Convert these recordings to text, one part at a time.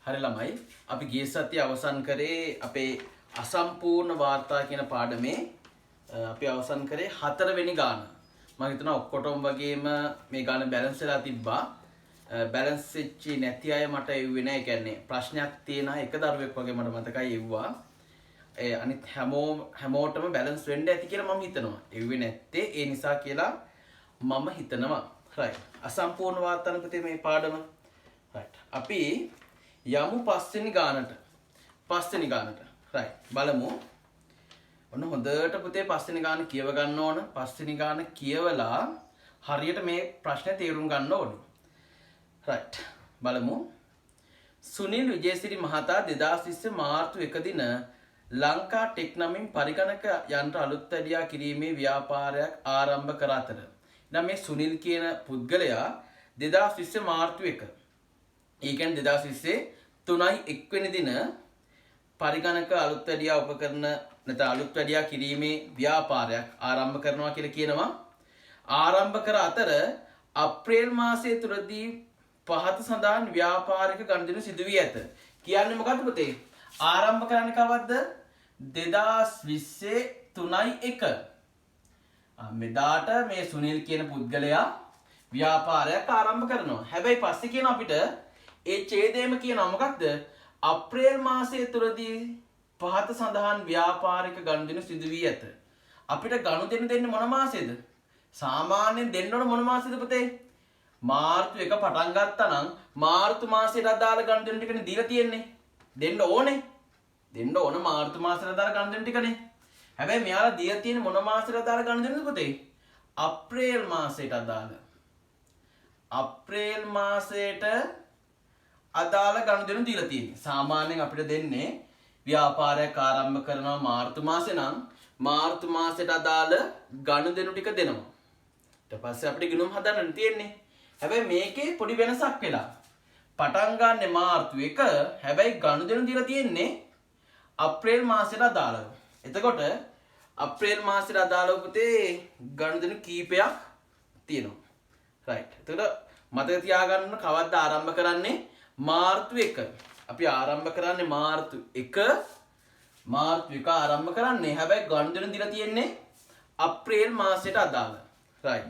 හරි ළමයි අපි ගිය සතියේ අවසන් කරේ අපේ අසම්පූර්ණ වාර්තා කියන පාඩමේ අපි අවසන් කරේ 4 වෙනි ගාන. මම හිතනවා ඔක්කොටම වගේම මේ ගාන බැලන්ස් වෙලා තිබ්බා. බැලන්ස් වෙච්චි නැති අය මට එව්වේ නැහැ. ඒ කියන්නේ ප්‍රශ්නයක් තියෙන අය එක දරුවෙක් වගේ මට මතකයි එව්වා. අනිත් හැමෝටම බැලන්ස් වෙන්න ඇති කියලා මම හිතනවා. එව්වේ නැත්තේ ඒ නිසා කියලා මම හිතනවා. right. අසම්පූර්ණ වාර්තාන පුතේ මේ පාඩම. right. අපි යමු පස්වෙනි ගානට. right. බලමු. ඔන්න හොඳට පුතේ පස්වෙනි ගාන කියව ගන්න ඕන. පස්වෙනි ගාන කියවලා හරියට මේ ප්‍රශ්නේ තේරුම් ගන්න ඕනේ. right. බලමු. සුනිල් විජේසිරි මහතා 2020 මාර්තු 1 දින ලංකා ටෙක් නමින් පරිගණක යන්ත්‍ර අලුත් වැඩියා කිරීමේ ව්‍යාපාරයක් ආරම්භ කර අතර. දැන් මේ සුනිල් කියන පුද්ගලයා 2020 මාර්තු 1. ඒ කියන්නේ 2020 3/1 වෙනි දින පරිගණක අලුත් වැඩියා උපකරණ නැත්නම් අලුත් වැඩියා කිරීමේ ව්‍යාපාරයක් ආරම්භ කරනවා කියලා කියනවා. ආරම්භ කර අතර අප්‍රේල් මාසයේ තුලදී පහත සඳහන් ව්‍යාපාරික ගනුදෙනු සිදු වී ඇත. කියන්නේ මොකද්ද පුතේ? ආරම්භ කරන්නේ කවද්ද? 2020 3/1. මෙදාට මේ සුනිල් කියන පුද්ගලයා ව්‍යාපාරයක් ආරම්භ කරනවා. හැබැයි පස්සේ කියන අපිට ඒ ඡේදයේම කියනවා මොකක්ද? අප්‍රේල් මාසයේ තුලදී පහත සඳහන් ව්‍යාපාරික ගනුදෙනු සිදු වී ඇත. අපිට ගනුදෙනු දෙන්නේ මොන මාසෙද? සාමාන්‍යයෙන් දෙන්න ඕන මොන මාසෙද පුතේ? මාර්තු 1 පටන් ගත්තා නම් මාර්තු මාසයට අදාළ ගනුදෙනු ටිකනේ දීලා තියෙන්නේ. දෙන්න ඕනේ. දෙන්න ඕන මාර්තු මාසයට අදාළ ගනුදෙනු ටිකනේ. හැබැයි මෙයාලා දීලා තියෙන්නේ මොන මාසයට අදාළ ගනුදෙනුද පුතේ? අප්‍රේල් මාසයට අදාළ. අප්‍රේල් මාසයට අදාළ ගනුදෙනු දීලා තියෙන්නේ. සාමාන්‍යයෙන් අපිට දෙන්නේ ව්‍යාපාරයක් ආරම්භ කරනවා මාර්තු මාසේ නම් මාර්තු මාසයට අදාළ ගනුදෙනු ටික දෙනවා. ඊට පස්සේ අපිට ගිණුම් හදන්න තියෙන්නේ. හැබැයි මේකේ පොඩි වෙනසක් වෙලා. පටන් ගන්න මාර්තු 1 හැබැයි ගනුදෙනු දීලා තියෙන්නේ අප්‍රේල් මාසයට අදාළව. එතකොට අප්‍රේල් මාසයට අදාළව පුතේ ගනුදෙනු කීපයක් තියෙනවා. right. එතකොට මතක තියාගන්න කවද්ද ආරම්භ කරන්නේ? මාර්තු 1. අපි ආරම්භ කරන්නේ මාර්තු 1. මාර්තු 1 ආරම්භ කරන්නේ. හැබැයි ගනුදෙනු දීලා තියෙන්නේ අප්‍රේල් මාසයට අදාළ. right.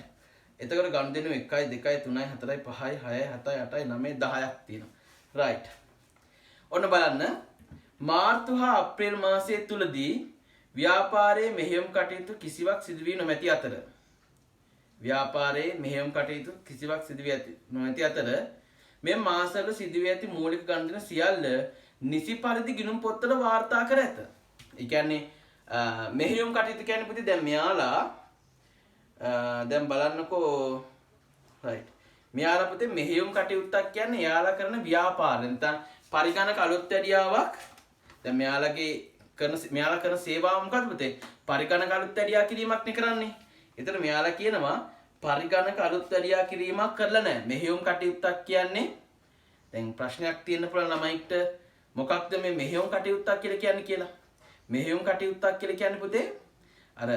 එතකොට ගනුදෙනු 1 2 3 4 5 6 7 8 9 10ක් තියෙනවා. right. ඔන්න බලන්න. මාර්තු හා අප්‍රේල් මාසයේ තුලදී ව්‍යාපාරයේ මෙහෙයුම් කටයුතු කිසිවක් සිදු වී නොමැති අතර ව්‍යාපාරයේ මෙහෙයුම් කටයුතු කිසිවක් සිදු වී නොමැති අතර මේ මාසවල සිදු වී ඇති මූලික ගනුදෙනු සියල්ල නිසි පරිදි ගිණුම් පොත්වල වාර්තා කර ඇත. ඒ කියන්නේ මෙහෙයුම් කටයුතු කියන්නේ පුතේ දැන් මෙයාලා දැන් බලන්නකෝ right. මෙයාලා පුතේ මෙහෙයුම් කටයුත්තක් කියන්නේ එයාලා කරන ව්‍යාපාර නැත්නම් පරිගණක අලුත් වැඩියාවක් දැන් මෙයාලා කරන සේවාව මොකද්ද පුතේ? පරිගණක අලුත් වැඩියා කිරීමක් නේ කරන්නේ. ඒතර මෙයාලා කියනවා පරිගණක අලුත් වැඩියා කිරීමක් කරලා නැහැ. මෙහෙයුම් කටයුත්තක් කියන්නේ දැන් ප්‍රශ්නයක් තියෙන්න පුළුවන් ළමයින්ට මොකක්ද මේ මෙහෙයුම් කටයුත්තක් කියලා. මෙහෙයුම් කටයුත්තක් කියලා කියන්නේ පුතේ අර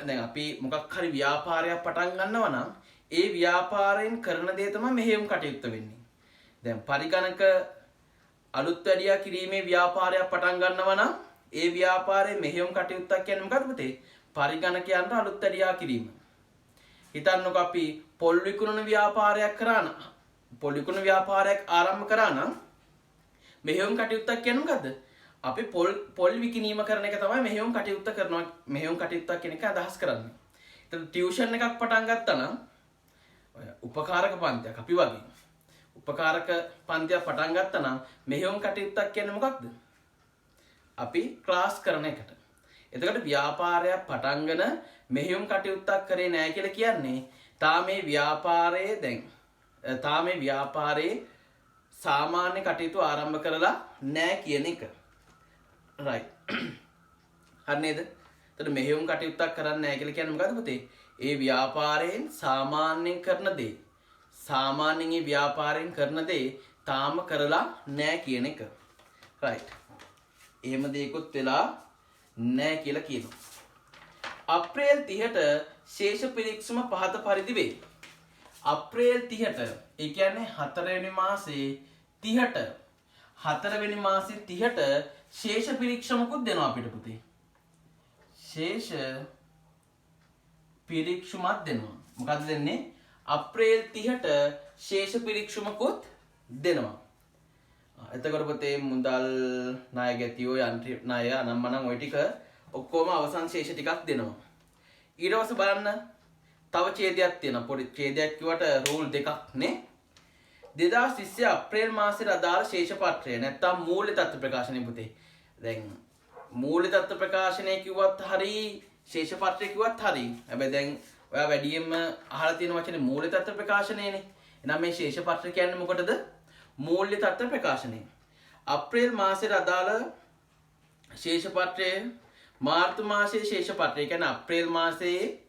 දැන් අපි මොකක් හරි ව්‍යාපාරයක් පටන් ගන්නවා නම් ඒ ව්‍යාපාරයෙන් කරන දේ තමයි මෙහෙයුම් කටයුත්ත වෙන්නේ. දැන් පරිගණක අලුත් වැඩියා කිරීමේ ව්‍යාපාරයක් පටන් ගන්නවා නම් ඒ ව්‍යාපාරයේ මෙහෙයුම් කටයුත්තක් කියන්නේ මොකද්ද පුතේ? පරිගණකයන්ට අලුත් වැඩියා කිරීම. හිතන්නකෝ අපි පොල් විකුණන ව්‍යාපාරයක් කරා නම් පොල් විකුණන ව්‍යාපාරයක් ආරම්භ කරා නම් මෙහෙයුම් කටයුත්තක් කියන්නේ මොකද්ද? අපි පොල් විකිණීම කරන එක තමයි මෙහෙයුම් කටයුත්ත කරනවා. මෙහෙයුම් කටයුත්තක් කියන එක අදහස් කරන්නේ. ඒතර ටියුෂන් එකක් පටන් ගත්තා නම් ඔය උපකාරක පන්තියක් අපි වගේ උපකාරක පන්තියක් පටන් ගත්තා නම් මෙහෙයුම් කටයුත්තක් කියන්නේ මොකක්ද? අපි ක්ලාස් කරන එකට. එතකොට ව්‍යාපාරයක් පටන්ගෙන මෙහෙයුම් කටයුත්තක් කරේ නැහැ කියලා කියන්නේ තාම මේ ව්‍යාපාරයේ සාමාන්‍ය කටයුතු ආරම්භ කරලා නැහැ කියන එක. right. හරි නේද? එතකොට මෙහෙයුම් කටයුත්තක් කරන්නේ නැහැ කියලා කියන්නේ මොකද්ද පුතේ? ඒ ව්‍යාපාරයෙන් සාමාන්‍යයෙන් කරන දේ. සාමාන්‍යයෙන් ඒ ව්‍යාපාරයෙන් කරන දේ තාම කරලා නැහැ කියන එක. right. එහෙම දෙයක්වත් වෙලා නැහැ කියලා කියනවා. අප්‍රේල් 30ට ශේෂ පිරික්සම පහත පරිදි වේ. අප්‍රේල් 30ට ඒ කියන්නේ 4 වෙනි මාසේ 30ට හතරවෙනි මාසේ 30ට ශේෂ පිරික්ෂමකුත් දෙනවා අපිට පුතේ. ශේෂ පිරික්ෂුමක් දෙනවා. මොකද්ද දෙන්නේ? අප්‍රේල් 30ට ශේෂ පිරික්ෂුමකුත් දෙනවා. එතකොට පුතේ මුදල් ණය ගැතියෝ යන්ත්‍ර ණය අනම්මනම් ওই ටික ඔක්කොම අවසන් ශේෂ ටිකක් දෙනවා. ඊට පස්සේ බලන්න තව ඡේදයක් තියෙනවා. පොඩි ඡේදයක් කිව්වට රූල් දෙකක් නේ. 2020 අප්‍රේල් මාසයේ අදාළ ශේෂ පත්‍රය නැත්තම් මූල්‍ය තත්ත්ව ප්‍රකාශනය පුතේ. දැන් මූල්‍ය තත්ත්ව ප්‍රකාශනය කිව්වත් හරි ශේෂ පත්‍රය කිව්වත් හරි. හැබැයි දැන් ඔයා වැඩියෙන්ම අහලා තියෙන වචනේ මූල්‍ය තත්ත්ව ප්‍රකාශනයනේ. එහෙනම් මේ ශේෂ පත්‍රය කියන්නේ මොකටද? මූල්‍ය තත්ත්ව ප්‍රකාශනය. අප්‍රේල් මාසයේ අදාළ ශේෂ පත්‍රය මාර්තු මාසයේ ශේෂ පත්‍රය කියන්නේ අප්‍රේල් මාසයේ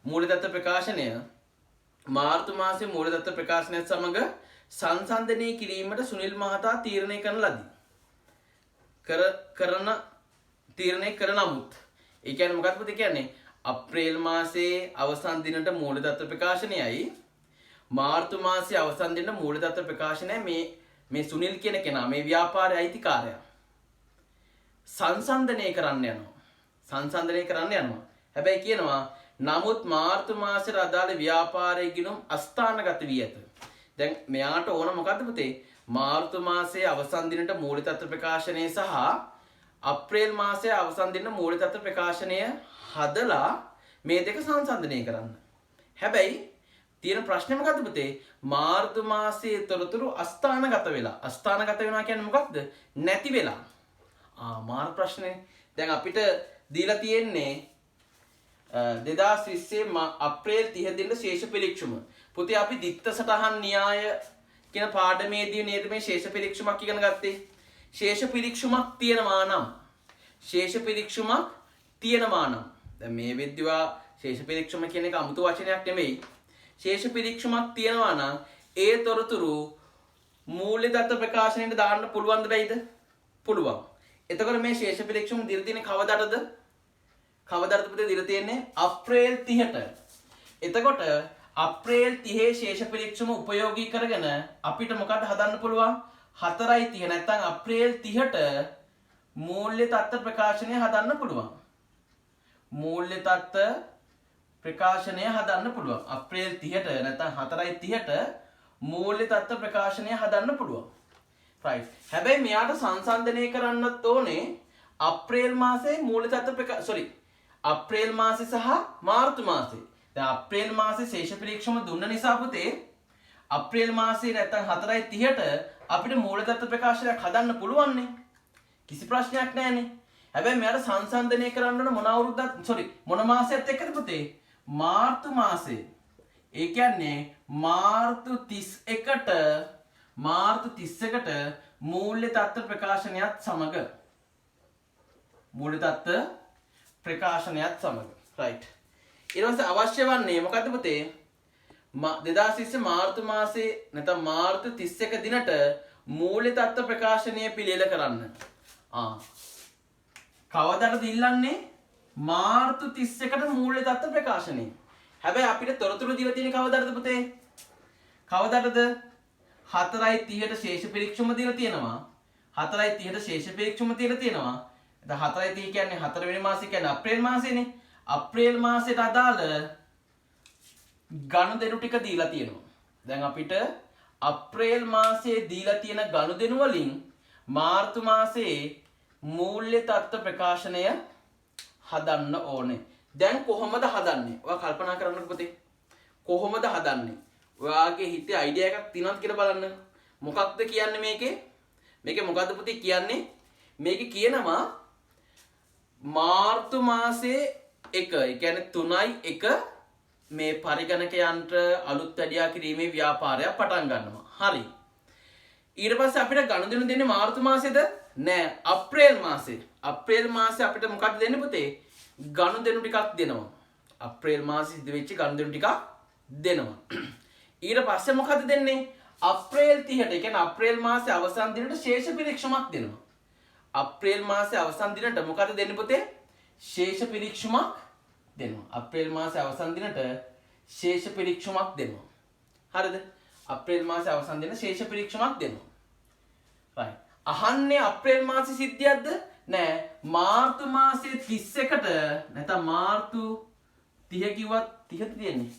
මූල්‍ය තත්ත්ව ප්‍රකාශනය මාර්තු මාසයේ මූල්‍ය තත්ත්ව ප්‍රකාශනයත් සමග සංසන්දනය කිරීමට සුනිල් මහතා තීරණය කරන ලදී. තීරණය කර නමුත් ඒ කියන්නේ මොකක්ද පුතේ කියන්නේ? අප්‍රේල් මාසයේ අවසන් දිනට මූල්‍ය තත්ත්ව ප්‍රකාශනයයි මාර්තු මාසයේ අවසන් දිනට මූල්‍ය තත්ත්ව ප්‍රකාශනය මේ සුනිල් කියන කෙනා මේ ව්‍යාපාරයේ අයිතිකාරයා සංසන්දනය කරන්න යනවා. හැබැයි කියනවා නමුත් මාර්තු මාසයේ අදාළ ව්‍යාපාරයේ ගිණුම් අස්ථානගත වී ඇත. දැන් මෙයාට ඕන මොකද්ද පුතේ? මාර්තු මාසයේ අවසන් දිනට මූල්‍ය තත්ත්ව ප්‍රකාශනය සහ අප්‍රේල් මාසයේ අවසන් දින මූල්‍ය තත්ත්ව ප්‍රකාශනය හදලා මේ දෙක සංසන්දනය කරන්න. හැබැයි තියෙන ප්‍රශ්නේ මොකද්ද පුතේ? මාර්තු මාසයේ තොරතුරු අස්ථානගත වෙලා. අස්ථානගත වෙනවා කියන්නේ මොකක්ද? නැති වෙලා. මාර ප්‍රශ්නේ. දැන් අපිට දීලා තියෙන්නේ 2020 අප්‍රේල් 30 දින ශේෂ පිරික්සුම. පුතේ අපි දිත්ත සටහන් න්‍යාය කියන පාඩමේදී නේද මේ ශේෂ පිරික්සුමක් ඉගෙන ගත්තේ? ශේෂ පිරික්සුමක් තියෙනවා නම් දැන් මේ විද්‍යාව ශේෂ පිරික්සුම කියන එක අමුතු වචනයක් නෙමෙයි. ශේෂ පිරික්සුමක් තියෙනවා නම් ඒ තොරතුරු මූල්‍ය තත්ත්ව ප්‍රකාශනයට දාන්න පුළුවන්ද බැයිද? පුළුවන්. එතකොට මේ ශේෂ පිරික්සුම දිලා තියෙන්නේ කවදාටද? පුතේ දිලා තියෙන්නේ අප්‍රේල් 30ට. එතකොට අප්‍රේල් 30 ශේෂ පිරික්සුම උපයෝගී කරගෙන අපිට මොකද හදන්න පුළුවන්? 4.30 නැත්නම් අප්‍රේල් 30ට මූල්‍ය තත්ත්ව ප්‍රකාශනය හදන්න පුළුවන්. අප්‍රේල් 30ට නැත්නම් 4.30ට මූල්‍ය තත්ත්ව ප්‍රකාශනය හදන්න පුළුවන්. right. හැබැයි මෙයාට සංසන්දනය කරන්නත් ඕනේ අප්‍රේල් මාසයේ මූල්‍ය තත්ත්ව අප්‍රේල් මාසේ සහ මාර්තු මාසේ. දැන් අප්‍රේල් මාසේ ශේෂ පිරික්සම දුන්න නිසා පුතේ අප්‍රේල් මාසේ නැත්නම් 4.30ට අපිට මූල්‍ය තත්ත්ව ප්‍රකාශනයක් හදන්න පුළුවන් නේ. කිසි ප්‍රශ්නයක් නැහැනේ. හැබැයි මෙයාට සංසන්දනය කරන්න ඕන මොන මාසයත් එක්කද පුතේ? මාර්තු මාසේ. ඒ කියන්නේ මාර්තු 31ට මූල්‍ය තත්ත්ව ප්‍රකාශනයත් සමග. right. ඊට පස්සේ අවශ්‍ය වන්නේ මොකද්ද පුතේ? 2020 මාර්තු මාසේ නැත්නම් මාර්තු 31 දිනට මූල්‍ය තත්ත්ව ප්‍රකාශනය පිළියෙල කරන්න. කවදාද ඉල්ලන්නේ? මාර්තු 31ට මූල්‍ය තත්ත්ව ප්‍රකාශනය. හැබැයි අපිට තොරතුරු දීලා තියෙන්නේ කවදාද පුතේ? 4.30ට ශේෂ පිරික්සුම දීලා තියෙනවා. 4.30ට ශේෂ පිරික්සුම දීලා තියෙනවා. දැන් 4.30 කියන්නේ 4 වෙනි මාසය කියන්නේ අප්‍රේල් මාසෙනේ. අප්‍රේල් මාසයට අදාළ ගනුදෙනු ටික දීලා තියෙනවා. දැන් අපිට අප්‍රේල් මාසයේ දීලා තියෙන ගනුදෙනු වලින් මාර්තු මාසයේ මූල්‍ය තත්ත්ව ප්‍රකාශනය හදන්න ඕනේ. දැන් කොහොමද හදන්නේ? ඔයා කල්පනා කරන්නකෝ පුතේ. කොහොමද හදන්නේ? ඔයාගේ හිතේ අයිඩියා එකක් තියෙනවද කියලා බලන්න. මොකක්ද කියන්නේ මේකේ? මේකේ මොකද්ද පුතේ කියන්නේ? මේකේ කියනවා මාර්තු මාසයේ 1 ඒ කියන්නේ 3.1 මේ පරිගණක යන්ත්‍ර අලුත් වැඩියා කිරීමේ ව්‍යාපාරයක් පටන් ගන්නවා. හරි. ඊට පස්සේ අපිට ගනුදෙනු දෙන්නේ මාර්තු මාසෙද? නෑ, අප්‍රේල් මාසේ. අප්‍රේල් මාසේ අපිට මොකක්ද දෙන්නේ පුතේ? ගනුදෙනු ටිකක් දෙනවා. අප්‍රේල් මාසේ සිද්ධ වෙච්ච ගනුදෙනු ටිකක් දෙනවා. ඊට පස්සේ මොකද දෙන්නේ? අප්‍රේල් 30ට ඒ කියන්නේ අප්‍රේල් මාසේ අවසන් දිනට ශේෂ පිරික්සුමක් දෙනවා. අප්‍රේල් මාසේ අවසන් දිනට මොකද දෙන්නේ පුතේ? ශේෂ පිරික්සුමක් දෙනවා. අප්‍රේල් මාසේ අවසන් දිනට ශේෂ පිරික්සුමක් දෙනවා. හරිද? අප්‍රේල් මාසේ අවසන් දින ශේෂ පරීක්ෂමක් දෙනවා. right. අහන්නේ අප්‍රේල් මාසේ සිද්ධියක්ද? නෑ. මාර්තු මාසේ 31ට නැත්නම් මාර්තු 30 කිව්වත් 30 තියෙන්නේ.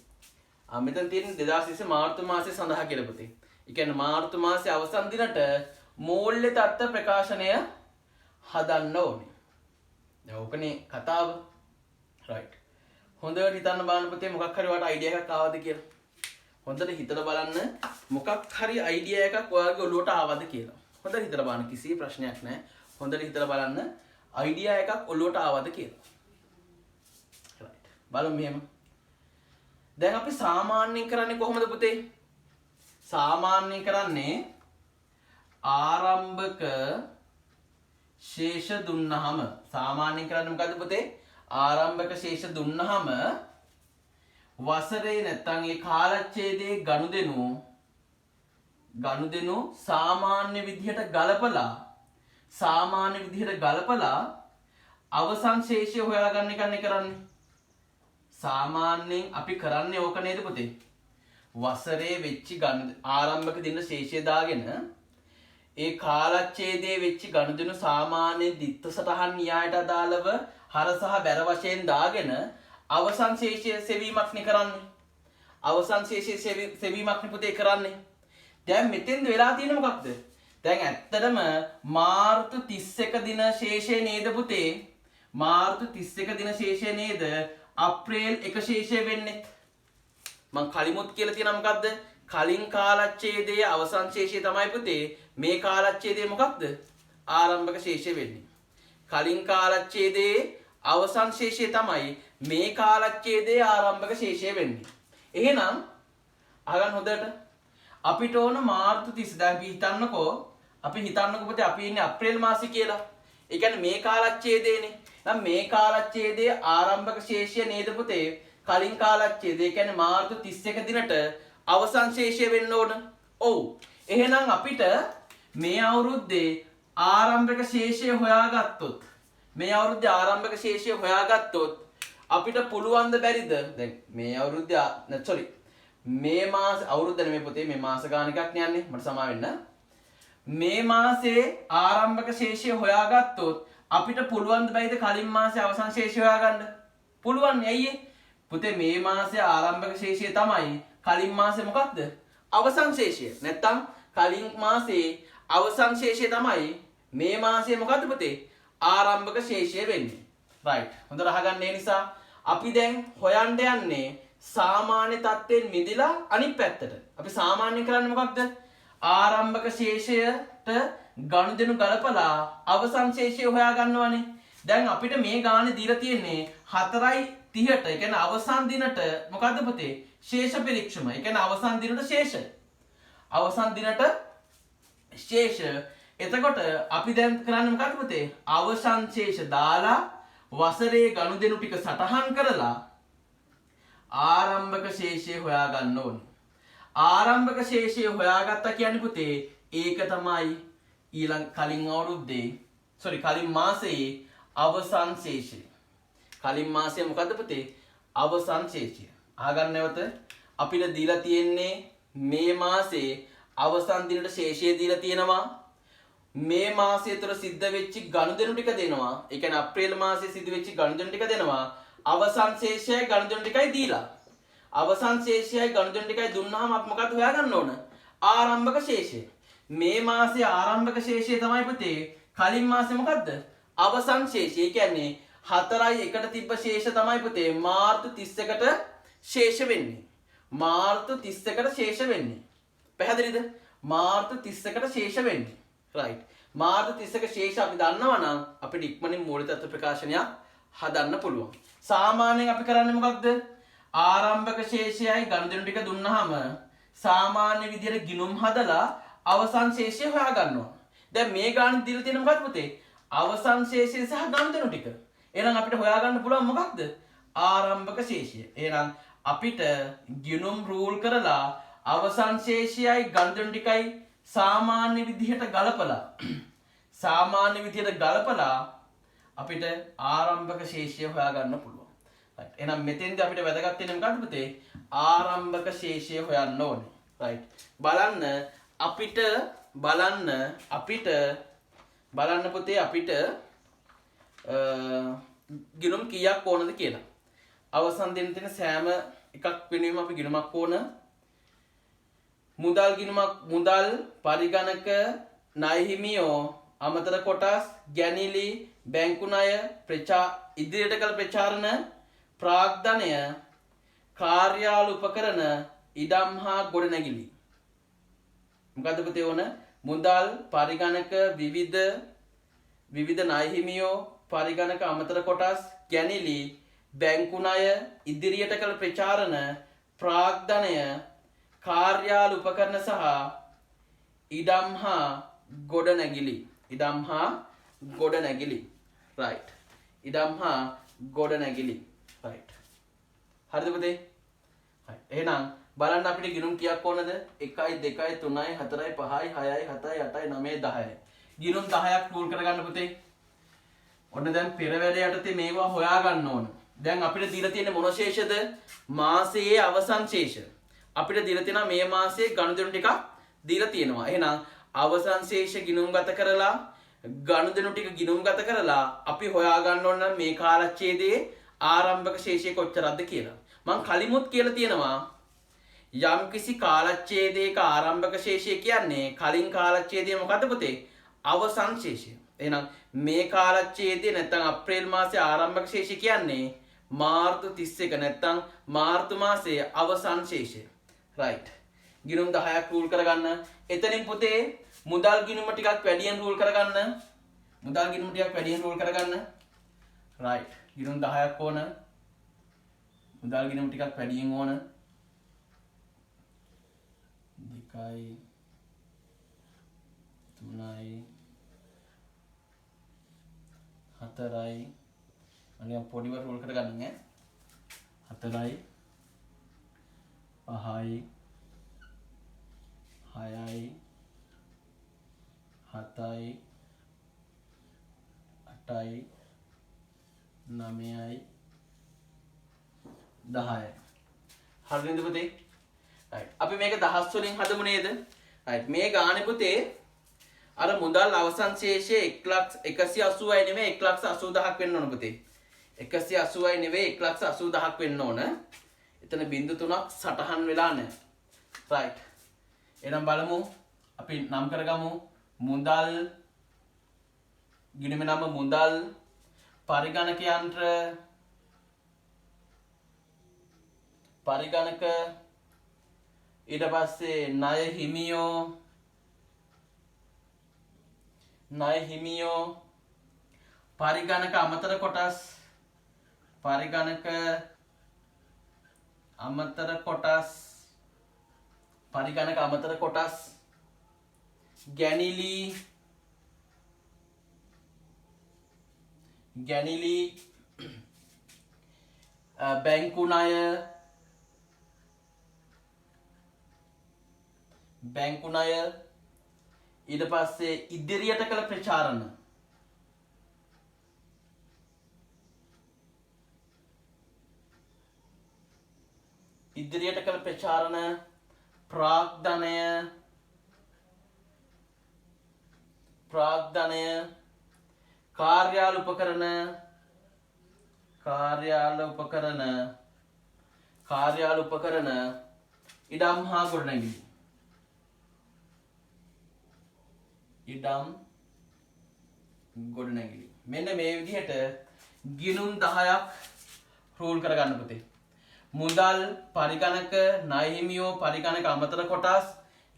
මෙතන තියෙන්නේ 2020 මාර්තු මාසේ සඳහා කියලා පුතේ. ඒ කියන්නේ මාර්තු මාසේ අවසන් දිනට මූල්‍ය තත්ත්ව ප්‍රකාශනය හදන්න ඕනේ. දැන් ඕකනේ කතාව. right. හොඳට හිතන්න බලන්න පුතේ මොකක් හරි ඔයාලට අයිඩියා එකක් ආවද කියලා. හොඳට හිතලා බලන්න මොකක් හරි අයිඩියා එකක් ඔයාලගේ ඔළුවට ආවද කියලා. හොඳට හිතලා බලන්න කිසි ප්‍රශ්නයක් නැහැ. හොඳට හිතලා බලන්න අයිඩියා එකක් ඔළුවට ආවද කියලා. right. බලමු මෙහෙම. දැන් අපි සාමාන්‍යයෙන් කරන්නේ කොහොමද පුතේ? සාමාන්‍යයෙන් කරන්නේ ආරම්භක ශේෂ දුන්නාම සාමාන්‍යයෙන් කරන්නේ මොකද්ද පුතේ? ආරම්භක ශේෂ දුන්නාම වසරේ නැත්තම් ඒ කාලච්ඡේදයේ ගනුදෙනු සාමාන්‍ය විදිහට ගලපලා අවසන් ශේෂය හොයාගන්න එකනේ කරන්නේ. සාමාන්‍යයෙන් අපි කරන්නේ ඕක නේද පුතේ? වසරේ වෙච්ච ආරම්භක දින ශේෂය දාගෙන ඒ කාලච්ඡේදයේ වෙච්ච ගනුදෙනු සාමාන්‍ය දිත්ත සටහන් න්‍යායට අදාළව හර සහ බැර වශයෙන් දාගෙන අවසන් ශේෂය සෙවීමක් නේ කරන්නේ. අවසන් ශේෂය සෙවීමක් නේ පුතේ කරන්නේ. දැන් මෙතෙන්ද වෙලා තියෙන්නේ මොකක්ද? දැන් ඇත්තටම මාර්තු 31 දින ශේෂය නේද පුතේ? මාර්තු 31 දින ශේෂය නේද අප්‍රේල් 1 ශේෂය වෙන්නේ? මං කලිමුත් කියලා තියෙනවා මොකද්ද? කලින් කාලච්ඡේදයේ අවසන් ශේෂය තමයි පුතේ මේ කාලච්ඡේදයේ මොකක්ද? ආරම්භක ශේෂය වෙන්නේ. කලින් කාලච්ඡේදයේ අවසන් ශේෂය තමයි මේ කාලච්ඡේදයේ ආරම්භක ශේෂය වෙන්නේ. එහෙනම් අහගන්න හොඳට අපිට ඕන මාර්තු 30 දැන් අපි හිතන්නකෝ පුතේ අපි ඉන්නේ අප්‍රේල් මාසෙ කියලා. ඒ කියන්නේ මේ කාලච්ඡේදයේනේ. නම් මේ කාලච්ඡේදයේ ආරම්භක ශේෂය නේද පුතේ කලින් කාලච්ඡේදය. ඒ කියන්නේ මාර්තු 31 දිනට අවසන් ශේෂය වෙන්න ඕන. ඔව්. එහෙනම් අපිට මේ අවුරුද්දේ ආරම්භක ශේෂය හොයාගත්තොත් අපිට පුළුවන් ද බැරිද? දැන් මේ අවුරුද්දේ මේ මාස අවුරුද්ද නෙමෙයි පුතේ මේ මාස ගාන එකක් යන්නේ. මට සමා වෙන්න. මේ මාසේ ආරම්භක ශේෂය හොයාගත්තොත් අපිට පුළුවන් ද බැයිද කලින් මාසේ අවසන් ශේෂය හොයාගන්න? පුළුවන් නේ. ඇයි පුතේ මේ මාසේ ආරම්භක ශේෂය තමයි කලින් මාසේ මොකක්ද? අවසන් ශේෂය. නැත්තම් කලින් මාසේ අවසන් ශේෂය තමයි මේ මාසේ මොකද්ද පුතේ? ආරම්භක ශේෂය වෙන්නේ. right. හොඳට අහගන්න. ඒ නිසා අපි දැන් හොයන්න යන්නේ සාමාන්‍ය තත්ත්වයෙන් මිදලා අනිත් පැත්තට. අපි සාමාන්‍ය කරන්නේ මොකක්ද? ආරම්භක ශේෂයට ගනුදෙනු ගලපලා අවසන් ශේෂය හොයා ගන්නවානේ. දැන් අපිට මේ ගානේ දීලා තියෙන්නේ 4:30ට. ඒ කියන්නේ අවසන් දිනට මොකද්ද පුතේ? ශේෂ පරීක්ෂම. ඒ කියන්නේ අවසන් දිනට ශේෂ. අවසන් දිනට ශේෂ. එතකොට අපි දැන් කරන්නේ මොකක්ද පුතේ? අවසන් ශේෂ දාලා වසරේ ගනුදෙනු ටික සටහන් කරලා ආරම්භක ශේෂය හොයා ගන්න ඕනේ. ආරම්භක ශේෂය හොයාගත්තා කියන්නේ පුතේ ඒක තමයි කලින් මාසයේ අවසන් ශේෂය. කලින් මාසයේ මොකද්ද පුතේ? අවසන් ශේෂය. අහගන්න නැවත අපිට දීලා තියෙන්නේ මේ මාසේ අවසන් දිනට ශේෂය දීලා තියෙනවා. මේ මාසය තුළ සිද්ධ වෙච්ච ගනුදෙනු ටික දෙනවා. ඒ කියන්නේ අප්‍රේල් මාසයේ සිද්ධ වෙච්ච ගනුදෙනු ටික දෙනවා. අවසන් ශේෂයයි ගනුදෙනු ටිකයි දීලා. අවසන් ශේෂයයි ගනුදෙනු ටිකයි දුන්නාම අපි මොකද හොයාගන්න ඕන? ආරම්භක ශේෂය. මේ මාසයේ ආරම්භක ශේෂය තමයි පුතේ කලින් මාසේ මොකද්ද? අවසන් ශේෂය. ඒ කියන්නේ 4:1ට තිබ්බ ශේෂ තමයි පුතේ මාර්තු 31ට ශේෂ වෙන්නේ. මාර්තු 31ට ශේෂ වෙන්නේ. පැහැදිලිද? මාර්තු 31ට ශේෂ වෙන්නේ. right. මාර්තු 31 ශේෂ අපි දන්නවා නම් අපිට ඉක්මනින් මූලික තත්ත්ව ප්‍රකාශනයක් හදන්න පුළුවන්. සාමාන්‍යයෙන් අපි කරන්නේ මොකක්ද? ආරම්භක ශේෂයයි ගනුදෙනු ටික දුන්නාම සාමාන්‍ය විදියට ගිණුම් හදලා අවසන් ශේෂය හොයාගන්නවා. දැන් මේ ගාන දීලා තියෙන මොකක්ද පුතේ? අවසන් ශේෂය සහ ගනුදෙනු ටික. එහෙනම් අපිට හොයාගන්න පුළුවන් මොකක්ද? ආරම්භක ශේෂය. එහෙනම් අපිට ගිණුම් රූල් කරලා අවසන් ශේෂයයි ගනුදෙනු ටිකයි සාමාන්‍ය විදිහට ගලපලා අපිට ආරම්භක ශේෂය හොයාගන්න පුළුවන්. එහෙනම් මෙතෙන්දී අපිට වැදගත් වෙන්නේ මොකක්ද පුතේ? ආරම්භක ශේෂය හොයන්න ඕනේ. right බලන්න පුතේ අපිට ගිණුම් කීයක් ඕනද කියලා. අවසන් දෙන්න තියෙන සෑම එකක් වෙනුවෙම අපි ගිණුමක් ඕන. මුදල් පරිගණක ණය හිමියෝ අමතර කොටස් ගැනිලි බැංකු ණය ඉදිරියට කළ ප්‍රචාරණ ප්‍රාග්ධනය කාර්යාල උපකරණ ඉඩම් හා ගොඩනැගිලි. මොකද්ද පුතේ ඕන? මුදල් පරිගණක විවිධ ණය හිමියෝ පරිගණක අමතර කොටස් ගැනිලි බැංකු ණය ඉදිරියට කළ ප්‍රචාරණ ප්‍රාග්ධනය කාර්යාල උපකරණ සහ ඉඩම් හා ගොඩනැගිලි. right ඉඩම් හා ගොඩනැගිලි. right හරිද පුතේ? right එහෙනම් බලන්න අපිට ගිණුම් කීයක් ඕනද? 1 2 3 4 5 6 7 8 9 10. ගිණුම් 10ක් රූල් කරගන්න පුතේ. ඔන්න දැන් පෙර වැඩ යටතේ මේවා හොයාගන්න ඕන. දැන් අපිට දීලා තියෙන මොන ශේෂද? මාසයේ අවසන් ශේෂ. අපිට දීලා තියෙනවා මේ මාසයේ ගනුදෙනු ටිකක් දීලා තියෙනවා. එහෙනම් අවසන් ශේෂ ගිණුම්ගත කරලා ගනුදෙනු ටික ගිණුම්ගත කරලා අපි හොයාගන්න ඕන නම් මේ කාලච්ඡේදයේ ආරම්භක ශේෂය කොච්චරක්ද කියලා. මම කලිමුත් කියලා තියෙනවා යම්කිසි කාලච්ඡේදයක ආරම්භක ශේෂය කියන්නේ කලින් කාලච්ඡේදයේ මොකද්ද පුතේ? අවසන් ශේෂය. එහෙනම් මේ කාලච්ඡේදයේ නැත්නම් අප්‍රේල් මාසයේ ආරම්භක ශේෂය කියන්නේ මාර්තු 31 නැත්නම් මාර්තු මාසයේ අවසන් ශේෂය. right ගිණුම් 10ක් රූල් කරගන්න. එතනින් පුතේ මුදල් ගිණුම ටිකක් වැඩියෙන් රූල් කරගන්න. right ගිණුම් 10ක් ඕන. මුදල් ගිණුම ටිකක් වැඩියෙන් ඕන. 2යි 3යි 4යි අනිත් පොඩිව රූල් කරගන්න ඈ. 4යි 5යි 6යි 7යි 8යි 9යි 10යි. හරිද පුතේ? right අපි මේක දහස් වලින් හදමු නේද? right මේ ගානේ පුතේ අර මුදල් අවසන් ශේෂය 1,180යි නෙමෙයි 1,80,000ක් වෙන්න ඕන පුතේ. 180යි නෙවෙයි 1,80,000ක් වෙන්න ඕන. එතන බිංදු 3ක් සටහන් වෙලා නැහැ. right එහෙනම් බලමු අපි නම් කරගමු. මුදල් ගිණුමේ නම මුදල් පරිගණක යන්ත්‍ර පරිගණක ඊට පස්සේ ණය හිමියෝ පරිගණක අමතර කොටස් ගැනිලි බැංකු ණය ඊට පස්සේ ඉදිරියට කළ ප්‍රචාරණ ප්‍රාග්ධනය කාර්යාල උපකරණ ඉඩම් හා ගොඩනැගිලි. මෙන්න මේ විදිහට ගිණුම් 10ක් රූල් කරගන්න පුතේ. මුදල් පරිගණක ණය හිමියෝ පරිගණක අමතර කොටස්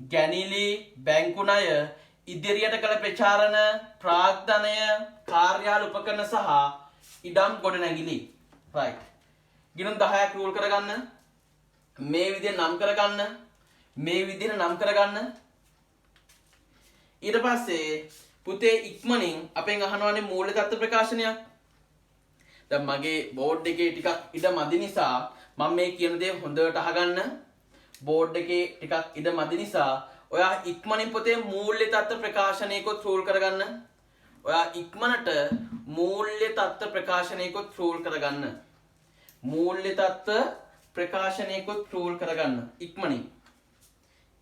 ගැනිලි බැංකු ණය ඉදිරියට කළ ප්‍රචාරණ ප්‍රාග්ධනය කාර්යාල උපකරණ සහ ඉඩම් ගොඩනැගිලි. right ගිණුම් 10ක් රූල් කරගන්න. මේ විදිහට නම් කරගන්න. ඊට පස්සේ පුතේ ඉක්මනින් අපෙන් අහනවානේ මූල්‍ය තත්ත්ව ප්‍රකාශනයක්. දැන් මගේ බෝඩ් එකේ ටිකක් ඉඩ මදි නිසා මම මේ කියන දේ හොඳට අහගන්න. බෝඩ් එකේ ටිකක් ඉඩ මදි නිසා ඔයා ඉක්මනින් පුතේ මූල්‍ය තත්ත්ව ප්‍රකාශනයකොත් රූල් කරගන්න. මූල්‍ය තත්ත්ව ප්‍රකාශනයකොත් රූල් කරගන්න ඉක්මනින්.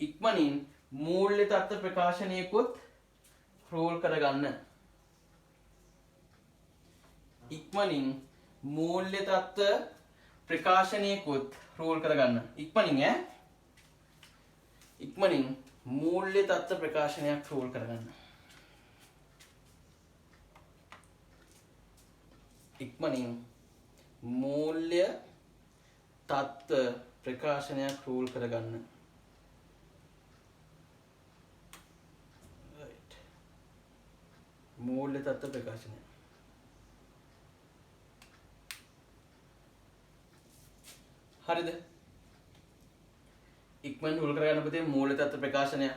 ඉක්මනින් මූල්‍ය තත්ත්ව ප්‍රකාශනයකුත් රෝල් කරගන්න. ඉක්මනින් මූල්‍ය තත්ත්ව ප්‍රකාශනයකුත් රෝල් කරගන්න. ඉක්මනින් මූල්‍ය තත්ත්ව ප්‍රකාශනයක් රෝල් කරගන්න. ඉක්මනින් මූල්‍ය තත්ත්ව ප්‍රකාශනයක් රෝල් කරගන්න. මූල්‍ය තත්ත්ව ප්‍රකාශනය. හරිද? ඉක්මන් රෝල් කරගන්න පුතේ මූල්‍ය තත්ත්ව ප්‍රකාශනය.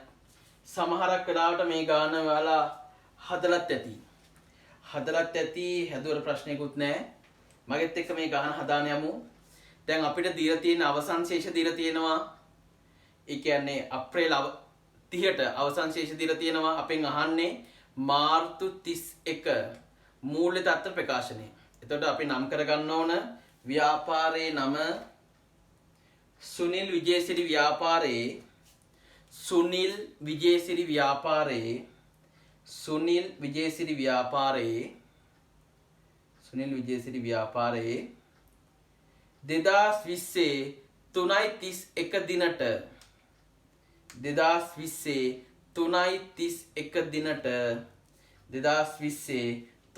සමහරක් වෙලාවට මේ ගාන ඔයාලා හදලත් ඇති. හැදුවට ප්‍රශ්නයකුත් නැහැ. මගෙත් එක්ක මේ ගාන හදාන යමු. දැන් අපිට දීලා තියෙන අවසන් ශේෂ දීලා තියෙනවා. ඒ කියන්නේ අප්‍රේල් 30ට අවසන් ශේෂ දීලා තියෙනවා. අපෙන් අහන්නේ මාර්තු 31 මූල්‍ය තත්ත්ව ප්‍රකාශනය. එතකොට අපි නම් කරගන්න ඕන ව්‍යාපාරයේ නම සුනිල් විජේසිරි ව්‍යාපාරයේ සුනිල් විජේසිරි ව්‍යාපාරයේ 2020 3.31 දිනට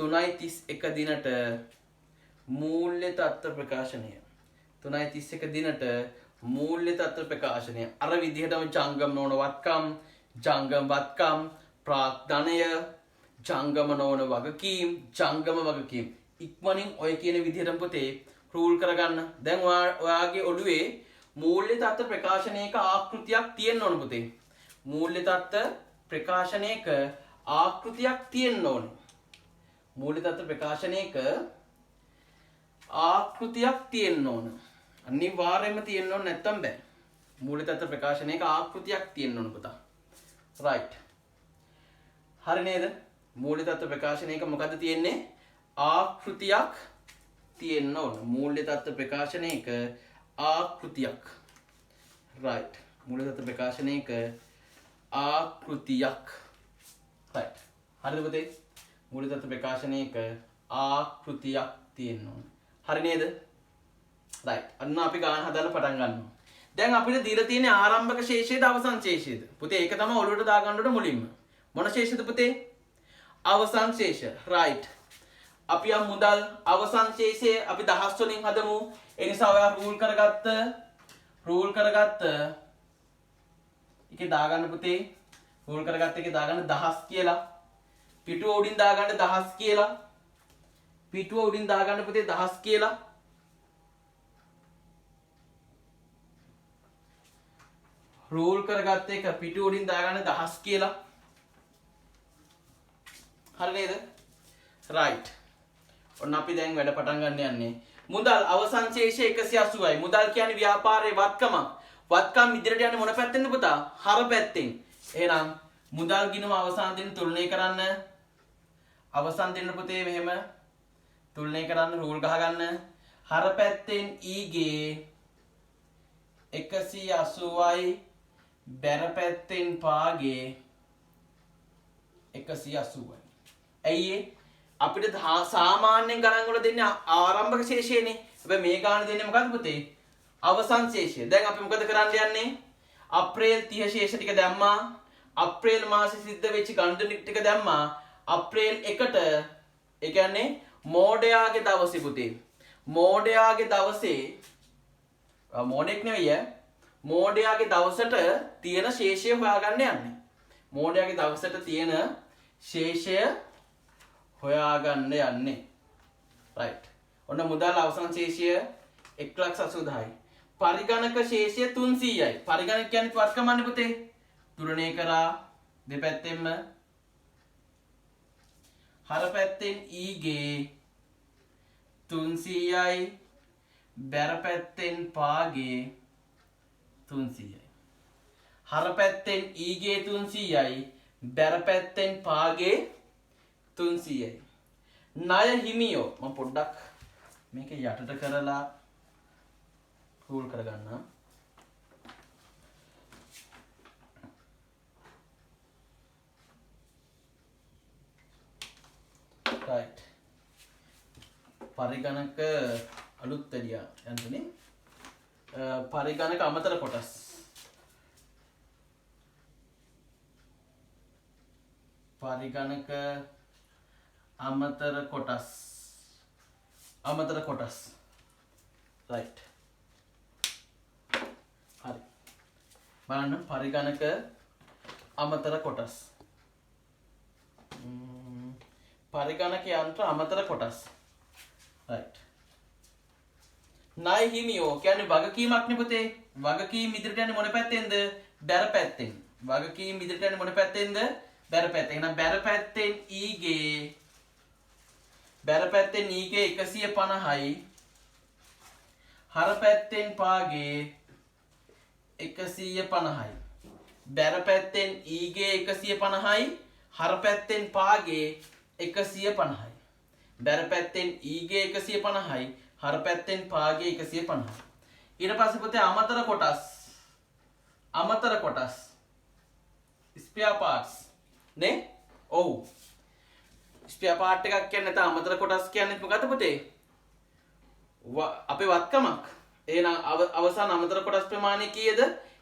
3.31 දිනට මූල්‍ය තත්ත්ව ප්‍රකාශනය 3.31 දිනට මූල්‍ය තත්ත්ව ප්‍රකාශනය අර විදිහටම ජංගම නොවන වත්කම් ජංගම වත්කම් ප්‍රාග්ධනය ජංගම නොවන වගකීම් ජංගම වගකීම් ඉක්මනින් ඔය කියන විදිහටම පුතේ රූල් කරගන්න. දැන් ඔයාගේ ඔළුවේ මූල්‍ය තත්ත්ව ප්‍රකාශනයක ආකෘතියක් තියෙන්න ඕන පුතේ. මූල්‍ය තත්ත්ව ප්‍රකාශනයක ආකෘතියක් තියෙන්න ඕනේ. මූල්‍ය තත්ත්ව ප්‍රකාශනයක ආකෘතියක් තියෙන්න ඕන. අනිවාර්යයෙන්ම තියෙන්න ඕන නැත්තම් බෑ. මූල්‍ය තත්ත්ව ප්‍රකාශනයක ආකෘතියක් තියෙන්න ඕන පුතා. right. හරි නේද? මූල්‍ය තත්ත්ව ප්‍රකාශනයක මොකද්ද තියෙන්නේ? ආකෘතියක් තියෙන්න ඕන. මූල්‍ය තත්ත්ව ප්‍රකාශනයක ආකෘතියක්. right. මූල්‍ය තත්ත්ව ප්‍රකාශනයක ආකෘතියක්. right. හරිද පුතේ? මූල්‍ය තත්ත්ව ප්‍රකාශනයක ආකෘතියක් තියෙන්න ඕන. හරි නේද? right. අන්න අපි ගාන හදන්න පටන් ගන්නවා. දැන් අපිට දීලා තියෙන්නේ ආරම්භක ශේෂයේද අවසන් ශේෂයේද? පුතේ ඒක තමයි ඔළුවට දාගන්න ඕන මුලින්ම. මොන ශේෂයද පුතේ? අවසන් ශේෂ. right. අපි යම් මුදල් අවසන් ශේෂයේ අපි දහස් වලින් හදමු. ඒ නිසා ඔයා රූල් කරගත්ත එකේ දාගන්න පුතේ. රූල් කරගත්ත එකේ දාගන්න 1000 කියලා. පිටුව උඩින් දාගන්න 1000 කියලා. පිටුව උඩින් දාගන්න පුතේ 1000 කියලා. රූල් කරගත්ත එක පිටුව උඩින් දාගන්න 1000 කියලා. හරි නේද? right. ඔන්න අපි දැන් වැඩ පටන් ගන්න යන්නේ. මුදල් අවසන් ශේෂය 180යි. මුදල් කියන්නේ ව්‍යාපාරයේ වත්කම. වත්කම් ඉදිරියට යන්නේ මොන පැත්තෙන්ද පුතා? හර පැත්තෙන්. එහෙනම් මුදල් ගිණුම අවසන් දින තුලනය කරන්න. අවසන් දින පුතේ මෙහෙම තුලනය කරන්න රූල් ගහ ගන්න. හර පැත්තෙන් ඊගේ 180යි බැර පැත්තෙන් පාගේ 180යි. ඇයි අපිට සාමාන්‍යයෙන් ගණන් වල දෙන්නේ ආරම්භක ශේෂයනේ. හැබැයි මේ ගාන දෙන්නේ මොකද්ද පුතේ? අවසන් ශේෂය. දැන් අපි මොකද කරන්න යන්නේ? අප්‍රේල් 30 ශේෂ ටික දැම්මා. අප්‍රේල් මාසේ සිද්ධ වෙච්ච ගණන් ටික දැම්මා. අප්‍රේල් 1ට ඒ කියන්නේ මෝඩයාගේ දවසේ පුතේ. මෝඩයාගේ දවසේ මෝඩෙක් නෙවෙයි මෝඩයාගේ දවසට තියෙන ශේෂය හොයාගන්න යන්නේ. මෝඩයාගේ දවසට තියෙන ශේෂය හොයාගන්න යන්නේ. right. ඔන්න මුදල් අවසන් ශේෂය 1,80,000යි. පරිගණක ශේෂය 300යි. පරිගණක කියන්නේ වර්ගමන්නේ පුතේ. තුලනය කරා දෙපැත්තෙන්ම හර පැත්තෙන් ඊගේ 300යි බැර පැත්තෙන් පාගේ 300යි. හර පැත්තෙන් ඊගේ 300යි බැර පැත්තෙන් පාගේ 300යි. ණය හිමියෝ මම පොඩ්ඩක් මේක යටට කරලා රූල් කරගන්න. පරිගණක අලුත් වැඩියා යන්තනේ පරිගණක අමතර කොටස් පරිගණක අමතර කොටස් right හරි බලන්න පරිගණක අමතර කොටස් පරිගණක යන්ත්‍ර අමතර කොටස් right ණය හිමියෝ කියන්නේ වගකීමක් නේ පුතේ වගකීම් ඉදිරියට යන්නේ මොන පැත්තෙන්ද බැර පැත්තෙන් වගකීම් ඉදිරියට යන්නේ මොන පැත්තෙන්ද බැර පැත්තෙන් එහෙනම් බැර පැත්තෙන් ඊගේ 150යි හර පැත්තෙන් පාගේ 150යි බැර පැත්තෙන් ඊගේ 150යි හර පැත්තෙන් පාගේ 150යි බැර පැත්තෙන් ඊගේ 150යි හර පැත්තෙන් පාගේ 150යි ඊට පස්සේ පුතේ අමතර කොටස් ස්පෙයා පාර්ට්ස් නේ ඔව් ස්පෙයා පාර්ට් එකක් කියන්නේ නැත්නම් අමතර කොටස් කියන්නේ මොකද්ද පුතේ අපේ වත්කමක් එහෙනම් අවසාන අමතර කොටස් ප්‍රමාණය කීයද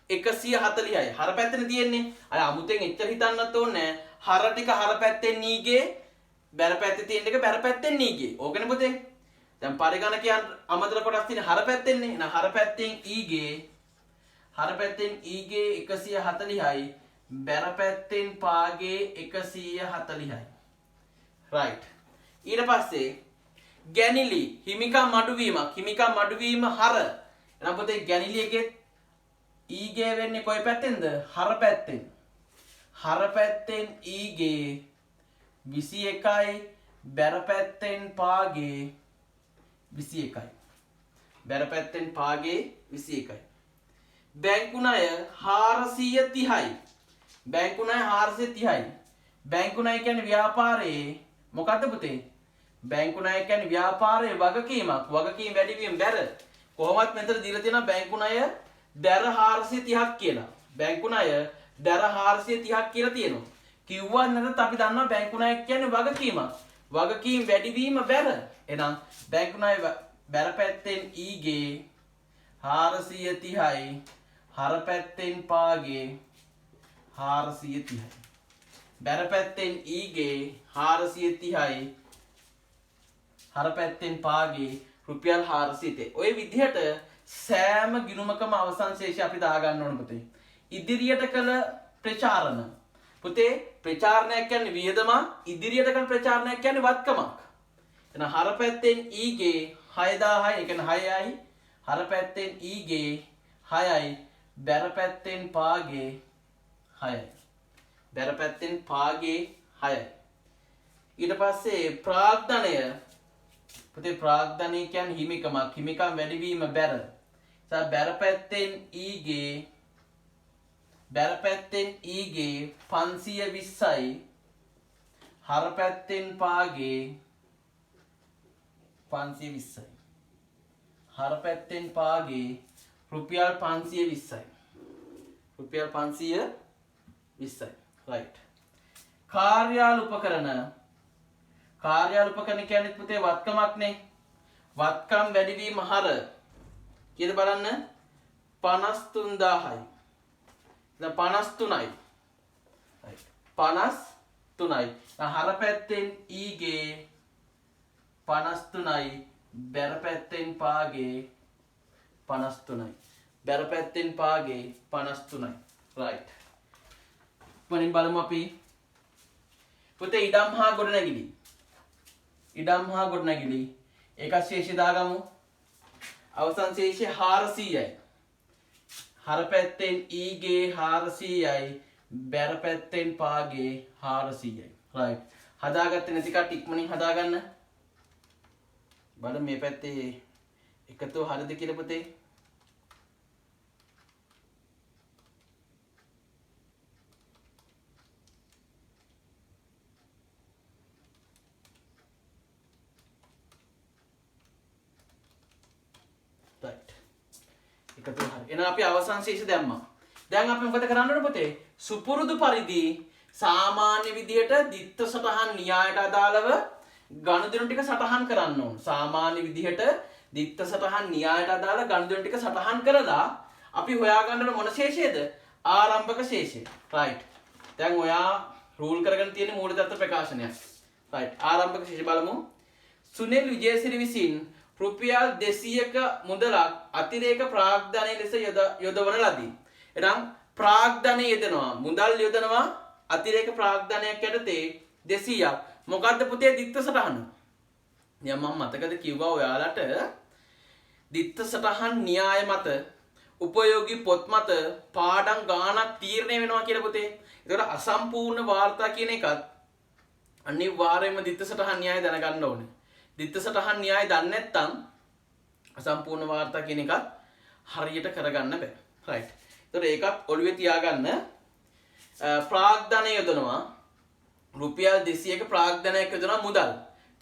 140යි හර පැත්තේ තියෙන්නේ අය අමුතෙන් එච්චර හිතන්නත් ඕනේ හර ටික හර පැත්තෙන් නීගේ බැර පැත්තේ තියෙන එක බැර පැත්තෙන් නීගේ ඕකනේ පුතේ දැන් පරිගණකයන් අමතර කොටස් තියෙන හර පැත්තෙන්නේ එහෙනම් හර පැත්තෙන් ඊගේ 140යි බැර පැත්තෙන් පාගේ 140යි right ඊට පස්සේ ගැනිලි හිමිකම් අඩුවීම හර එහෙනම් පුතේ ගැනිලි එකේ ඊගේ වෙන්නේ කොයි පැත්තෙන්ද හර පැත්තෙන් ඊගේ 21යි බැර පැත්තෙන් පාගේ 21යි බැංකු ණය 430යි බැංකු ණය කියන්නේ ව්‍යාපාරයේ මොකද්ද පුතේ බැංකු ණය කියන්නේ ව්‍යාපාරයේ වගකීම් වැඩිවීම බැර කොහොමත් මෙතන දීලා තියෙනවා බැංකු ණය දර 430ක් කියලා බැංකු ණය දර 430ක් කියලා තියෙනවා කිව්වත් නැත්නම් අපි දන්නවා බැංකු ණය කියන්නේ වගකීම් වැඩිවීම බැර එහෙනම් බැංකු ණය බැර පැත්තෙන් ඊගේ 430යි හර පැත්තෙන් පාගේ 430යි බැර පැත්තෙන් ඊගේ 430යි හර පැත්තෙන් පාගේ රුපියල් 430 ඔය විදිහට සෑම ගිණුමකම අවසන් ශේෂය අපි දාගන්න ඕන පුතේ ඉදිරියට කළ ප්‍රචාරණ පුතේ ප්‍රචාරණයක් කියන්නේ වියදම ඉදිරියට කළ ප්‍රචාරණයක් කියන්නේ වත්කමක් එහෙනම් හර පැත්තෙන් ඊගේ 6000යි ඒ කියන්නේ 6යි හර පැත්තෙන් ඊගේ 6යි බැර පැත්තෙන් පාගේ 6යි බැර පැත්තෙන් පාගේ 6යි ඊට පස්සේ ප්‍රාග්ධනය පුතේ ප්‍රාග්ධනය කියන්නේ හිමිකම් වැඩිවීම බැර බැර පැත්තෙන් ඊගේ 520යි හර පැත්තෙන් පාගේ 520යි හර පැත්තෙන් පාගේ රුපියල් 520යි right කාර්යාල උපකරණ කියන්නේ පුතේ වත්කමක් නේ වත්කම් වැඩිවීම හර කීයද බලන්න 53000යි දැන් 53යි right 53යි හර පැත්තෙන් ඊගේ 53යි බැර පැත්තෙන් පාගේ 53යි බැර පැත්තෙන් පාගේ 53යි right වලින් බලමු අපි පුතේ ඉඩම් හා ගොඩනැගිලි ඒකත් ශේෂය දාගමු අවසන් ශේෂය 400යි හර පැත්තෙන් ඊගේ 400යි බැර පැත්තෙන් පාගේ 400යි right හදාගත්තේ නැති කට ඉක්මනින් හදාගන්න බලන්න මේ පැත්තේ එකතු හරියද කියලා පුතේ එහෙනම් අපි අවසන් ශේෂ දැම්මා. දැන් අපි මොකද කරන්න ඕනේ පුතේ? සුපුරුදු පරිදි සාමාන්‍ය විදියට දිත්ත සටහන් න්‍යායට අදාළව ගනුදෙනු ටික සටහන් කරන්න ඕන. සාමාන්‍ය විදිහට දිත්ත සටහන් න්‍යායට අදාළ ගනුදෙනු ටික සටහන් කරලා අපි හොයාගන්න මොන ශේෂයේද? ආරම්භක ශේෂය. රයිට්. දැන් ඔයා රූල් කරගෙන තියෙන මූලදත්ත ප්‍රකාශනයක්. රයිට්. ආරම්භක ශේෂය බලමු. සුනිල් විජේසිරි විසින් රුපියල් 200ක මුදලක් අතිරේක ප්‍රාග්ධනය ලෙස යොදවන ලදී. එහෙනම් ප්‍රාග්ධනය යොදනවා, මුදල් යොදනවා අතිරේක ප්‍රාග්ධනයක් යටතේ 200ක්. මොකද්ද පුතේ දිත්ත සටහන? දැන් මම මතකද කිව්වා ඔයාලට දිත්ත සටහන් න්‍යාය මත උපයෝගී පොත් මත පාඩම් ගාණක් තීරණය වෙනවා කියලා පුතේ. ඒකට අසම්පූර්ණ වාර්තා කියන එකත් අනිවාර්යයෙන්ම දිත්ත සටහන් න්‍යාය දැනගන්න ඕනේ. දිත්ත සටහන් න්‍යාය දන්නේ නැත්නම් අසම්පූර්ණ වාර්තා කියන එකත් හරියට කරගන්න බෑ. රයිට්. ඒතකොට ඒකත් ඔළුවේ තියාගන්න. ප්‍රාග්ධනය යොදනවා රුපියල් 200ක ප්‍රාග්ධනයක් යොදනවා මුදල්.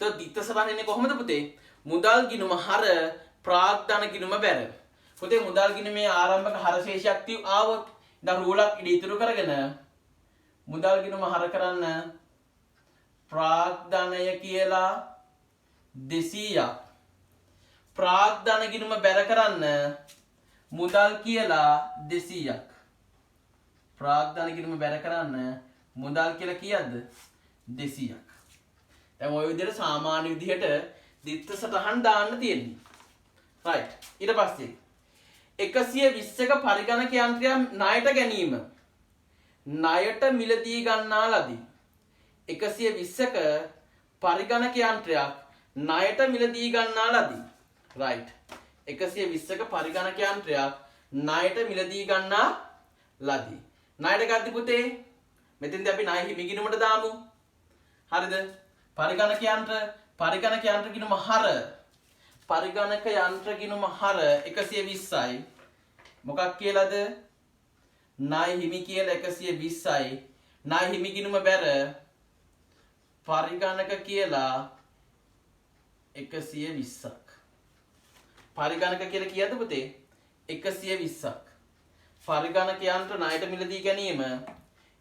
ඒතකොට දිත්ත සටහන් එන්නේ කොහොමද පුතේ? මුදල් ගිණුම හර ප්‍රාග්ධන ගිණුම බැර. පුතේ මුදල් ගිණුමේ ආරම්භක හර ශේෂයක් ආවොත් දැන් රූලක් ඉදිරි කරගෙන මුදල් ගිණුම හර කරන්න ප්‍රාග්ධනය කියලා 200ක් ප්‍රාග්ධන ගිණුම බැර කරන්න මුදල් කියලා 200ක් ප්‍රාග්ධන ගිණුම බැර කරන්න මුදල් කියලා කීයක්ද 200ක්. දැන් ওই විදිහට සාමාන්‍ය විදිහට දිත්ත සටහන් දාන්න තියෙන්නේ. රයිට්. ඊට පස්සේ 120ක පරිගණක යන්ත්‍රය ණයට ගැනීම ණයට මිලදී ගන්නා ලදී. 120ක පරිගණක යන්ත්‍රයක් ණයට මිලදී ගන්නා ලදී. රයිට්. 120ක පරිගණක යන්ත්‍රයක් ණයට මිලදී ගන්නා ලදී. ණයට ගද්දි පුතේ මෙතෙන්දී අපි ණය හිමිගිණුමට දාමු. හරිද? පරිගණක යන්ත්‍ර ගිණුම හර පරිගණක යන්ත්‍ර ගිණුම හර 120යි. මොකක් කියලාද? ණය හිමි කියලා 120යි. ණය හිමි ගිණුම බැර පරිගණක කියලා 120ක්. පරිගණක කියලා කීයද පුතේ? 120ක්. පරිගණක යන්ත්‍ර ණයට මිලදී ගැනීම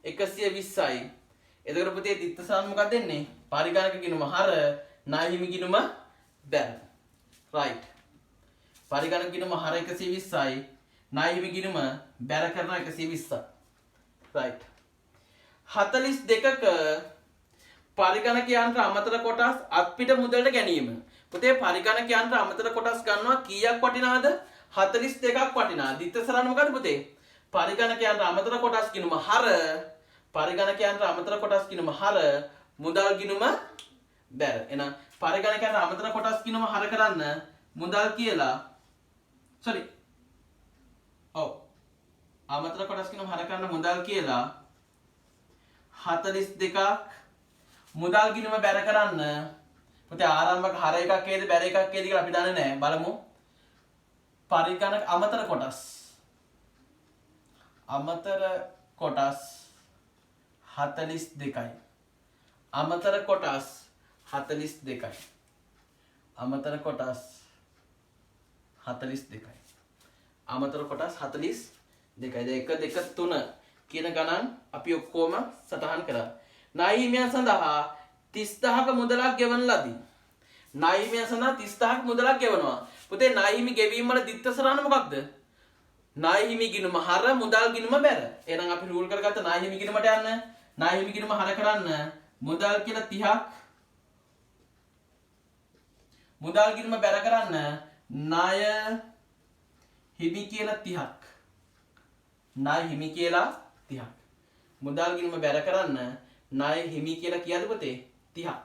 120යි. එතකොට පුතේ දිත්ත සටහන මොකක්ද දෙන්නේ? පරිගණක ගිණුම හර ණය හිමි ගිණුම බැර. රයිට්. පරිගණක ගිණුම හර 120යි. ණය හිමි ගිණුම බැර කරන 120ක්. රයිට්. 42ක පරිගණක යන්ත්‍ර අමතර කොටස් අත්පිට මුදලට ගැනීම. පුතේ පරිගණක යන්ත්‍ර අමතර කොටස් ගන්නවා කීයක් වටිනාද? 42ක් වටිනා. දිත්ත සටහන මොකද්ද පුතේ? පරිගණක යන්ත්‍ර අමතර කොටස් ගිණුම හර පරිගණක යන්ත්‍ර අමතර කොටස් ගිණුම හර මුදල් ගිණුම බැර. එහෙනම් පරිගණක යන්ත්‍ර අමතර කොටස් ගිණුම හර කරන්න මුදල් කියලා අමතර කොටස් ගිණුම හර කරන්න මුදල් කියලා 42ක් මුදල් ගිණුම බැර කරන්න පුතේ ආරම්භක හර එකක් වේද බැර එකක් වේද කියලා අපි දන්නේ නැහැ. බලමු. පරිගණක අමතර කොටස් 42යි. අමතර කොටස් 42යි. අමතර කොටස් 42යි. අමතර කොටස් 42යි. දැන් 1 2 3 කියන ගණන් අපි ඔක්කොම සටහන් කරා. ණය හිමියන් සඳහා 30000ක මුදලක් ගෙවන ලදී. ණය හිමියන් සඳහා 30000ක මුදලක් ගෙවනවා. පුතේ ණය හිමි ගෙවීම වල දිත්ත සටහන මොකක්ද? ණය හිමි ගිණුම හර මුදල් ගිණුම බැර. එහෙනම් අපි රූල් කරගත්ත ණය හිමි ගිණුමට යන්න. ණය හිමි ගිණුම හර කරන්න මුදල් කියලා 30ක්. මුදල් ගිණුම බැර කරන්න ණය හිමි කියලා 30ක්. ණය හිමි කියලා 30ක්. මුදල් ගිණුම බැර කරන්න ණය හිමි කියලා කියද පුතේ 30ක්.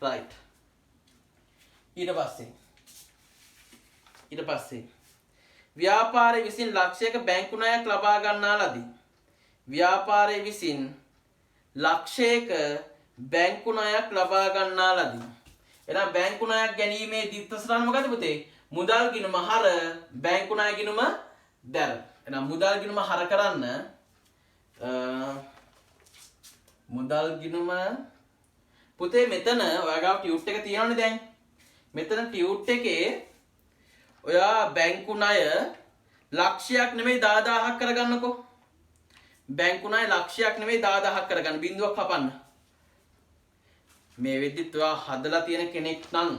රයිට්. ඊට පස්සේ ව්‍යාපාරයේ විසින් ලක්ෂයක බැංකු ණයක් ලබා ගන්නා ලදී. ව්‍යාපාරයේ විසින් ලක්ෂයක බැංකු ණයක් ලබා ගන්නා ලදී. එහෙනම් බැංකු ණයක් ගැනීමේ දිත්ත සටහන මොකද පුතේ? මුදල් ගිණුම හර බැංකු ණය ගිණුම බැර. එහෙනම් මුදල් ගිණුම හර කරන්න මුදල් ගිණුම පුතේ මෙතන ඔයාගාව ටියුට් එක තියෙනවනේ දැන්. මෙතන ටියුට් එකේ ඔයා බැංකු ණය ලක්ෂයක් නෙමෙයි 10000ක් කරගන්නකෝ. බැංකු ණය ලක්ෂයක් නෙමෙයි 10000ක් කරගන්න. බිඳුවක් කපන්න. මේ වෙද්දිත් ඔයා හදලා තියෙන කෙනෙක් නම්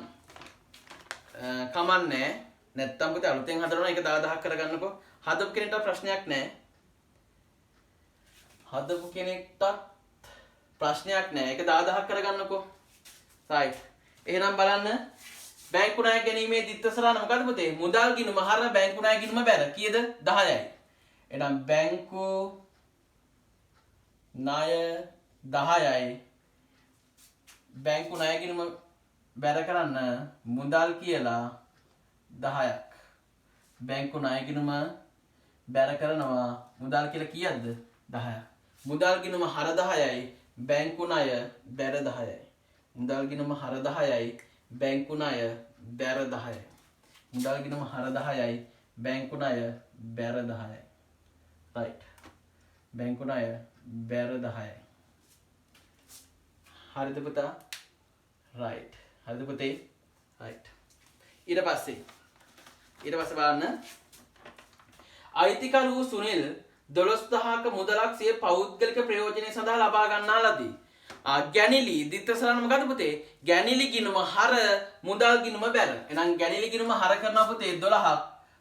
කමන්නේ නැත්තම් පුතේ අලුතෙන් හදනවා ඒක 10000ක් කරගන්නකෝ. හදපු කෙනෙක්ට ප්‍රශ්නයක් නැහැ. හදපු කෙනෙක්ට ප්‍රශ්නයක් නැහැ. ඒක 10000ක් කරගන්නකෝ. right. එහෙනම් බලන්න බැංකු ණය ගැනීමේ දිත්තසරණ මොකද්ද පුතේ? මුදල් ගිණුම හර බැංකු ණය ගිණුම බැර කීයද? 10යි. එහෙනම් බැංකු ණය 10යි. බැංකු ණය ගිණුම බැර කරන්න මුදල් කියලා 10ක්. බැංකු ණය ගිණුම බැර කරනවා මුදල් කියලා කීයක්ද? 10ක්. මුදල් ගිණුම හර 10යි. බැංකු ණය බැර 10යි. මුදල් ගිණුම හර 10යි. බැංකු ණය බැර 10යි. මුදල් ගිණුම හර 10යි. බැංකු ණය බැර 10යි. right. බැංකු ණය බැර 10යි. හරිද පුතා? right. හරිද පුතේ? right. ඊට පස්සේ බලන්න අයිතිකරු සුනිල් 12000ක මුදලක් සිය පෞද්ගලික ප්‍රයෝජනය සඳහා ලබා ගන්නා ලදී. ගැනිලි දිත්තසරණ මොකද පුතේ? ගැනිලි ගිණුම හර මුදල් ගිණුම බැර. එහෙනම් ගැනිලි ගිණුම හර කරනවා පුතේ 12ක්.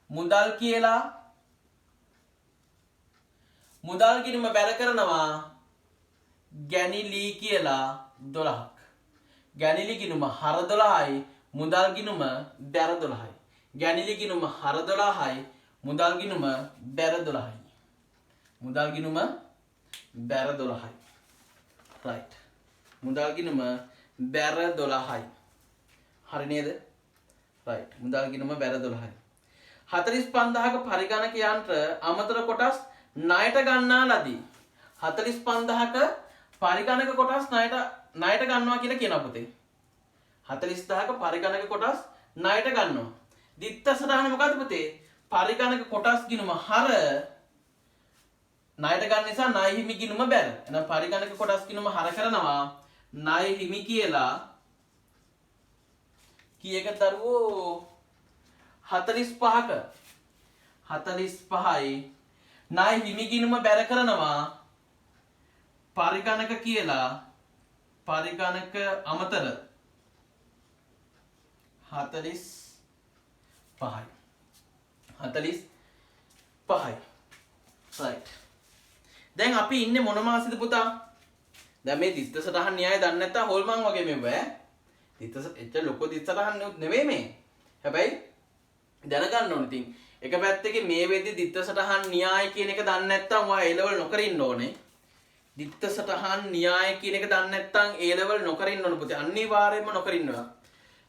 මුදල් කියලා මුදල් ගිණුම බැර කරනවා ගැනිලි කියලා 12ක්. ගැනිලි ගිණුම හර 12යි. මුදල් ගිණුම බැර 12යි. ගැනිලි ගිණුම හර 12යි. මුදල් ගිණුම බැර 12යි. මුදල් ගිණුම බැර 12යි. right. මුදල් ගිණුම බැර 12යි. හරි නේද? right. මුදල් ගිණුම බැර 12යි. 45000ක පරිගණක යන්ත්‍ර අමතර කොටස් ණයට ගන්නා ලදී. 45000ක පරිගණක කොටස් ණයට ගන්නවා කියලා කියනවා පුතේ. 40000ක පරිගණක කොටස් ණයට ගන්නවා. දිත්ත සටහන මොකද්ද පුතේ? පරිගණක කොටස් ගිණුම හර ණයට ගන්න නිසා ණය හිමි ගිණුම බැර. එහෙනම් පරිගණක කොටස් ගිණුම හර කරනවා ණය හිමි කියලා කීයකට දරුවෝ 45ක 45යි ණය හිමි ගිණුම බැර කරනවා පරිගණක කියලා පරිගණක අමතර 45යි 45යි. right. දැන් අපි ඉන්නේ මොන මාසෙද පුතා? දැන් මේ දිත්ත සටහන් න්‍යාය දන්නේ නැත්තම් හොල්මන් වගේ මෙව ඈ. දිත්ත එච්ච ලොකෝ දිත්ත සටහන් නෙවෙයි මේ. හැබැයි දැනගන්න ඕනේ. ඉතින් එක පැත්තකින් මේ වෙද්දි දිත්ත සටහන් න්‍යාය කියන එක දන්නේ නැත්තම් ඔයා A level නොකර ඉන්න ඕනේ. දිත්ත සටහන් න්‍යාය කියන එක දන්නේ නැත්තම් A level නොකර ඉන්න ඕනේ පුතේ. අනිවාර්යයෙන්ම නොකර ඉන්නවා.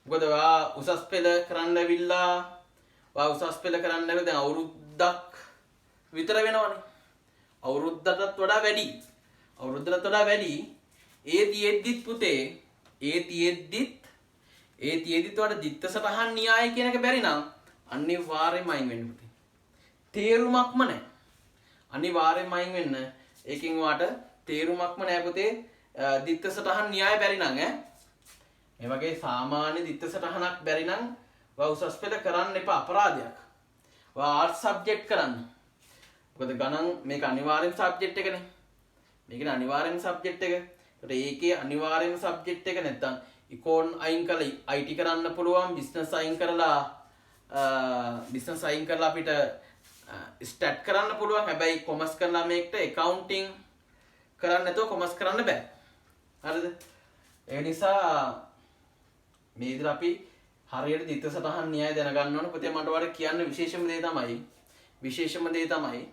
මොකද ඔයා උසස් පෙළ කරන්න ඇවිල්ලා ඔයා උසස් පෙළ කරන්න ඇවිල්ලා දැන් අවුරුද්දක් විතර වෙනවනේ. අවුරුද්දටත් වඩා වැඩි. අවුරුද්දටත් වඩා වැඩි. ඒ තියෙද්දිත් පුතේ ඒ තියෙද්දිත් වඩා දිත්ත සටහන් න්‍යාය කියන එක බැරි නම් අනිවාර්යයෙන්ම අයින් වෙන්න පුතේ. තේරුමක්ම නැහැ. අනිවාර්යයෙන්ම අයින් වෙන්න. ඒකෙන් වාට තේරුමක්ම නැහැ පුතේ. දිත්ත සටහන් න්‍යාය බැරි නම් ඈ. මේ වගේ සාමාන්‍ය දිත්ත සටහනක් බැරි නම් ඔයා උසස් පෙළ කරන්න එපා අපරාධයක්. ඔයා ආර්ට් සබ්ජෙක්ට් කරන්න. මොකද ගණන් මේක අනිවාර්යෙන් සබ්ජෙක්ට් එකනේ. මේකේ අනිවාර්යෙන් සබ්ජෙක්ට් එක. ඒකට ඒකේ අනිවාර්යෙන් සබ්ජෙක්ට් එක නැත්තම් ඉකෝන් අයින් කරලා IT කරන්න පුළුවන්, බිස්නස් අයින් කරලා අපිට ස්ටැට් කරන්න පුළුවන්. හැබැයි කොමර්ස් කරලා මේකට accounting කරන්න නැතුව කොමර්ස් කරන්න බෑ. හරිද? ඒ නිසා මේ විදිහට අපි හරියට දිත්ත සටහන් න්‍යාය දැනගන්න ඕන. පුතේ මට ඔයාලට කියන්න විශේෂම දේ තමයි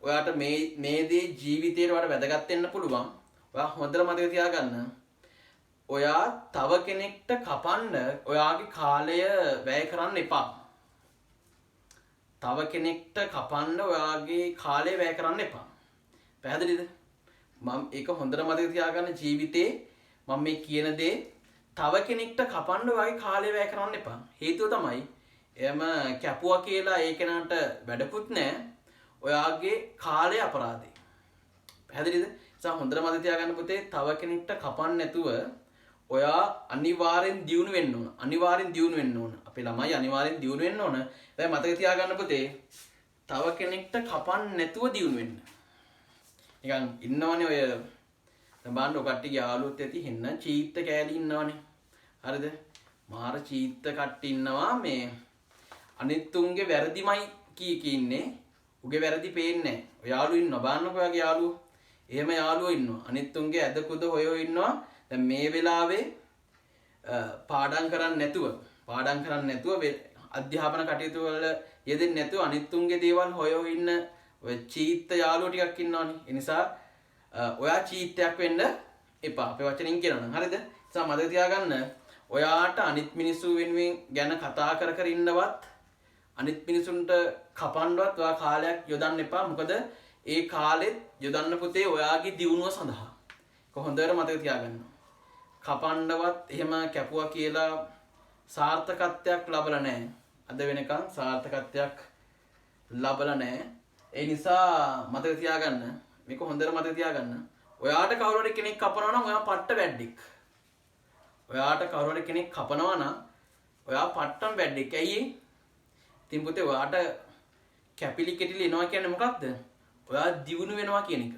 ඔයාට මේ දේ ජීවිතේට වඩා වැදගත් වෙන්න පුළුවන්. ඔයා හොඳට මතක තියාගන්න. ඔයා තව කෙනෙක්ට කපන්න ඔයාගේ කාලය වැය කරන්න එපා. තව කෙනෙක්ට කපන්න ඔයාගේ කාලය වැය කරන්න එපා. පැහැදිලිද? මම ඒක හොඳට මතක තියාගන්න. ජීවිතේ මම මේ කියන දේ තව කෙනෙක්ට කපන්න ඔයාගේ කාලය වැය කරන්න එපා. හේතුව තමයි එයම කැපුවා කියලා ඒ කෙනාට වැඩකුත් නැහැ. ඔයාගේ කාලය අපරාධේ. පැහැදිලිද? නිසා හොඳට මතක තියාගන්න පුතේ තව කෙනෙක්ට කපන්න නැතුව ඔයා අනිවාර්යෙන් දියුණු වෙන්න ඕන. අපේ ළමයි අනිවාර්යෙන් දියුණු වෙන්න ඕන. දැන් මතක තියාගන්න පුතේ තව කෙනෙක්ට කපන්න නැතුව දියුණු වෙන්න. නිකන් ඉන්නවනේ ඔය දැන් බලන්න ඔය කට්ටිය යාළුවොත් ඇති හෙන්න චීත්ත කෑලි ඉන්නවනේ. හරිද? මාර චීත්ත කට්ටි ඉන්නවා මේ අනිත් උන්ගේ වැරදිමයි කී ඉන්නේ. උගේ වැරදි පේන්නේ නැහැ. ඔය යාළුවෝ ඉන්නවා. බලන්නකෝ ඔයගේ යාළුවෝ. එහෙම යාළුවෝ ඉන්නවා. අනිත් උන්ගේ ඇද කුද හොයෝ ඉන්නවා. දැන් මේ වෙලාවේ පාඩම් කරන්නේ නැතුව අධ්‍යාපන කටයුතු වල යෙදෙන්නේ නැතුව අනිත් උන්ගේ දේවල් හොයෝ ඉන්න ඔය චීත්ත යාළුවෝ ටිකක් ඉන්නවනේ. ඒ නිසා ඔයා චීත්තයක් වෙන්න එපා. අපේ වචනින් කියනවා නම් හරිද? ඒ නිසා මතක තියාගන්න ඔයාට අනිත් මිනිස්සු වෙනුවෙන් ගැන කතා කර ඉන්නවත් අනිත් මිනිසුන්ට කපන්නවත් ඔයා කාලයක් යොදන්න එපා. මොකද ඒ කාලෙත් යොදන්න පුතේ ඔයාගේ දියුණුව සඳහා. ඒක හොඳට මතක තියාගන්න. කපන්නවත් එහෙම කැපුවා කියලා සාර්ථකත්වයක් ලැබලා නැහැ. අද වෙනකන් සාර්ථකත්වයක් ලැබලා නැහැ. ඒ නිසා මතක තියාගන්න. මේක හොඳට මතක තියාගන්න. ඔයාට කවුරු හරි කෙනෙක් කපනවා නම් ඔයා පට්ට වැද්දෙක්. ඔයාට කවුරු හරි කෙනෙක් කපනවා නම් ඔයා පට්ටම් වැද්දෙක්. ඇයි ඒ? ඉතින් පුතේ ඔයාට කැපිලි කෙටිලි එනවා කියන්නේ මොකක්ද? ඔයා දියුණු වෙනවා කියන එක.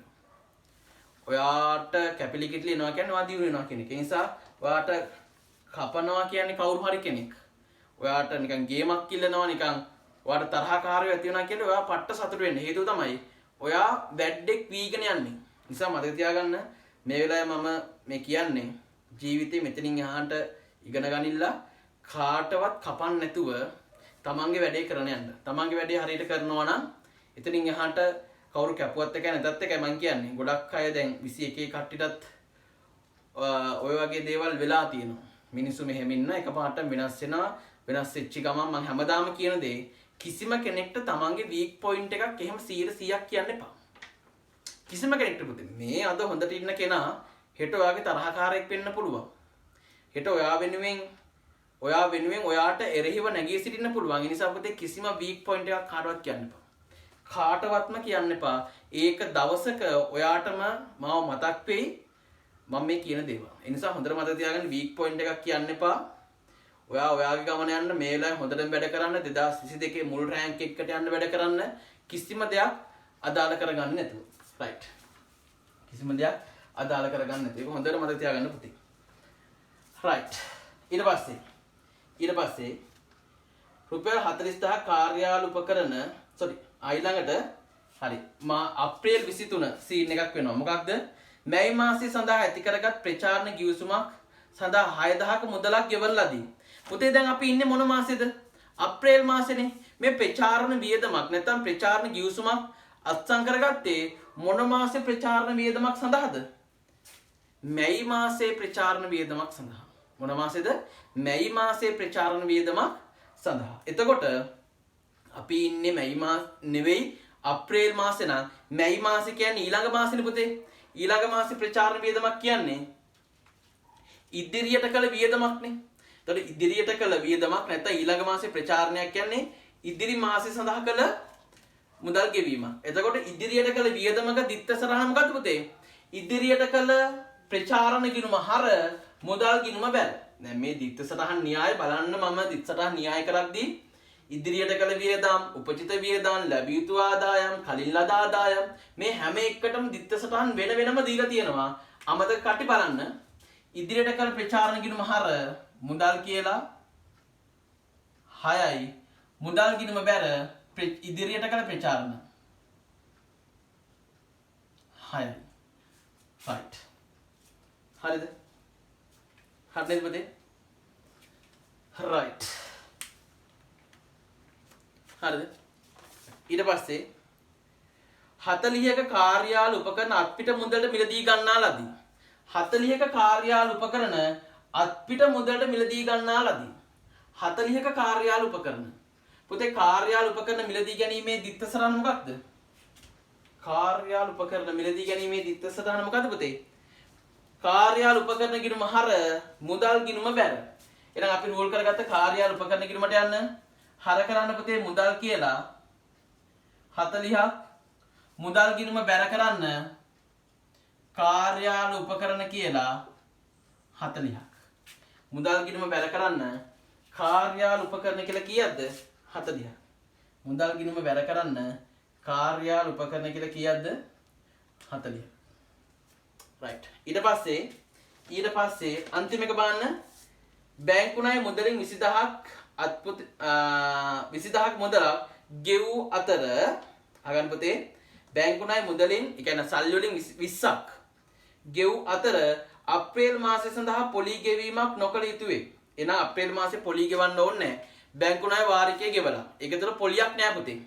ඔයාට කැපිලි කෙටිලි එනවා කියන්නේ ඔයා දියුණු වෙනවා කියන එක. ඒ නිසා ඔයාට කපනවා කියන්නේ කවුරු හරි කෙනෙක්. ඔයාට නිකන් ගේමක් කිල්ලනවා නිකන් ඔයාට තරහකාරයෝ ඇති වෙනවා කියන්නේ ඔයා පට්ට සතුට වෙන්න. හේතුව තමයි ඔයා වැද්දෙක් වීගෙන යන්නේ. නිසා මතක තියාගන්න මේ වෙලාවේ මම මේ කියන්නේ ජීවිතේ මෙතනින් එහාට ඉගෙන ගනින්න කාටවත් කපන්න නැතුව තමන්ගේ වැඩේ කරන යන්න. තමන්ගේ වැඩේ හරියට කරනවා නම් එතනින් එහාට කවුරු කැපුවත් එකයි නැතත් එකයි මං කියන්නේ. ගොඩක් අය දැන් 21 කට්ටියටත් ඔය වගේ දේවල් වෙලා තියෙනවා. මිනිස්සු මෙහෙම ඉන්න එකපාරට වෙනස් වෙනවා. වෙනස් වෙච්ච ගමන් මං හැමදාම කියන දේ කිසිම කෙනෙක්ට තමන්ගේ වීක් පොයින්ට් එකක් එහෙම 100% කියන්න එපා. කිසිම කෙනෙක්ට පුතේ මේ අද හොඳට ඉන්න කෙනා හෙට ඔයාගේ තරහකාරයෙක් වෙන්න පුළුවන්. හෙට ඔයා වෙනුවෙන් ඔයාට එරෙහිව නැගී සිටින්න පුළුවන්. ඒ නිසා පුතේ කිසිම වීක් පොයින්ට් එකක් කාටවත් කියන්න එපා. කාටවත්ම කියන්න එපා. ඒක දවසක ඔයාටම මාව මතක් වෙයි මම මේ කියන දේවල්. ඒ නිසා හොඳට මතක තියාගන්න වීක් පොයින්ට් එකක් කියන්න එපා. ඔයාගේ ගමන යන්න මේ වෙලාවේ හොඳටම වැඩ කරන්න 2022 මුල් රෑන්ක් එකකට යන්න වැඩ කරන්න කිසිම දෙයක් අදාළ කරගන්න නැතුව. රයිට්. කිසිම දෙයක් අදාළ කරගන්න නැතුව. ඒක හොඳට මතක තියාගන්න පුතේ. රයිට්. ඊට පස්සේ රුපියල් 40000 කාර්යාල උපකරණ ඊළඟට හරි අප්‍රේල් 23 සීන් එකක් වෙනවා. මොකක්ද? මැයි මාසය සඳහා ඇති කරගත් ප්‍රචාරණ ගිවිසුමක් සඳහා 6000ක මුදලක් ගෙවලා දී. පුතේ දැන් අපි ඉන්නේ මොන මාසෙද? අප්‍රේල් මාසෙනේ. මේ ප්‍රචාරණ වියදමක් නැත්නම් ප්‍රචාරණ ගිවිසුමක් අත්සන් කරගත්තේ මොන මාසේ ප්‍රචාරණ වියදමක් සඳහාද? මැයි මාසේ ප්‍රචාරණ වියදමක් සඳහා. මොන මාසෙද? මැයි මාසේ ප්‍රචාරණ වියදමක් සඳහා. එතකොට අපි ඉන්නේ මැයි මාස නෙවෙයි අප්‍රේල් මාසේ නම් මැයි මාසේ කියන්නේ ඊළඟ මාසෙනේ පුතේ. ඊළඟ මාසේ ප්‍රචාරණ වියදමක් කියන්නේ ඉදිරියට කළ වියදමක්නේ. එතකොට ඉදිරියට කළ වියදමක් නැත්නම් ඊළඟ මාසේ ප්‍රචාරණයක් කියන්නේ ඉදිරි මාසෙ සඳහා කළ මුදල් ගෙවීමක්. එතකොට ඉදිරියට කළ වියදමක දිත්ත සරහන මොකද්ද පුතේ? ඉදිරියට කළ ප්‍රචාරණ ගිණුම හර මුදල් ගිණුම බැල. දැන් මේ දිත්ත සටහන් න්‍යාය බලන්න මම දිත්ත සටහන් න්‍යාය කරද්දී ඉදිරියට කළ වියදම්, උපචිත වියදම්, ලැබිය යුතු ආදායම්, කලින් ලද ආදායම් මේ හැම එකටම දිත්ත සටහන් වෙනම දීලා තියෙනවා. අමතක කටි බලන්න. ඉදිරියට කළ ප්‍රචාරණ ගිණුම හර මුදල් කියලා 6යි මුදල් ගිණුම බැර ඉදිරියට කළ ප්‍රචාරණ 6යි. right. හරිද? හරිද පුතේ? right. හරිද? ඊට පස්සේ 40ක කාර්යාල උපකරණ අත්පිට මුදලට මිලදී ගන්නා ලදී. 40ක කාර්යාල උපකරණ අත්පිට මුදලට මිලදී ගන්නා ලදී. 40ක කාර්යාල උපකරණ. පුතේ කාර්යාල උපකරණ මිලදී ගැනීමේ දිත්ත සටහන මොකක්ද? කාර්යාල උපකරණ මිලදී ගැනීමේ දිත්ත සටහන මොකද්ද පුතේ? කාර්යාල උපකරණ ගිණුම හර මුදල් ගිණුම බැර. එහෙනම් අපි රූල් කරගත්ත කාර්යාල උපකරණ ගිණුමට යන්න හර කරන්න පුතේ මුදල් කියලා 40ක් මුදල් ගිණුම බැර කරන්න කාර්යාල උපකරණ කියලා 40ක්. මුදල් ගිණුම බැර කරන්න කාර්යාල උපකරණ කියලා කීයක්ද? 40ක්. මුදල් ගිණුම බැර කරන්න කාර්යාල උපකරණ කියලා කීයක්ද? 40ක්. right ඊට පස්සේ අන්තිම එක බලන්න බැංකු ණය මුදලින් 20000ක් 20000ක් මුදලක් ගෙවූ අතර අගන් පුතේ බැංකු ණය මුදලින් ඒ කියන්නේ සල්ලි වලින් 20ක් ගෙවූ අතර අප්‍රේල් මාසය සඳහා පොලි ගෙවීමක් නොකළ යුතුය. එහෙනම් අප්‍රේල් මාසේ පොලි ගෙවන්න ඕනේ නැහැ. බැංකු ණය වාරිකය ගෙවලා. ඒකතර පොලියක් නෑ පුතේ.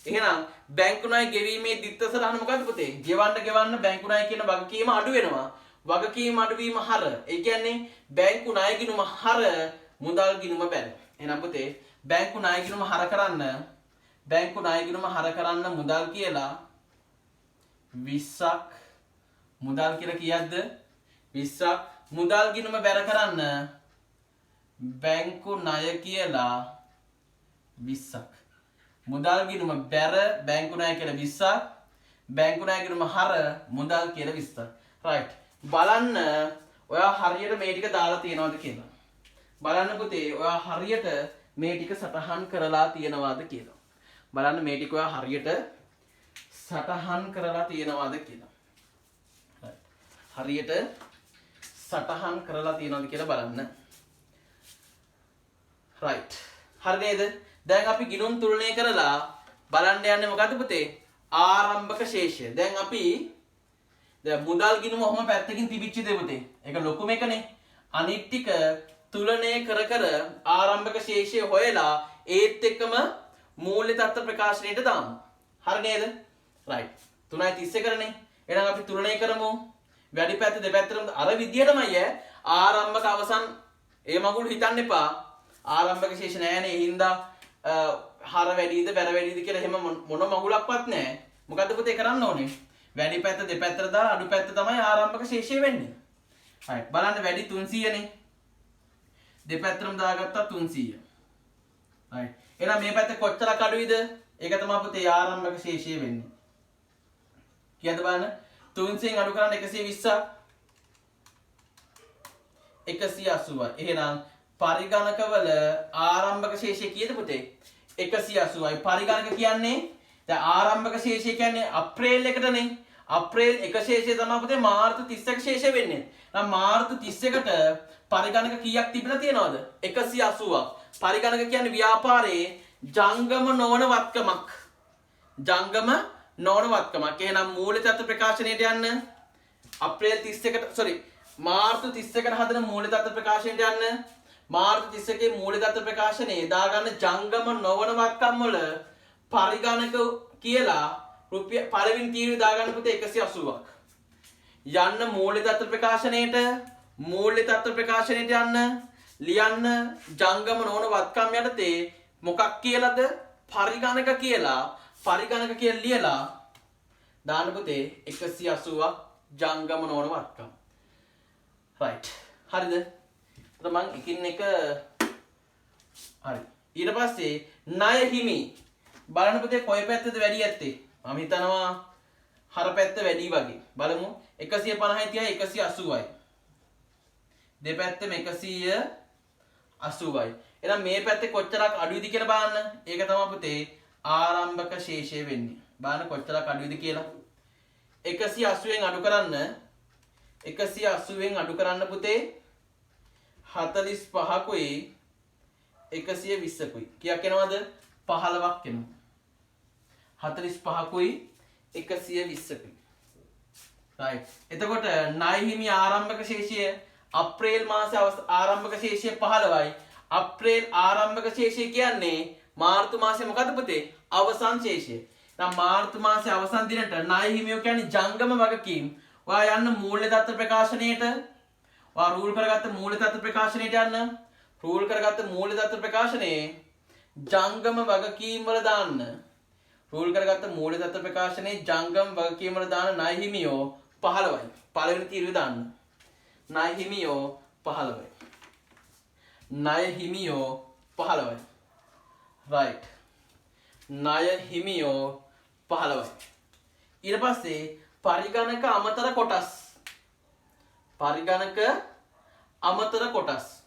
එහෙනම් බැංකු ණය ගෙවීමේ දිත්ත සටහන මොකද්ද පුතේ? ගෙවන්න බැංකු ණය කියන වගකීම අඩු වෙනවා. වගකීම අඩුවීම හර. ඒ කියන්නේ බැංකු ණය ගිණුම හර මුදල් ගිණුම බැල. එහෙනම් පුතේ බැංකු ණය ගිණුම හර කරන්න මුදල් කියලා 20ක් මුදල් කියලා කීයක්ද? 20ක් මුදල් ගිණුම බැර කරන්න බැංකු ණය කියලා 20ක් මුදල් ගිණුම බැර බැංකු ණය කියලා 20ක් බැංකු ණය ගිණුම හර මුදල් කියලා 20ක් right බලන්න ඔයා හරියට මේ ටික දාලා තියනවද කියලා බලන්න පුතේ ඔයා හරියට මේ ටික සටහන් කරලා තියනවද කියලා බලන්න මේ ටික ඔයා හරියට සටහන් කරලා තියනවද කියලා right හරියට සටහන් කරලා තියනවද කියලා බලන්න right හරි නේද දැන් අපි ගිණුම් තුලනය කරලා බලන්න යන්නේ මොකද්ද පුතේ ආරම්භක ශේෂය දැන් අපි දැන් මුදල් ගිණුම ඔහම පැත්තකින් තිබිච්ච දේ පුතේ ඒක ලොකුම එකනේ අනිත් ටික තුලනය කර ආරම්භක ශේෂය හොයලා ඒත් එක්කම මූල්‍ය තත්ත්ව ප්‍රකාශනයට දාමු හරි නේද right 3.31 කරනේ එහෙනම් අපි තුලනය කරමු වැඩි පැත්ත දෙපැත්තටම අර විදියටමයි ආරම්භක අවසන් ඒ මගුල් හිතන්න එපා ආරම්භක ශේෂ නෑනේ ඒ හින්දා හර වැඩිද බැර වැඩිද කියලා එහෙම මොන මගුලක්වත් නැහැ. මොකද්ද පුතේ කරන්න ඕනේ? වැඩි පැත්ත දෙපැත්තට දාලා අඩු පැත්ත තමයි ආරම්භක ශේෂය වෙන්නේ. right බලන්න වැඩි 300 නේ. දෙපැත්තටම දාගත්තා 300. right එහෙනම් මේ පැත්ත කොච්චරක් අඩුයිද? ඒක තමයි පුතේ ආරම්භක ශේෂය වෙන්නේ. කීයද බලන්න? 300න් අඩු කරන්න 120ක් 180යි. එහෙනම් පරිගණකවල ආරම්භක ශේෂය කීයද පුතේ 180යි පරිගණක කියන්නේ දැන් ආරම්භක ශේෂය කියන්නේ අප්‍රේල් එකටනේ අප්‍රේල් 1 ශේෂය තමයි පුතේ මාර්තු 31 ශේෂය වෙන්නේ නම් මාර්තු 31ට පරිගණක කීයක් තිබිලා තියෙනවද 180ක් පරිගණක කියන්නේ ව්‍යාපාරයේ ජංගම නොවන වත්කමක් එහෙනම් මූල්‍ය තත්ත්ව ප්‍රකාශනයට යන්න අප්‍රේල් 31ට මාර්තු 31ට හදන මූල්‍ය තත්ත්ව ප්‍රකාශනයට යන්න මාර්තු 31 මූල්‍ය තත්ත්ව ප්‍රකාශනයේ දාගන්න ජංගම නොවන වත්කම් වල පරිගණක කියලා රුපියල් පළවෙනි තීරුවේ දාගන්න පුතේ 180ක් යන්න මූල්‍ය තත්ත්ව ප්‍රකාශනයට යන්න ලියන්න ජංගම නොවන වත්කම් යටතේ මොකක් කියලාද පරිගණක කියලා ලියලා දාන්න පුතේ 180ක් ජංගම නොවන වත්කම් right හරිද මං එකින් එක හරි ඊට පස්සේ ණය හිමි බලන්න පුතේ කොයි පැත්තද වැඩි ඇත්තේ මම හිතනවා හර පැත්ත වැඩි වගේ බලමු 150යි 30යි 180යි දෙපැත්තම 180යි එහෙනම් මේ පැත්තේ කොච්චරක් අඩුයිද කියලා බලන්න ඒක තමයි පුතේ ආරම්භක ශේෂය වෙන්නේ බලන්න කොච්චරක් අඩුයිද කියලා 180ෙන් අඩු කරන්න පුතේ 45කුයි 120කුයි කීයක් එනවද 15ක් එනවා 45කුයි 120කුයි right එතකොට ණය හිමි ආරම්භක ශේෂය අප්‍රේල් මාසේ ආරම්භක ශේෂය 15යි අප්‍රේල් ආරම්භක ශේෂය කියන්නේ මාර්තු මාසේ මොකද්ද පුතේ අවසන් ශේෂය නම් මාර්තු මාසේ අවසන් දිනට ණය හිමියෝ කියන්නේ ජංගම වගකීම් ඔයා යන්න මූල්‍ය තත්ත්ව ප්‍රකාශනයට ඔයා රූල් කරගත්ත මූල්‍ය තත්ත්ව ප්‍රකාශනයට යන්න රූල් කරගත්ත මූල්‍ය තත්ත්ව ප්‍රකාශනයේ ජංගම වගකීම් වල දාන්න රූල් කරගත්ත මූල්‍ය තත්ත්ව ප්‍රකාශනයේ ජංගම වගකීම් වල දාන ණය හිමියෝ 15යි පළවෙනි තීරුවේ දාන්න ණය හිමියෝ 15යි right ණය හිමියෝ 15යි ඊට පස්සේ පරිගණක අමතර කොටස්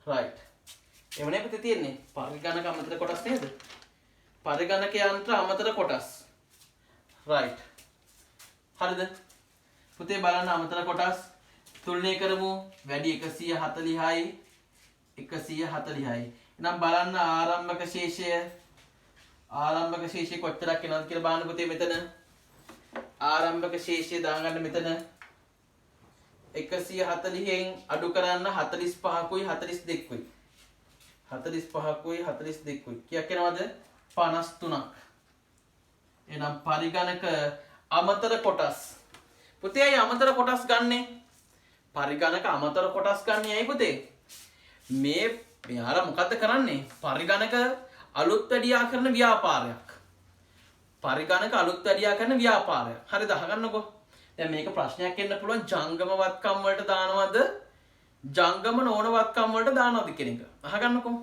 right එවනේ පුතේ තියෙන්නේ පරිගණක අමතර කොටස් නේද පරිගණක යන්ත්‍ර අමතර කොටස් right හරිද පුතේ බලන්න අමතර කොටස් තුලනය කරමු. වැඩි 140යි 140යි. එහෙනම් බලන්න ආරම්භක ශේෂය කොච්චරක් වෙනවද කියලා බලන්න පුතේ මෙතන. ආරම්භක ශේෂය දාගන්න මෙතන 140න් අඩු කරන්න 45කුයි 42කුයි 45කුයි 42කුයි කීයක් එනවද 53ක්. එහෙනම් පරිගණක අමතර කොටස් පුතේ අය අමතර කොටස් ගන්නෙ පරිගණක අමතර කොටස් ගන්න ඇයි පුතේ මේ මෙයාලා මොකද්ද කරන්නේ පරිගණක අලුත් වැඩියා කරන ව්‍යාපාරයක් පරිගණක අලුත් වැඩියා කරන ව්‍යාපාරයක් හරිද අහගන්නකෝ. දැන් මේක ප්‍රශ්නයක් එන්න පුළුවන් ජංගම වත්කම් වලට දානවද ජංගම නොවන වත්කම් වලට දානවද කියන එක අහගන්නකෝ.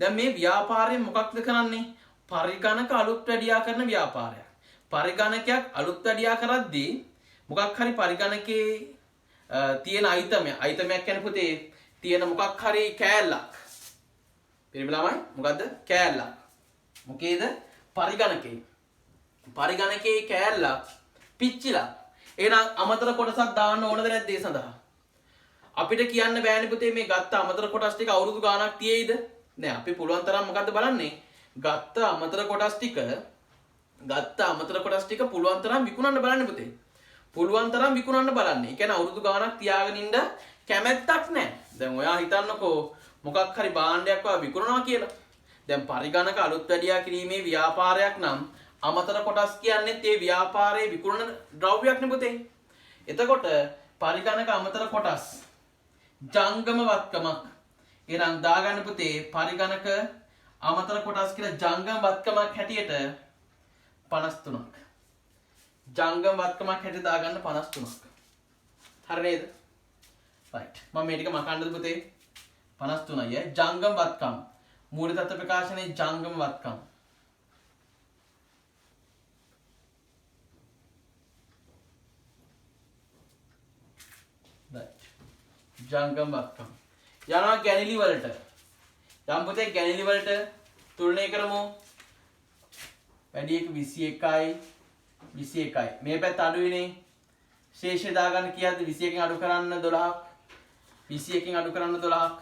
දැන් මේ ව්‍යාපාරය මොකක්ද කරන්නේ පරිගණක අලුත් වැඩියා කරන ව්‍යාපාරයක්. පරිගණකයක් අලුත් වැඩියා කරද්දී මොකක් හරි පරිගණකේ තියෙන අයිතමයක් කියන්නේ පුතේ තියෙන මොකක් හරි කෑල්ලක් පිළිබලමයි මොකද්ද කෑල්ලක් මොකේද පරිගණකේ කෑල්ලක් පිච්චිලා එහෙනම් අමතර කොටසක් දාන්න ඕනද නැද්ද ඒ සඳහා අපිට කියන්න බෑනේ පුතේ මේ ගත්ත අමතර කොටස් ටික අවුරුදු ගාණක් තියෙයිද නෑ අපි පුළුවන් තරම් මොකද්ද බලන්නේ ගත්ත අමතර කොටස් ටික පුළුවන් තරම් විකුණන්න බලන්න පුතේ පුළුවන් තරම් විකුණන්න බලන්න. ඒ කියන්නේ අවුරුදු ගාණක් තියාගෙන ඉන්න කැමැත්තක් නැහැ. දැන් ඔයා හිතන්නකෝ මොකක් හරි භාණ්ඩයක් වා විකුණනවා කියලා. දැන් පරිගණක අලුත් වැඩියා කිරීමේ ව්‍යාපාරයක් නම් අමතර කොටස් කියන්නේ ඒ ව්‍යාපාරයේ විකුණන ද්‍රව්‍යයක් නේ පුතේ. එතකොට පරිගණක අමතර කොටස් ජංගම වත්කමක්. එහෙනම් දාගන්න පුතේ පරිගණක අමතර කොටස් කියලා ජංගම වත්කමක් හැටියට 53ක්. ජංගම වත්කමක් හැටියට දාගන්න 53ක්. හරි නේද? right. මම මේ ටික මකන්නද පුතේ? 53යි ජංගම වත්කම්. මූල තත්ත්ව ප්‍රකාශනයේ ජංගම වත්කම්. right. ජංගම වත්කම්. යනවා ගැණිලි වලට. යම් පුතේ ගැණිලි වලට තුලනය කරමු. වැඩි එක 21යි 21යි. මේ පැත්ත අඩුයිනේ. ශේෂය දාගන්න කීයද 21කින් අඩු කරන්න 12ක්. 21කින් අඩු කරන්න 12ක්.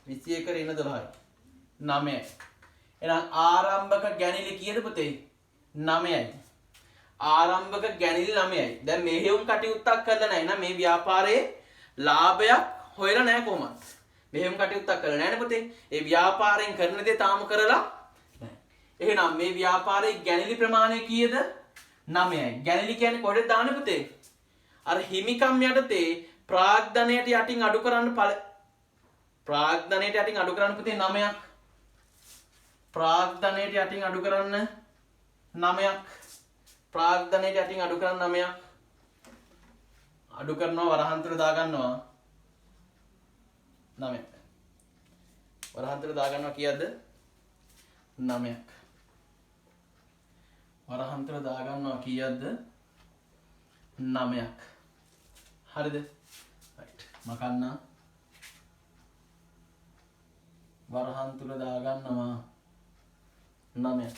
21 රින 12යි. 9යි. එහෙනම් ආරම්භක ගැණිලි කීයද පුතේ? 9යි. ආරම්භක ගැණිලි 9යි. දැන් මේ හේවුම් කටයුත්තක් කරලා නැහැ නේද? මේ ව්‍යාපාරයේ ලාභයක් හොයලා නැහැ කොහොමද? මෙහෙම කටයුත්තක් කරලා නැහැ නේ පුතේ. ඒ ව්‍යාපාරයෙන් කරන දේ තාම කරලා නැහැ. එහෙනම් මේ ව්‍යාපාරයේ ගැණිලි ප්‍රමාණය කීයද? 9යි. ගැණිලි කියන්නේ කොහෙද දාන්නේ පුතේ? අර හිමිකම් යටතේ ප්‍රාග්ධනයට යටින් අඩු කරන්න ප්‍රාග්ධනයට යටින් අඩු කරන්න පුතේ 9ක්. ප්‍රාග්ධනයට යටින් අඩු කරන්න 9ක්. ප්‍රාග්ධනයට යටින් අඩු කරන්න 9ක්. අඩු කරනවා වරහන් තුල දා ගන්නවා 9ක්. වරහන් තුල දා ගන්නවා කීයද? 9ක්. වරහන් තුල දා ගන්නවා කීයද? 9ක්. හරිද? right. මකන්න. වරහන් තුල දා ගන්නවා 9ක්.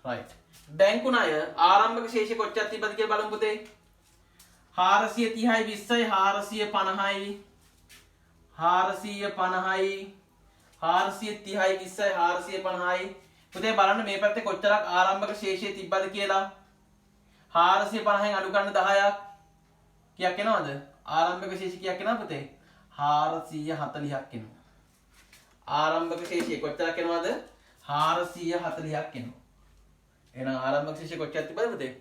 right. බැංකු ණය ආරම්භක ශේෂය කොච්චරක් තිබ්බද කියලා බලමු පුතේ. 430යි 20යි 450යි 450යි 430යි 20යි 450යි පුතේ බලන්න මේ පැත්තේ කොච්චරක් ආරම්භක ශේෂය තිබ්බද කියලා 450න් අඩු කරන්න 10ක් කීයක් එනවද ආරම්භක ශේෂය කීයක් එනවද පුතේ 440ක් එනවා ආරම්භක ශේෂය කොච්චරක් එනවද 440ක් එනවා එහෙනම් ආරම්භක ශේෂය කොච්චරක් තිබ්බද පුතේ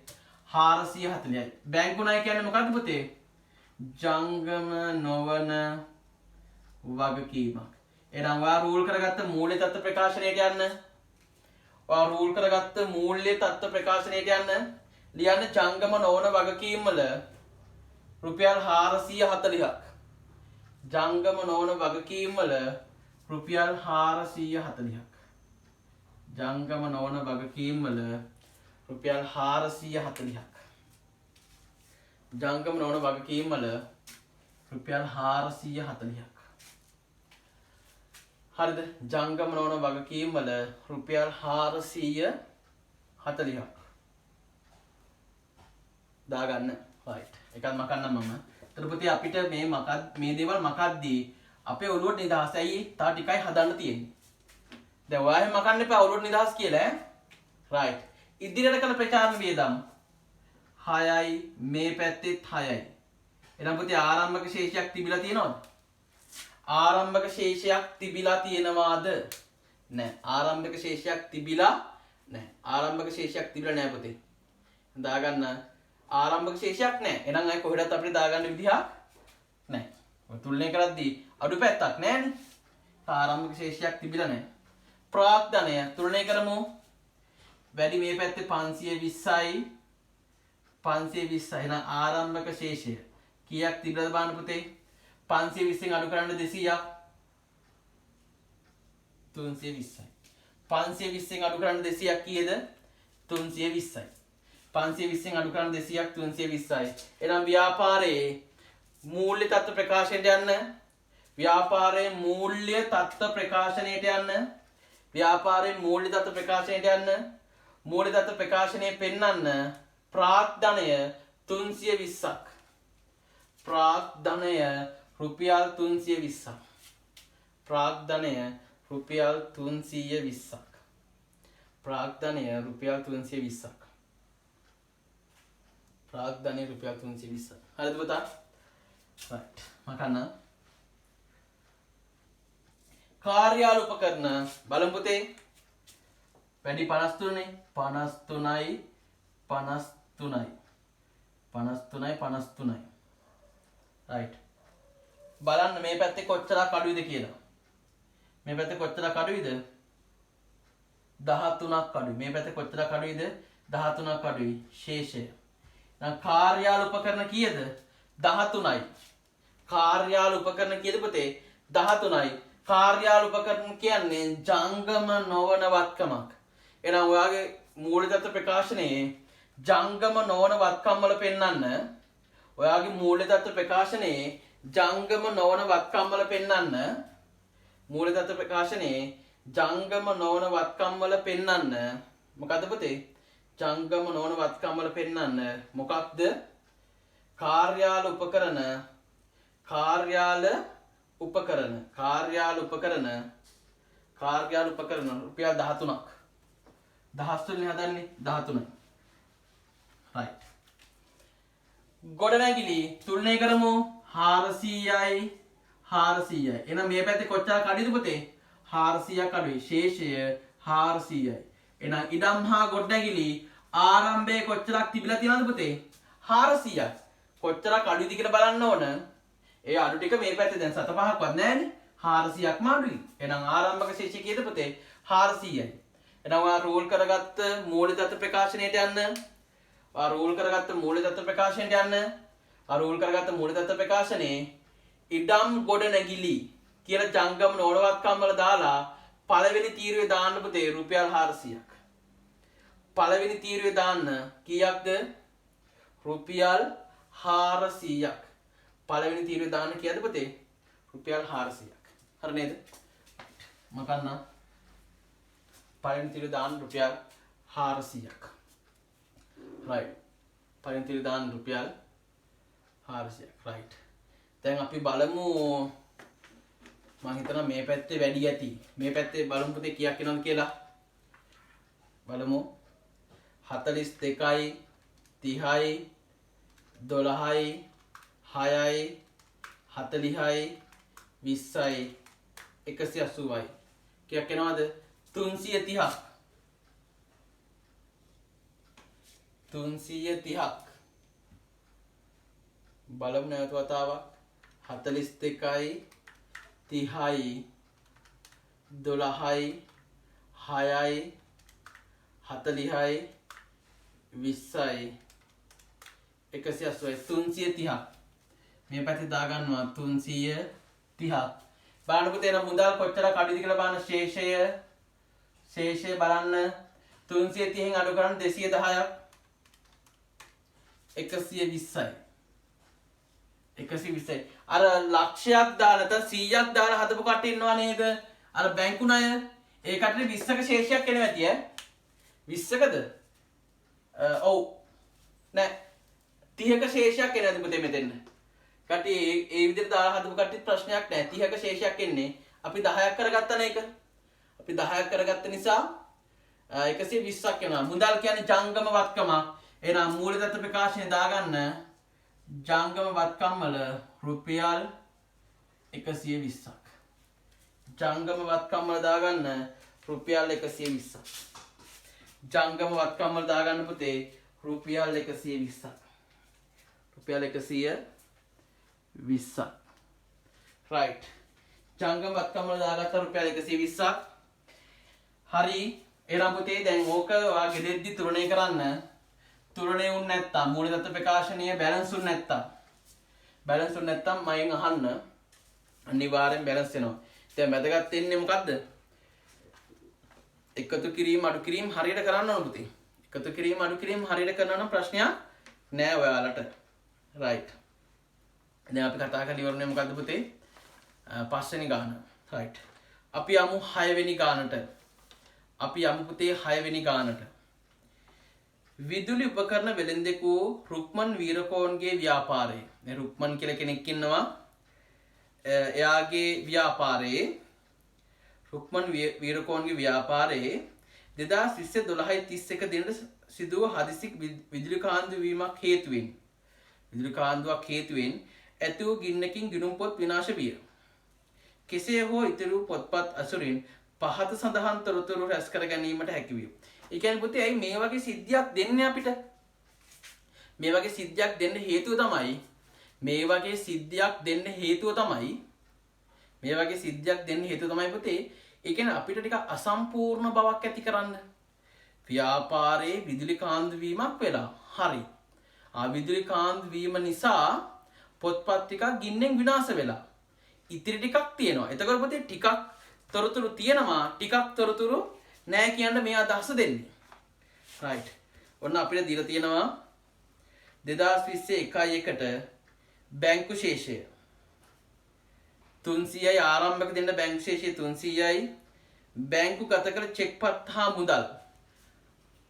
440යි බැංකු ණය කියන්නේ මොකක්ද පුතේ ජංගම නොවන වගකීමක් එහෙනම් ඔයා රූල් කරගත්ත මූල්‍ය තත්ත්ව ප්‍රකාශනයට යන්න ඔයා රූල් කරගත්ත මූල්‍ය තත්ත්ව ප්‍රකාශනයට යන්න ලියන්න ජංගම නොවන වගකීම් වල රුපියල් 440ක් ජංගම නොවන වගකීම් වල රුපියල් 440ක් ජංගම නොවන වගකීම් වල රුපියල් 440ක් ජංගම නොවන වගකීම් වල රුපියල් 440ක් හරිද ජංගම නොවන වගකීම් වල රුපියල් 440ක් දාගන්න right එකක් මකන්න මම ඊට අපිට මේ දේවල් මකද්දී අපේ ඔළුවට නිදහස ඇයි තව ටිකයි හදන්න තියෙන්නේ දැන් ඔයාලා මකන්න එපා ඔළුවට නිදහස් කියලා right ඉදිරියට කළ ප්‍රචාරණ වියදම් 6යි මේ පැත්තෙත් 6යි එහෙනම් පුතේ ආරම්භක ශේෂයක් තිබිලා තියෙනවද ආරම්භක ශේෂයක් තිබිලා තියෙනවාද නැහැ ආරම්භක ශේෂයක් තිබිලා නැහැ ආරම්භක ශේෂයක් තිබිලා නැහැ පුතේ දාගන්න ආරම්භක ශේෂයක් නැහැ එහෙනම් අය කොහෙටත් අපිට දාගන්න විදිහක් නැහැ ඔය තුලනය කරද්දී අඩු පැත්තක් නැහැනේ ආරම්භක ශේෂයක් තිබිලා නැහැ ප්‍රාග්ධනය තුලනය කරමු වැඩි මේ පැත්තේ 520යි 520 එහෙනම් ආරම්භක ශේෂය කීයක් තිබිලාද බලන්න පුතේ 520න් අඩු කරන්න 200ක් 320යි 520න් අඩු කරන්න 200ක් කීයද 320යි 520න් අඩු කරන්න 200ක් 320යි එහෙනම් ව්‍යාපාරයේ මූල්‍ය තත්ත්ව ප්‍රකාශනයට යන්න ව්‍යාපාරයේ මූල්‍ය තත්ත්ව ප්‍රකාශනයට යන්න ව්‍යාපාරයේ මූල්‍ය තත්ත්ව ප්‍රකාශනයට යන්න මූල්‍ය තත්ත්ව ප්‍රකාශනය පෙන්වන්න ප්‍රාග්ධනය 320ක් ප්‍රාග්ධනය රුපියල් 320ක් ප්‍රාග්ධනය රුපියල් 320ක් ප්‍රාග්ධනය රුපියල් 320ක් ප්‍රාග්ධනය රුපියල් 320ක් හරිද පුතා right මකන්න කාර්යාල උපකරණ බලමු පුතේ වැඩි 53නේ 53යි 53යි right බලන්න මේ පැත්තේ කොච්චරක් අඩුයිද කියලා මේ පැත්තේ කොච්චරක් අඩුයිද 13ක් අඩුයි මේ පැත්තේ කොච්චරක් අඩුයිද 13ක් අඩුයි ශේෂය දැන් කාර්යාල උපකරණ කීයද 13යි කාර්යාල උපකරණ කීයද පුතේ 13යි කාර්යාල උපකරණ කියන්නේ ජංගම නොවන වත්කමක් එහෙනම් ඔයාගේ මූලික ප්‍රකාශනයේ ජංගම නොවන වත්කම් වල පෙන්වන්න ඔයාගේ මූලික තත්ත්ව ප්‍රකාශනයේ ජංගම නොවන වත්කම් වල පෙන්වන්න මූලික තත්ත්ව ප්‍රකාශනයේ ජංගම නොවන වත්කම් වල පෙන්වන්න මොකද්ද පුතේ ජංගම නොවන වත්කම් වල පෙන්වන්න මොකක්ද කාර්යාල උපකරණ රුපියල් 13ක් දහස් තුනේ හදන්නේ 13යි right ගොඩනැගිලි තුලනය කරමු 400යි 400යි එහෙනම් මේ පැත්තේ කොච්චරක් අඩුයිද පුතේ 400ක් අඩුයි ශේෂය 400යි එහෙනම් ඉඩම් හා ගොඩනැගිලි ආරම්භයේ කොච්චරක් තිබිලා තියෙනවද පුතේ 400ක් කොච්චරක් අඩුයිද කියලා බලන්න ඕන ඒ අඩු ටික මේ පැත්තේ දැන් 7-5ක්වත් නැහැනේ 400ක්ම අඩුයි එහෙනම් ආරම්භක ශේෂය කීයද පුතේ 400යි එහෙනම් ඔයා රූල් කරගත්ත මූලික තත්ත්ව ප්‍රකාශනයට යන්න රූල් කරගත්ත මූලික තත්ත්ව ප්‍රකාශනයට යන්න රූල් කරගත්ත මූලික තත්ත්ව ප්‍රකාශනයේ ඉඩම් ගොඩනැගිලි කියලා ජංගම නොවනවත්කම් වල දාලා පළවෙනි තීරුවේ දාන්න පුතේ රුපියල් 400ක් පළවෙනි තීරුවේ දාන්න කීයක්ද රුපියල් 400ක් පළවෙනි තීරුවේ දාන්න කීයද පුතේ රුපියල් 400ක් හරි නේද මකන්න පළවෙනි තීරුවේ දාන්න රුපියල් 400ක් right පළවෙනි තීරුවේ දාන්න රුපියල් 400ක් right දැන් අපි බලමු මම හිතනවා මේ පැත්තේ වැඩි ඇති මේ පැත්තේ බලමු පුතේ කීයක් එනවද කියලා බලමු 42යි 30යි 12යි 6යි 40යි 20යි 180යි කීයක් එනවද 330ක් 330ක් බලමු නැවත වතාවක් 42යි 30යි 12යි 6යි 40යි 20යි 180යි 330ක් මේ පැත්තේ දාගන්නවා 330ක් බලන්න පුතේ එන මුදල් කොච්චරක් අඩුද කියලා බලන්න ශේෂය බලන්න 330න් අඩු කරන්න 210ක් 120යි 120යි අර ලක්ෂයක් දාලා නැත්නම් 100ක් දාලා හදපු කට්ටිය ඉන්නවා නේද අර බැංකු ණය ඒ කට්ටිය 20ක ශේෂයක් එනවා ඇති 20කද ඔව් නෑ 30ක ශේෂයක් එන්නේ නැති පුතේ මෙතෙන්. කටි ඒ විදිහට දාලා හදපු කටි ප්‍රශ්නයක් නැහැ. 30ක ශේෂයක් එන්නේ. අපි 10ක් කරගත්තා නේක. අපි 10ක් කරගත්ත නිසා 120ක් එනවා. මුදල් කියන්නේ ජංගම වත්කම. එහෙනම් මූලදත්ත ප්‍රකාශනය දාගන්න ජංගම වත්කම් වල රුපියල් 120ක්. ජංගම වත්කම් වල දාගන්න රුපියල් 120ක්. ජංගම වත්කම් වල දාගන්න පුතේ රුපියල් 120ක්. රුපියල් 120ක්. right. ජංගම වත්කම් වල දාගත්ත රුපියල් 120ක්. හරි. එහෙනම් පුතේ දැන් ඕක ඔයා ගෙදෙද්දි තුරණය කරන්න. තුරණය වුනේ නැත්තම් මූලදත්ත ප්‍රකාශනීය බැලන්ස් වුනේ නැත්තම් මයින් අහන්න. අනිවාර්යෙන් බැලන්ස් වෙනවා. දැන් වැදගත් වෙන්නේ මොකද්ද? එකතු කිරීම අඩු කිරීම හරියට කරන්න ඕන පුතේ. එකතු කිරීම අඩු කිරීම හරියට කරනවා නම් ප්‍රශ්නයක් නෑ ඔයාලට. right. දැන් අපි කතා කරලා ඉවරනේ මොකද්ද පුතේ? 5 වෙනි ගාන. right. අපි යමු 6 වෙනි ගානට. අපි යමු පුතේ 6 වෙනි ගානට. විදුලි උපකරණ වෙළෙන්දෙකු රුක්මන් වීරකෝන්ගේ ව්‍යාපාරය. මේ රුක්මන් කියලා කෙනෙක් ඉන්නවා. එයාගේ ව්‍යාපාරයේ රුක්මන් වීරකෝන්ගේ ව්‍යාපාරයේ 2020 දිනට සිදුව හදිසි විදුලි කාන්දු වීමක් හේතුවෙන් ඇති වූ ගින්නකින් ගිණුම් පොත් විනාශ විය. කෙසේ හෝ ඉතිරි පොත්පත් අසුරින් පහත සඳහන් තොරතුරු රැස් කර ගැනීමට හැකි විය. ඒ කියන්නේ පුතේ ඇයි මේ වගේ සිද්ධියක් දෙන්නේ අපිට? මේ වගේ සිද්ධියක් දෙන්න හේතුව තමයි පුතේ ඒ කියන්නේ අපිට ටික අසම්පූර්ණ බවක් ඇති කරන්න. ව්‍යාපාරයේ විදුලි කාන්දු වීමක් වෙලා. හරි. විදුලි කාන්දු වීම නිසා පොත්පත් ටිකක් ගින්නෙන් විනාශ වෙලා. ඉතිරි ටිකක් තියෙනවා. එතකොට පුතේ ටිකක් තොරතුරු තියෙනවා, ටිකක් තොරතුරු නෑ කියන්න මේ අදහස දෙන්නේ. right. ඔන්න අපිට දීලා තියෙනවා 2020 බැංකු ශේෂය 300යි ආරම්භක දෙන්න බැංකු ශේෂය 300යි බැංකු ගත කළ චෙක්පත් හා මුදල්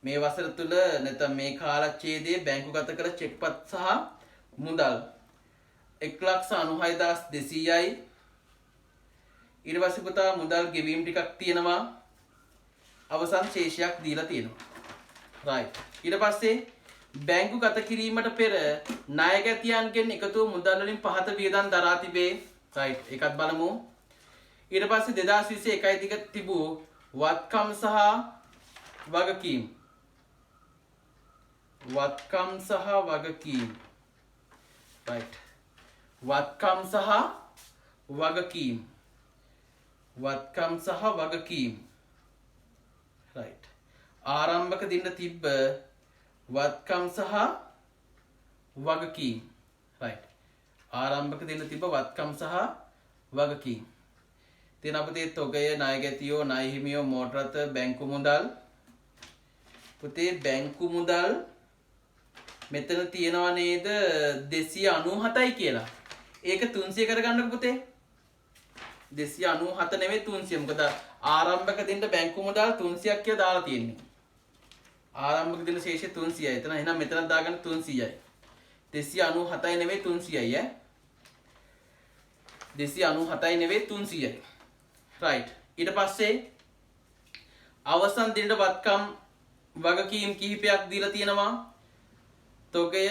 මේ වසර තුල නැත්නම් මේ කාලච්ඡේදයේ බැංකු ගත කළ චෙක්පත් සහ මුදල් 1,96,200යි ඊට පස්සේ පුතා මුදල් ගෙවීම් ටිකක් තියෙනවා අවසන් ශේෂයක් දීලා තියෙනවා. right. ඊට පස්සේ බැංකු ගත කිරීමට පෙර ණයගැතියන්ගෙන් එකතු මුදල් වලින් පහත වියදම් දරා තිබේ. right. ඒකත් බලමු. ඊට පස්සේ 2021 දිග තිබූ වත්කම් සහ වගකීම්. right. වත්කම් සහ වගකීම්. right. ආරම්භක දින තිබ්බ වත්කම් සහ වගකීම්. right. ආරම්භක දින තිබ්බ වත්කම් සහ වගකීම්. තියෙන අපතේ තොගය, ණයගැතියෝ, ණය හිමියෝ, මෝටර රථ, බැංකු මුදල්. පුතේ බැංකු මුදල් මෙතන තියෙනවා නේද 297යි කියලා. ඒක 300 කරගන්නකො පුතේ. 297 නෙමෙයි 300. මොකද ආරම්භක දින බැංකු මුදල් 300ක් කියලා දාලා තියෙන්නේ. ආරම්භක දින ශේෂය 300යි. එතන එහෙනම් මෙතන දාගන්න 300යි. 297යි නෙමෙයි 300යි ඈ. 297යි නෙමෙයි 300යි. right. ඊට පස්සේ අවසන් දිනට වත්කම් වගකීම් කිහිපයක් දීලා තියෙනවා. තොගය,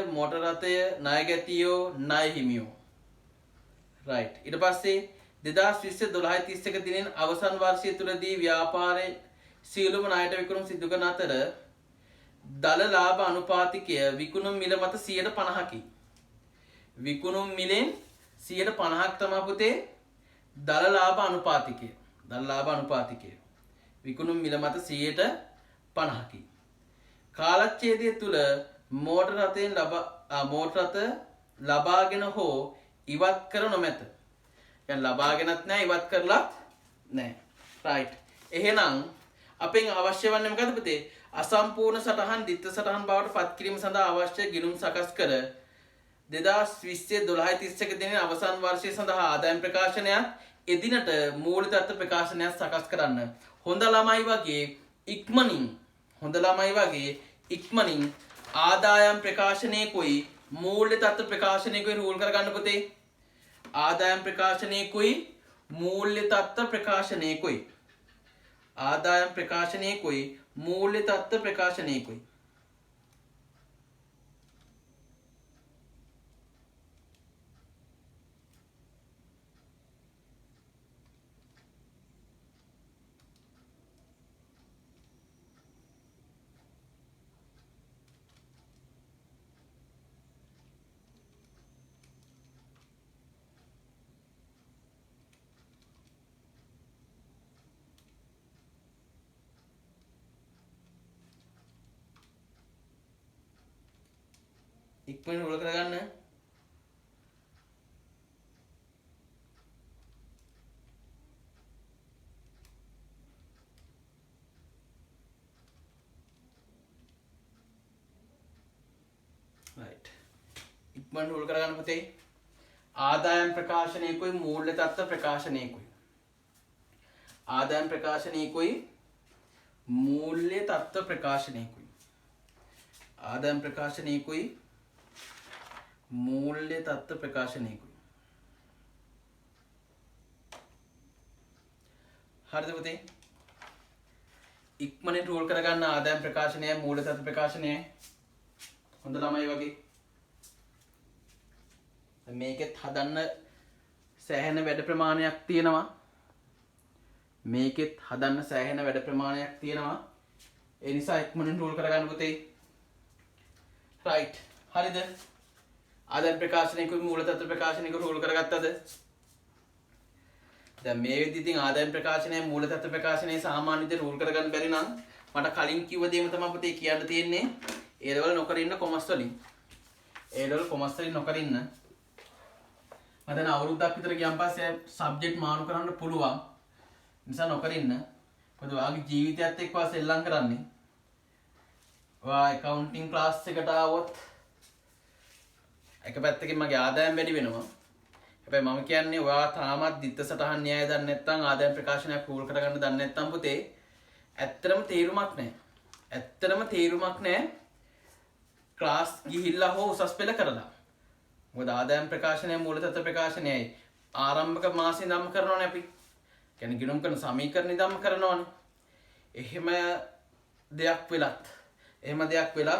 මෝටර රථය, ණයගැතියෝ, ණය හිමියෝ. right. ඊට පස්සේ 2020 දිනෙන් අවසන් වර්ෂය තුලදී ව්‍යාපාරයේ සියලුම ණයට විකුණුම් සිදු කරන අතර දල ලාභ අනුපාතිකය විකුණුම් මිල මත 50%කි. විකුණුම් මිලෙන් 50%ක් තමයි පුතේ දල ලාභ අනුපාතිකය. විකුණුම් මිල මත 50%කි. කාලච්ඡේදය තුල මෝටර රථ ලබාගෙන හෝ ඉවත් කර නොමැත. يعني ලබාගෙනත් නැහැ, ඉවත් කරලත් නැහැ. right. එහෙනම් අපෙන් අවශ්‍ය වන්නේ මොකද පුතේ? අසම්පූර්ණ සටහන් දිත්ත සටහන් බවට පත් කිරීම සඳහා අවශ්‍ය ගිණුම් සකස් කර 2020 දිනයේ අවසන් වර්ෂය සඳහා ආදායම් ප්‍රකාශනයක් එදිනට මූල තත්ත්ව ප්‍රකාශනයක් සකස් කරන්න. හොඳ ළමයි වගේ ඉක්මනින් හොඳ ළමයි වගේ ඉක්මනින් ආදායම් ප්‍රකාශනයකුයි මූල්‍ය තත්ත්ව ප්‍රකාශනයකුයි රූල් කරගන්න පුතේ. ආදායම් ප්‍රකාශනයකුයි මූල්‍ය තත්ත්ව ප්‍රකාශනයකුයි ආදායම් ප්‍රකාශනයකුයි මූල්‍ය තත්ත්ව ප්‍රකාශනයකුයි ඉක්මනින් රූල් කරගන්න. right ඉක්මනින් රූල් කරගන්න පුතේ. ආදායම් ප්‍රකාශනයකුයි මූල්‍ය තත්ත්ව ප්‍රකාශනයකුයි ආදායම් ප්‍රකාශනයකුයි මූල්‍ය තත්ත්ව ප්‍රකාශනයකුයි ආදායම් ප්‍රකාශනයකුයි මූල්‍ය තත්ත්ව ප්‍රකාශනයකුයි. හරිද පුතේ? ඉක්මනින් රූල් කරගන්න ආදායම් ප්‍රකාශනයයි මූල්‍ය තත්ත්ව ප්‍රකාශනයයි. හොඳ ළමයි වගේ. මේකෙත් හදන්න සෑහෙන වැඩ ප්‍රමාණයක් තියෙනවා. මේකෙත් හදන්න සෑහෙන වැඩ ප්‍රමාණයක් තියෙනවා. ඒ නිසා ඉක්මනින් රූල් කරගන්න පුතේ. right හරිද? ආදායම් ප්‍රකාශනයකුයි මූල්‍ය තත්ත්ව ප්‍රකාශනයකුයි රූල් කරගත්තද? දැන් මේ විදිහට ඉතින් ආදායම් ප්‍රකාශනයයි මූල්‍ය තත්ත්ව ප්‍රකාශනයයි සාමාන්‍ය විදිහට රූල් කරගන්න බැරි නම් මට කලින් කිව්ව දේම තමයි පුතේ කියන්න තියෙන්නේ. ඒ ලෙවල් නොකර ඉන්න කොමර්ස් වලින්. ඒ ලෙවල් කොමර්ස් වලින් නොකර ඉන්න. මම දැන් අවුරුද්දක් විතර ගියන් පස්සේ සබ්ජෙක්ට් මාරු කරන්න පුළුවන්. නිසා නොකර ඉන්න. මොකද ඔයාගේ ජීවිතයත් එක්ක ඔයා සෙල්ලම් කරන්නේ. ඔයා ඇකවුන්ටිං ක්ලාස් එකට ආවොත් එක පැත්තකින් මගේ ආදායම් වැඩි වෙනවා. හැබැයි මම කියන්නේ ඔයා තාමත් දිත්ත සටහන් න්‍යාය දන්නේ නැත්නම් ආදායම් ප්‍රකාශනයක් රූල් කරගන්න දන්නේ නැත්නම් පුතේ ඇත්තටම තේරුමක් නැහැ. ඇත්තටම තේරුමක් නැහැ ක්ලාස් ගිහිල්ලා හෝ උසස් පෙළ කරලා. මොකද ආදායම් ප්‍රකාශනය මූල තත්ත්ව ප්‍රකාශනයයි ආරම්භක මාසෙ ඉඳන්ම කරනවනේ අපි. කියන්නේ ගිණුම් කරන සමීකරණ ඉඳන්ම කරනවනේ. එහෙම දෙයක් වෙලත්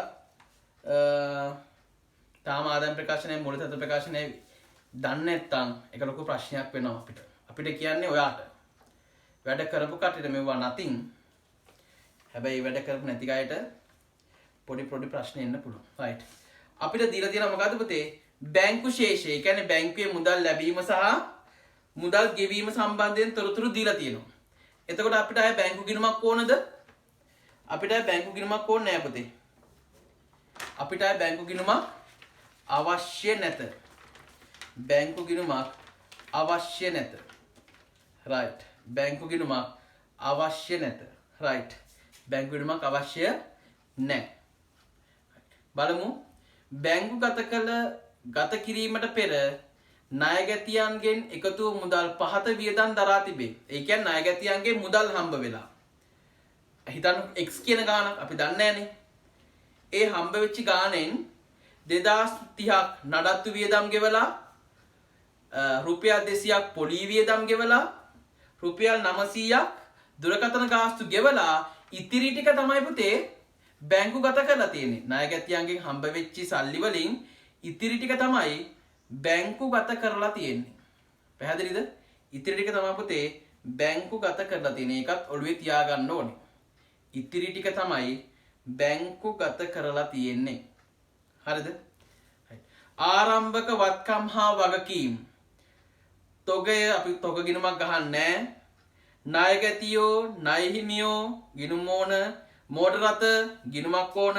තාම ආදායම් ප්‍රකාශනය මූල තත්ත්ව ප්‍රකාශනය දන්නේ නැත්නම් ඒක ලොකු ප්‍රශ්නයක් වෙනවා අපිට. අපිට කියන්නේ ඔයාට වැඩ කරපු කටට මෙවුවා නැතිනම් හැබැයි වැඩ කරපු නැති අයට පොඩි ප්‍රශ්න එන්න පුළුවන්. right. අපිට දීලා තියෙනවා මොකද්ද පුතේ? බැංකු ශේෂය. ඒ කියන්නේ බැංකුවේ මුදල් ලැබීම සහ මුදල් ගෙවීම සම්බන්ධයෙන් තොරතුරු දීලා තියෙනවා. එතකොට අපිට ආයේ බැංකු ගිණුමක් ඕනද? අපිට ආයේ බැංකු ගිණුමක් ඕනේ නැහැ පුතේ. අපිට ආයේ බැංකු ගිණුමක් අවශ්‍ය නැත. බැංකු ගිණුමක් අවශ්‍ය නැත. right. බැංකු ගිණුමක් අවශ්‍ය නැත. right. බැංකු ගිණුමක් අවශ්‍ය නැහැ. බලමු බැංකු ගත කිරීමට පෙර ණයගැතියන්ගෙන් එකතු වූ මුදල් පහත වියදම් දරා තිබේ. ඒ කියන්නේ ණයගැතියන්ගේ මුදල් හම්බ වෙලා. හිතන්න x කියන ගාණක් අපි දන්නේ නැහනේ. ඒ හම්බ වෙච්ච ගාණෙන් 2030ක් නඩත්තු වියදම් ගෙවලා රුපියල් 200ක් පොලී වියදම් ගෙවලා රුපියල් 900ක් දුරකථන ගාස්තු ගෙවලා ඉතිරි ටික තමයි පුතේ බැංකු ගත කරලා තියෙන්නේ. ණයගැතියන්ගෙන් හම්බ වෙච්ච සල්ලි වලින් ඉතිරි ටික තමයි බැංකු ගත කරලා තියෙන්නේ. පැහැදිලිද? ඉතිරි ටික තමයි පුතේ බැංකු ගත කරලා තියෙන්නේ. ඒකත් ඔළුවේ තියාගන්න ඕනේ. ඉතිරි ටික තමයි බැංකු ගත කරලා තියෙන්නේ. හරිද? ආරම්භක වත්කම් හා වගකීම්. තොගය අපි තොග ගිණුමක් ගහන්නේ නැහැ. ණයගැතියෝ, ණය හිමියෝ ගිණුම ඕන, මෝටර රථ ගිණුමක් ඕන,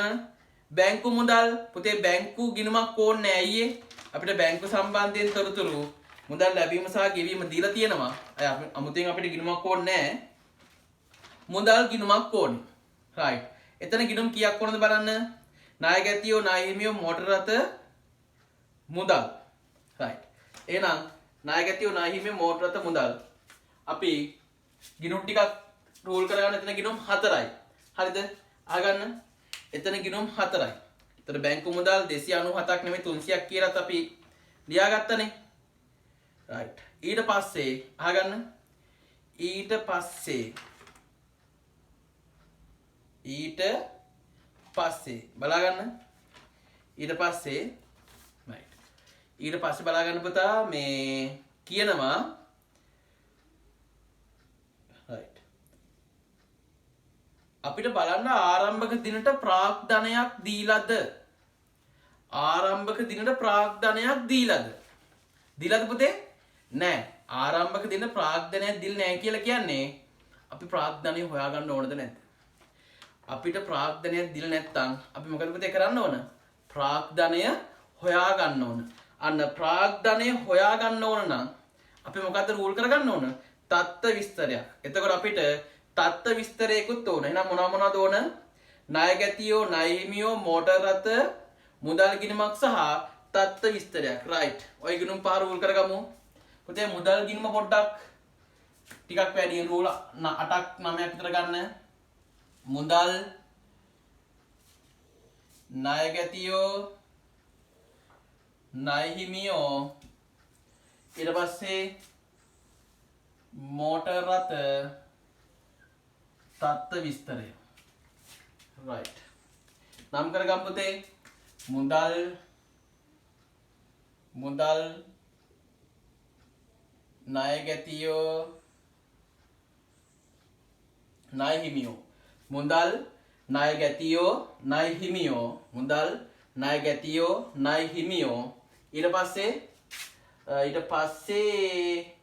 බැංකු මුදල් පුතේ බැංකු ගිණුමක් ඕනේ නැහැ අයියේ. අපිට බැංකු සම්බන්ධයෙන් තොරතුරු මුදල් ලැබීම සහ ගෙවීම දීලා තියෙනවා. අමුතෙන් අපිට ගිණුමක් ඕනේ නැහැ. මුදල් ගිණුමක් ඕනේ. right. එතන ගිණුම් කීයක් ඕනද බලන්න. ණයගැතියෝ, ණය හිමියෝ, මෝටර රථ මුදල්. right. එහෙනම් ණයගැතියෝ, ණය හිමියෝ, මෝටර රථ මුදල්. අපි ගිණුම් ටිකක් රූල් කරගන්න එතන ගිණුම් 4යි. හරිද? අහගන්න. එතන ගිණුම් 4යි. එතන බැංකු මුදල් 297ක් නෙමෙයි 300ක් කියලාත් අපි ලියාගත්තනේ. right. ඊට පස්සේ අහගන්න. ඊට පස්සේ බලාගන්න. ඊට පස්සේ right. ඊට පස්සේ බලාගන්න පුතා මේ කියනවා right. අපිට බලන්න ආරම්භක දිනට ප්‍රාග්ධනයක් දීලාද? ආරම්භක දිනට ප්‍රාග්ධනයක් දීලාද? දීලාද පුතේ? නෑ. ආරම්භක දින ප්‍රාග්ධනයක් දීලා නෑ කියලා කියන්නේ අපි ප්‍රාග්ධනය හොයාගන්න ඕනද නැද්ද? අපිට ප්‍රාග්ධනයක් දීලා නැත්නම් අපි මොකද පුතේ කරන්න ඕන? ප්‍රාග්ධනය හොයාගන්න ඕන. අන්න ප්‍රාග්ධනය හොයාගන්න ඕන නම් අපි මොකද්ද රූල් කරගන්න ඕන? තත්ත්ව විස්තරයක්. එතකොට අපිට තත්ත්ව විස්තරයකුත් ඕන. එහෙනම් මොනවද ඕන? ණය ගැතියෝ, ණය හිමියෝ, මෝටර් රථ, මුදල් ගිණුමක් සහ තත්ත්ව විස්තරයක්. right. ඔය ගිණුම් පහ රූල් කරගමු. පුතේ මුදල් ගිණුම පොඩ්ඩක් ටිකක් වැඩි රූල් 8ක් 9ක් විතර ගන්න. මුදල්, ණය ගැතියෝ, ණය හිමියෝ, ඊට පස්සේ මෝටර් රථ, තත්ත්ව විස්තරය. right. නම් කරගමු පුතේ. මුදල්, ණය ගැතියෝ, ණය හිමියෝ. මුදල්, ණය ගැතියෝ, ණය හිමියෝ. මුදල්, ණය ගැතියෝ, ණය හිමියෝ. ඊට පස්සේ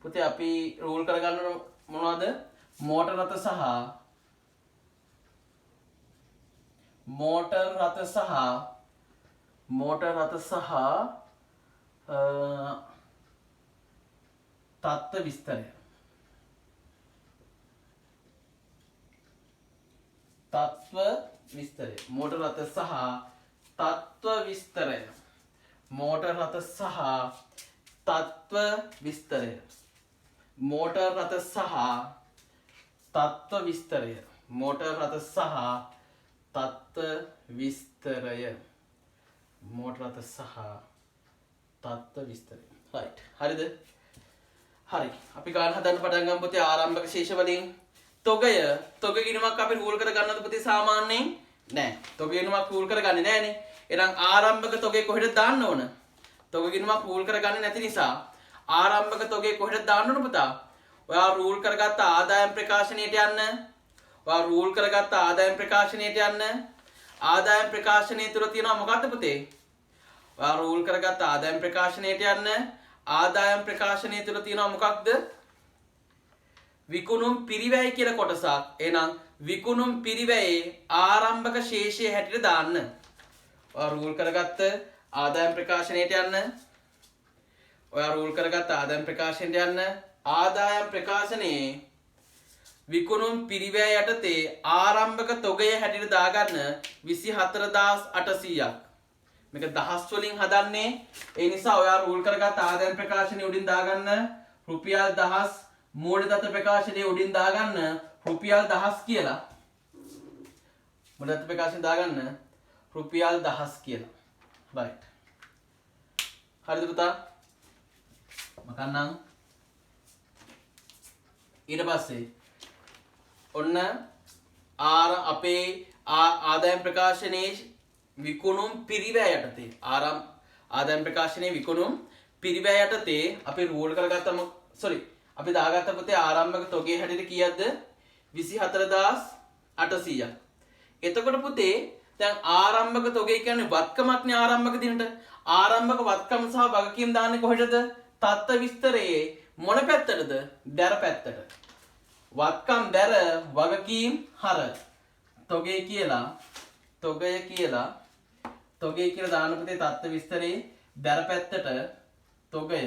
පුතේ අපි රූල් කරගන්න මොනවද? මෝටර් රථ සහ තත්ත්ව විස්තරය. තත්ත්ව විස්තරය. මෝටර් රථ සහ තත්ත්ව විස්තරය. මෝටර් රථ සහ තත්ත්ව විස්තරය. මෝටර් රථ සහ තත්ත්ව විස්තරය. මෝටර් රථ සහ තත්ත්ව විස්තරය. මෝටර් රථ සහ තත්ත්ව විස්තරය. right. හරිද? හරි. අපි ගන්න හදන්න පටන් ගමු පුතේ ආරම්භක ශේෂ වලින්. තොගය ගිණුමක් අපි රූල් කර ගන්නවද පුතේ සාමාන්‍යයෙන්? නෑ. තොග ගිණුමක් රූල් කරගන්නේ නෑනේ. එහෙනම් ආරම්භක තොගේ කොහෙද දාන්න ඕන? තොග ගිණුමක් රූල් කරගන්නේ නැති නිසා ආරම්භක තොගේ කොහෙද දාන්න ඕන පුතා? ඔයා රූල් කරගත්ත ආදායම් ප්‍රකාශනයට යන්න. ඔයා රූල් කරගත්ත ආදායම් ප්‍රකාශනයට යන්න. ආදායම් ප්‍රකාශනය තුල තියෙනවා මොකද්ද පුතේ? ඔයා රූල් කරගත්ත ආදායම් ප්‍රකාශනයට යන්න. ආදායම් ප්‍රකාශනය තුල තියෙනවා මොකක්ද? විකුණුම් පිරිවැය කියලා කොටසක්. එහෙනම් විකුණුම් පිරිවැයේ ආරම්භක ශේෂය හැටියට දාන්න. ඔයා රූල් කරගත්ත ආදායම් ප්‍රකාශනයට යන්න. ඔයා රූල් කරගත්ත ආදායම් ප්‍රකාශනයට යන්න. ආදායම් ප්‍රකාශනයේ විකුණුම් පිරිවැය යටතේ ආරම්භක තොගය හැටියට දාගන්න 24800ක්. මේක දහස් වලින් හදන්නේ. ඒ නිසා ඔයා රූල් කරගත්ත ආදායම් ප්‍රකාශනය උඩින් දාගන්න රුපියල් 1000, මූලදත්ත ප්‍රකාශනය උඩින් දාගන්න රුපියල් 1000 කියලා. මූලදත්ත ප්‍රකාශනය දාගන්න රුපියල් 1000 කියලා. right. හරිද පුතා? මකන්නම්. ඊට පස්සේ ඔන්න අපේ ආදායම් ප්‍රකාශනයේ විකුණුම් පිරිවැය යටතේ ආදායම් ප්‍රකාශනයේ විකුණුම් පිරිවැය යටතේ අපි රූල් කරගත්තම අපි දාගත්ත පුතේ ආරම්භක තොගේ හැටියට කීයක්ද? 24800ක්. එතකොට පුතේ දැන් ආරම්භක තොගේ කියන්නේ වත්කමක්නේ ආරම්භක දිනට. ආරම්භක වත්කම සහ වගකීම් දාන්නේ කොහෙටද? තත්ත්ව විස්තරයේ මොන පැත්තටද? දැර පැත්තට. වත්කම් දැර වගකීම් හර තොගේ කියලා දාන පුතේ තත්ත්ව විස්තරයේ දැර පැත්තට තොගය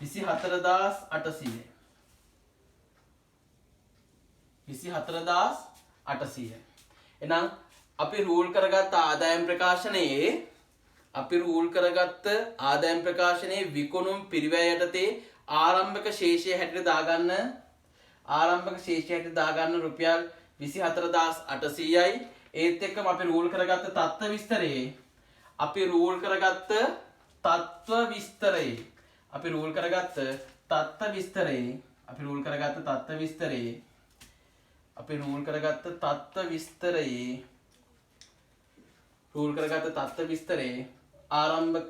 24800. 24800. එහෙනම් අපි රූල් කරගත්ත ආදායම් ප්‍රකාශනයේ විකුණුම් පිරිවැය යටතේ ආරම්භක ශේෂය හැටියට දාගන්න රුපියල් 24800යි. ඒත් එක්කම අපි රූල් කරගත්ත තත්ත්ව විස්තරේ අපි රූල් කරගත්ත තත්ත්ව විස්තරේ අපි රූල් කරගත්ත තත්ත්ව විස්තරේ අපි රූල් කරගත්ත තත්ත්ව විස්තරේ අපි රූල් කරගත්ත තත්ත්ව විස්තරේ රූල් කරගත්ත තත්ත්ව විස්තරේ ආරම්භක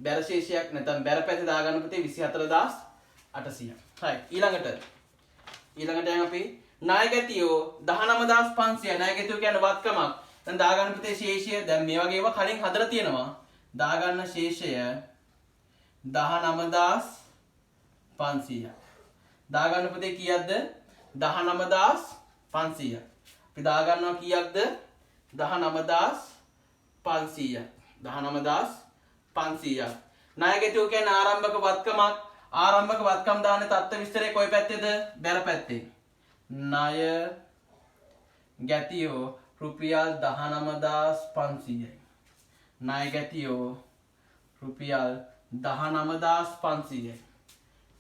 බැර ශේෂයක් නැත්නම් බැර පැති දාගන්න පුතේ 24800. හරි ඊළඟට දැන් අපි ණය ගැතියෝ 19500 ණය ගැතියෝ කියන්නේ වත්කමක්. දැන් දාගන්න පුතේ ශේෂය දැන් මේ වගේ ඒවා කලින් හදලා තියෙනවා. දාගන්න ශේෂය 19500. දාගන්න පුතේ කීයක්ද 19500. අපි දාගන්නවා කීයක්ද 19500. 19500. ණය ගැතියෝ කියන්නේ ආරම්භක වත්කමක්. ආරම්භක වත්කම් දාන්නේ තත්ත්ව විස්තරේ කොයි පැත්තේද? බැර පැත්තේ. ණය ගැතියෝ රුපියල් 19500යි. ණය ගැතියෝ රුපියල් 19500යි.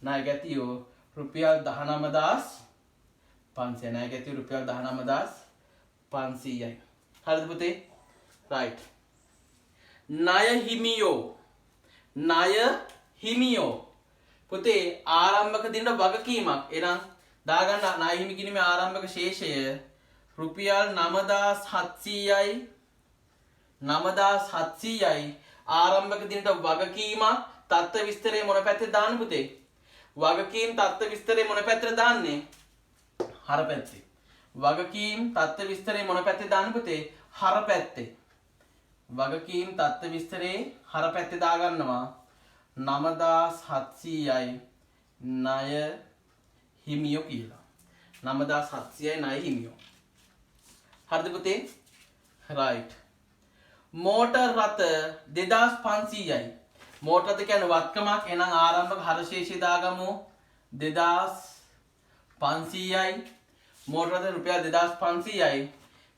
ණය ගැතියෝ රුපියල් 19500. ණය ගැතියෝ රුපියල් 19500යි. හරිද පුතේ? right. ණය හිමියෝ පුතේ ආරම්භක දින වගකීමක්. එහෙනම් දාගන්න ණය හිමි කිරීමේ ආරම්භක ශේෂය රුපියල් 9700යි 9700යි. ආරම්භක දිනට වගකීමක්. තත්ත්ව විස්තරේ මොන පැත්තේ දාන්න පුතේ? වගකීම් තත්ත්ව විස්තරේ මොන පැත්තට දාන්නේ? හර පැත්තේ. වගකීම් තත්ත්ව විස්තරේ මොන පැත්තේ දාන්න පුතේ? හර පැත්තේ. වගකීම් තත්ත්ව විස්තරේ හර පැත්තේ දාගන්නවා 9700යි ණය හිමියෝ කියලා. 9700යි ණය හිමියෝ. හරිද පුතේ? right. මෝටර් රථ 2500යි. මෝටර් රථ කියන්නේ වත්කමක්. එහෙනම් ආරම්භක හරශේෂය දාගමු 2500යි. මෝටර් රථ රුපියල් 2500යි.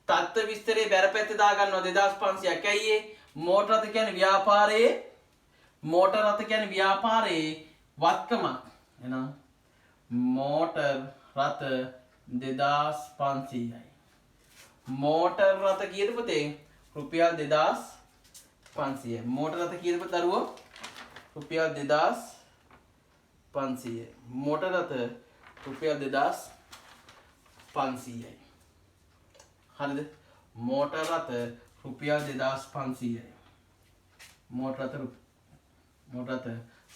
තත්ත්ව විස්තරේ බැර පැත්තේ දාගන්නවා 2500ක්. ඇයි ඒ? මෝටර් රථ කියන්නේ ව්‍යාපාරයේ මෝටර් රථ කියන්නේ ව්‍යාපාරයේ වත්කමක්. එහෙනම් මෝටර් රථ 2500යි. මෝටර් රථ කීයද පුතේ? රුපියල් 2500යි. මෝටර් රථ කීයද පුතේ දරුවෝ? රුපියල් 2500යි. මෝටර් රථ රුපියල් 2500යි. හරිද? මෝටර් රථ රුපියල් 2500යි. මෝටර් රථ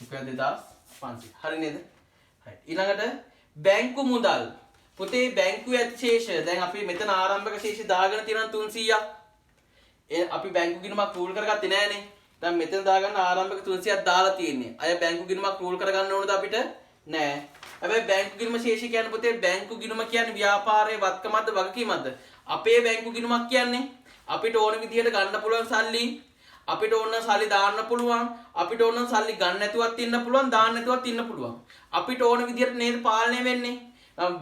රුපියල් 2500. හරි නේද? right. ඊළඟට බැංකු මුදල්. පුතේ බැංකුවේ ඇති ශේෂ දැන් අපි මෙතන ආරම්භක ශේෂ දාගෙන තියෙනවා 300ක්. අපි බැංකු ගිණුමක් රූල් කරගත්තේ නෑනේ. දැන් මෙතන දාගන්න ආරම්භක 300ක් දාලා තියෙන්නේ. අය බැංකු ගිණුමක් රූල් කරගන්න ඕනද අපිට? නෑ. හැබැයි බැංකු ගිණුම ශේෂ කියන්නේ පුතේ බැංකු ගිණුම කියන්නේ ව්‍යාපාරයේ වත්කමක්ද වගකීමක්ද? අපේ බැංකු ගිණුමක් කියන්නේ අපිට ඕන විදිහට ගන්න පුළුවන් සල්ලි, අපිට ඕන සල්ලි දාන්න පුළුවන්, අපිට ඕන සල්ලි ගන්න නැතුවත් ඉන්න පුළුවන්, දාන්න නැතුවත් ඉන්න පුළුවන්. අපිට ඕන විදිහට නේද පාලනය වෙන්නේ?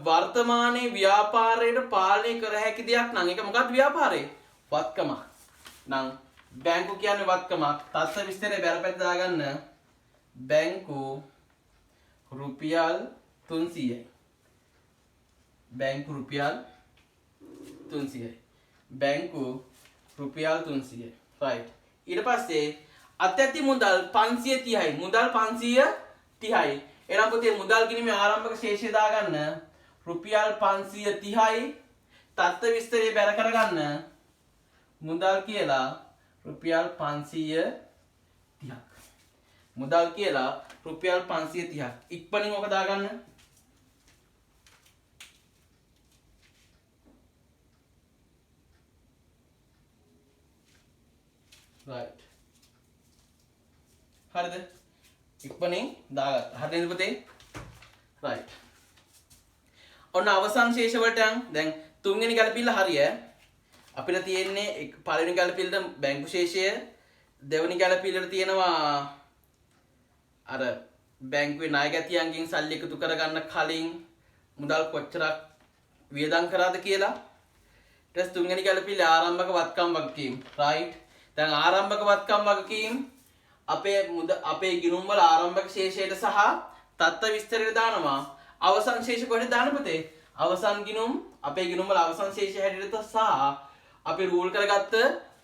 වර්තමානයේ ව්‍යාපාරයට පාලනය කර හැකි දෙයක් නම් ඒක මොකක්ද? ව්‍යාපාරේ වත්කමක්. නම් බැංකු කියන්නේ වත්කමක්. තත්ත්ව විස්තරේ බැලපැත්ත දාගන්න බැංකු රුපියල් 300යි. බැංකු රුපියල් 300යි. බැංකු රුපියල් 300යි. right. ඊට පස්සේ අත්‍යති මුදල් 530යි. මුදල් 530යි. එහෙනම් පුතේ මුදල් ගිණීමේ ආරම්භක ශේෂය දාගන්න රුපියල් 530යි. තත්ත්ව විස්තරය බැර කරගන්න මුදල් කියලා රුපියල් 530ක්. මුදල් කියලා රුපියල් 530ක්. ඉක්මනින් ඔක දාගන්න. right. හරිද? ඉක්මනින් දාගත්තා. හරිද පුතේ? right. ඔන්න අවසන් ශේෂ වලට දැන් තුන්වෙනි ගැළපිල්ල හරිය. අපිට තියෙන්නේ පළවෙනි ගැළපිල්ලට බැංකු ශේෂය, දෙවෙනි ගැළපිල්ලට තියෙනවා අර බැංකුවේ ණය ගැතියන්ගෙන් සල්ලි එකතු කරගන්න කලින් මුදල් කොච්චරක් වියදම් කරාද කියලා. ඊට පස්සේ තුන්වෙනි ගැළපිල්ල ආරම්භක වත්කම් වගකීම්. right. දැන් ආරම්භක වත්කම් වගකීම් අපේ ගිණුම් වල ආරම්භක ශේෂයට සහ තත්ත්ව විස්තරයට දානවා. අවසන් ශේෂ කොහෙද දාන්න පුතේ? අවසන් ගිණුම් අපේ ගිණුම වල අවසන් ශේෂය හැටියට සහ අපි රූල් කරගත්ත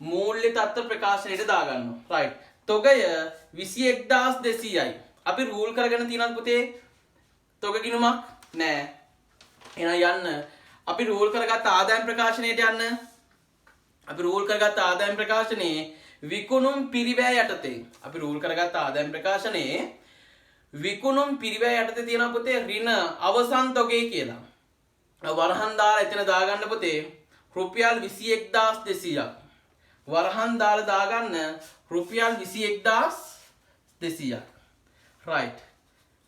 මූල්‍ය තත්ත්ව ප්‍රකාශනයට දාගන්නවා. රයිට්. තොගය 21200යි. අපි රූල් කරගෙන තියෙනවද පුතේ? තොග ගිණුමක් නෑ. එහෙනම් යන්න. අපි රූල් කරගත්ත ආදායම් ප්‍රකාශනයට යන්න. අපි රූල් කරගත්ත ආදායම් ප්‍රකාශනයේ විකුණුම් පිරිවැය යටතේ අපි රූල් කරගත්ත ආදායම් ප්‍රකාශනයේ විකුණුම් පිරිවැය යටතේ තියෙනවා පුතේ ඍණ අවසන් තොගේ කියලා. වරහන් දාලා එතන දාගන්න පුතේ රුපියල් 21200ක්. වරහන් දාලා දාගන්න රුපියල් 21200ක්. රයිට්.